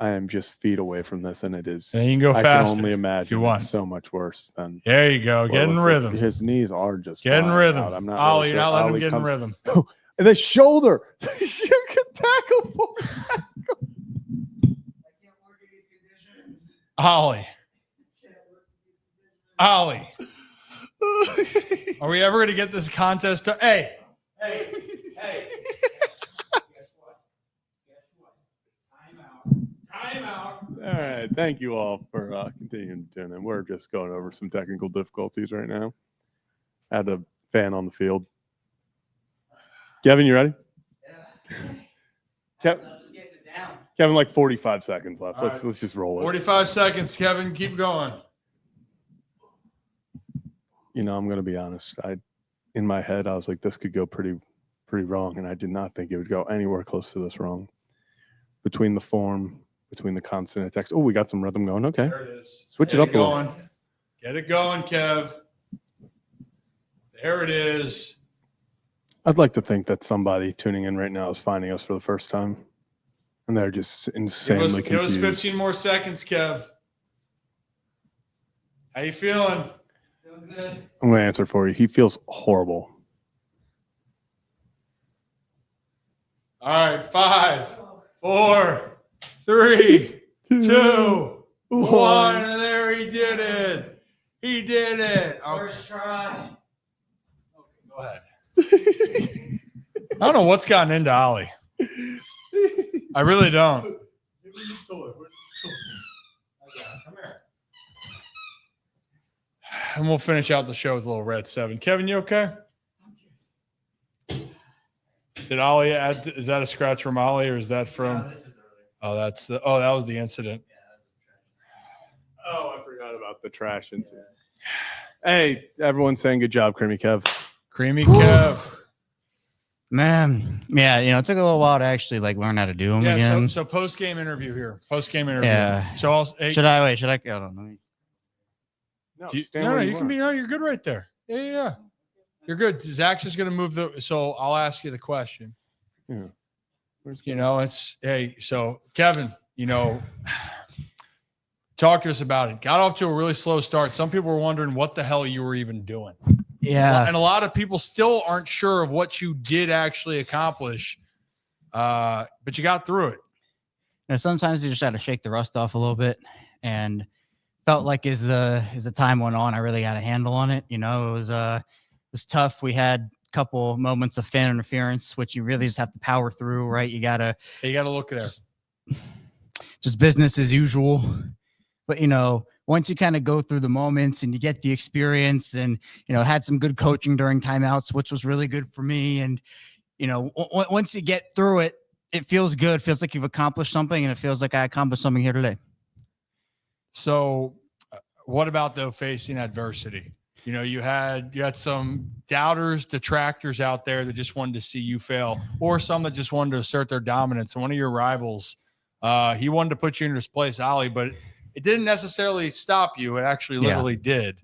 I am just feet away from this, and it is. And you can go I faster can only imagine if you want. it's so much worse than. There you go. what Get it in looks rhythm. like. His knees are just Get in flying rhythm. out. I'm not Ollie, really you're sure. not letting him Ollie get in comes- rhythm. And the shoulder. You can tackle for it. Ollie. Are we ever going to get this contest? Hey. Time out. All right. Thank you all for continuing to tune in. We're just going over some technical difficulties right now. Had a fan on the field. Kevin, you ready? Kevin, like 45 seconds left. Let's just roll it. 45 seconds, Kevin. Keep going. I'm going to be honest. In my head, I was like, this could go pretty wrong, and I did not think it would go anywhere close to this wrong. Between the form, between the constant attacks. Oh, we got some rhythm going. Okay. There it is. Switch it up a little. Going. Get it going, Kev. There it is. I'd like to think that somebody tuning in right now is finding us for the first time, and they're just insanely Give us confused. 15 more seconds, Kev. How you feeling? Feeling good. I'm going to answer for you. He feels horrible. All right, 5, 4, 3, 2, 1. And there he did it. He did it. First try. Okay, go ahead. I don't know what's gotten into Ollie. I really don't. Come here. And we'll finish out the show with a little red 7. Kevin, you okay? Did Ollie add? Is that a scratch from Ollie, or is that from? No, this is that earlier. was the incident. Oh, I forgot about the trash incident. Hey, everyone's saying good job, Creamy Kev. Creamy Kev. Man, yeah, it took a little while to actually learn how to do them Yeah. again. So post game interview here. Post game interview. Yeah. So I'll. Hey, Should I wait? Should I? I don't know. No, you can be. No, you're good right there. Yeah. You're good. Zach's just gonna move so I'll ask you the question. Yeah. So Kevin, talk to us about it. Got off to a really slow start. Some people were wondering what the hell you were even doing. Yeah. And a lot of people still aren't sure of what you did actually accomplish. But you got through it. Sometimes you just got to shake the rust off a little bit, and felt like as the time went on, I really got a handle on it. It was tough. We had couple moments of fan interference, which you really just have to power through, right? You gotta look at there. just business as usual. But once you kind of go through the moments and you get the experience, and had some good coaching during timeouts, which was really good for me. And once you get through it, it feels good. It feels like you've accomplished something, and it feels like I accomplished something here today. So, what about though facing adversity? You had some doubters, detractors out there that just wanted to see you fail, or some that just wanted to assert their dominance. And one of your rivals, he wanted to put you in his place, Ollie, but it didn't necessarily stop you. It actually literally did.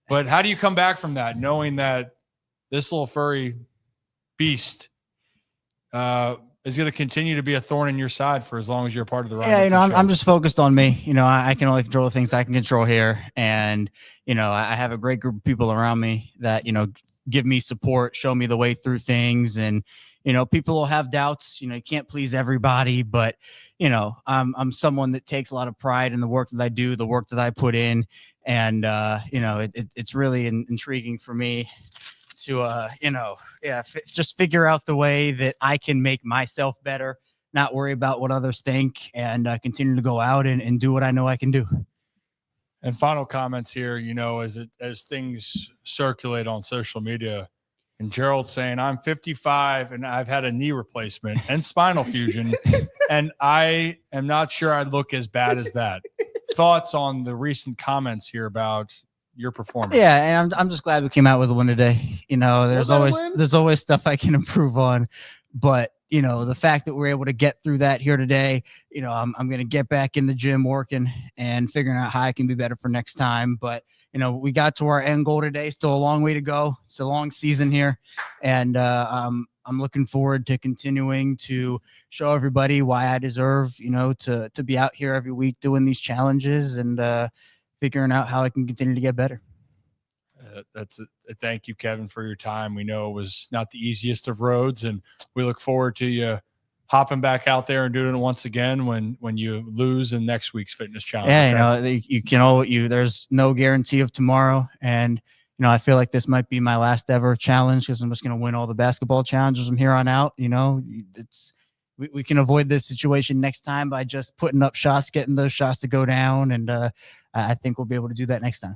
But how do you come back from that, knowing that this little furry beast is going to continue to be a thorn in your side for as long as you're a part of the Ryan? Yeah, I'm just focused on me. I can only control the things I can control here. And, I have a great group of people around me that, give me support, show me the way through things. And, people will have doubts. You can't please everybody, but, I'm someone that takes a lot of pride in the work that I do, the work that I put in. And, it's really intriguing for me to, just figure out the way that I can make myself better, not worry about what others think, and continue to go out and do what I know I can do. And final comments here, as things circulate on social media, and Gerald saying, I'm 55 and I've had a knee replacement and spinal fusion, and I am not sure I look as bad as that. Thoughts on the recent comments here about your performance? Yeah, and I'm just glad we came out with a win today. There's always stuff I can improve on, but the fact that we're able to get through that here today, I'm going to get back in the gym working and figuring out how I can be better for next time. But we got to our end goal today. Still a long way to go. It's a long season here, and I'm looking forward to continuing to show everybody why I deserve to be out here every week doing these challenges and figuring out how I can continue to get better. That's it. Thank you, Kevin, for your time. We know it was not the easiest of roads, and we look forward to you hopping back out there and doing it once again when you lose in next week's fitness challenge. Yeah, okay? There's no guarantee of tomorrow, and I feel like this might be my last ever challenge because I'm just going to win all the basketball challenges from here on out. We can avoid this situation next time by just putting up shots, getting those shots to go down, and I think we'll be able to do that next time.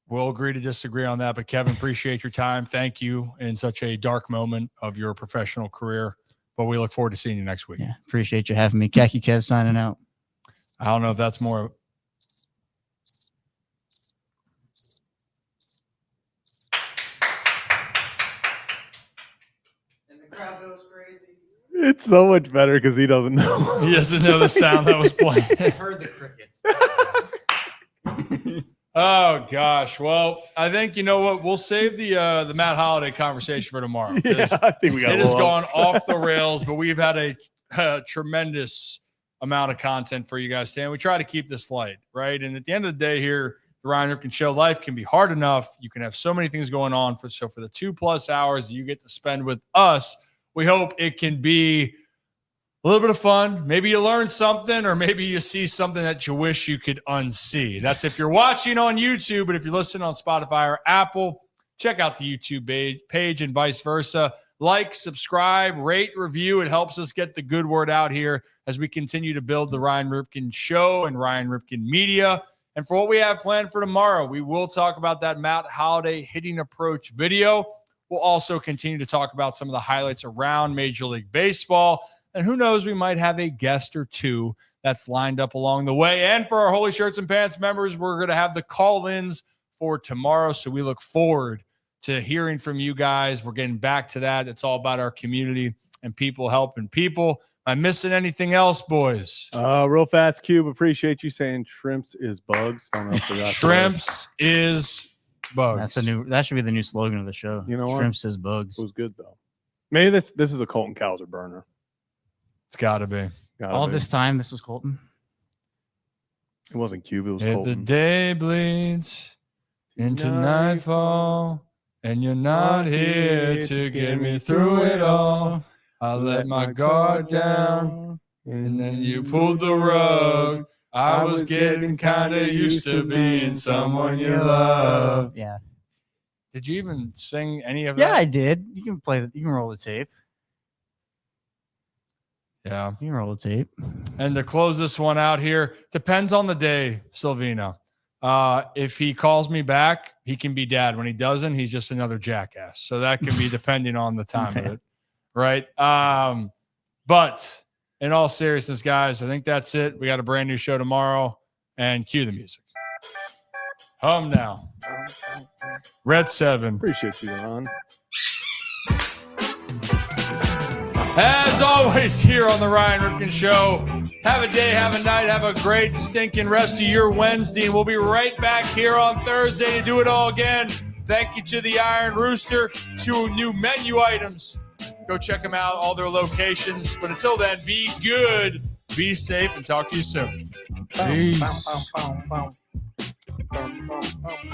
We'll agree to disagree on that, but Kevin, appreciate your time. Thank you in such a dark moment of your professional career, but we look forward to seeing you next week. Yeah, appreciate you having me. Khaki Kev signing out. I don't know if that's more. And the crowd goes crazy. It's so much better because he doesn't know. He doesn't know the sound that was playing. I heard the crickets. Oh gosh. Well, I think you know what, we'll save the Matt Holliday conversation for tomorrow. Yeah, I think we got it has gone off the rails, but we've had a tremendous amount of content for you guys today. And we try to keep this light, right? And at the end of the day here, the Ryan Ripken Show, life can be hard enough. You can have so many things going on for the 2+ hours that you get to spend with us, we hope it can be a little bit of fun. Maybe you learn something, or maybe you see something that you wish you could unsee. That's if you're watching on YouTube, but if you're listening on Spotify or Apple, check out the YouTube page and vice versa. Like, subscribe, rate, review. It helps us get the good word out here as we continue to build the Ryan Ripken Show and Ryan Ripken Media. And for what we have planned for tomorrow, we will talk about that Matt Holliday hitting approach video. We'll also continue to talk about some of the highlights around Major League Baseball. And who knows, we might have a guest or two that's lined up along the way. And for our Holy Shirts and Pants members, we're going to have the call-ins for tomorrow. So we look forward to hearing from you guys. We're getting back to that. It's all about our community and people helping people. Am I missing anything else, boys? Real fast, Cube. Appreciate you saying shrimps is bugs. Don't know if that's Shrimps is bugs. That should be the new slogan of the show. You know what? Shrimps is bugs. It was good though. Maybe this is a Colton Cowser burner. It's got to be. All this time, this was Colton. It wasn't Cube. It was If Colton. the day bleeds into nightfall and you're not here to get me through it all, I let my guard down and then you pulled the rug. I was getting kind of used to being someone you love. Yeah. Did you even sing any of Yeah, that? I did. You can play. You can roll the tape. Yeah. You can roll the tape. And to close this one out here, depends on the day, Silvino. If he calls me back, he can be dad. When he doesn't, he's just another jackass. So that can be depending on the time of it, right? But in all seriousness, guys, I think that's it. We got a brand new show tomorrow, and cue the music. Hum now. Red 7. Appreciate you, Ron. As always, here on the Ryan Ripken Show, have a day, have a night, have a great stinking rest of your Wednesday. And we'll be right back here on Thursday to do it all again. Thank you to the Iron Rooster, 2 new menu items. Go check them out, all their locations. But until then, be good, be safe, and talk to you soon. Peace.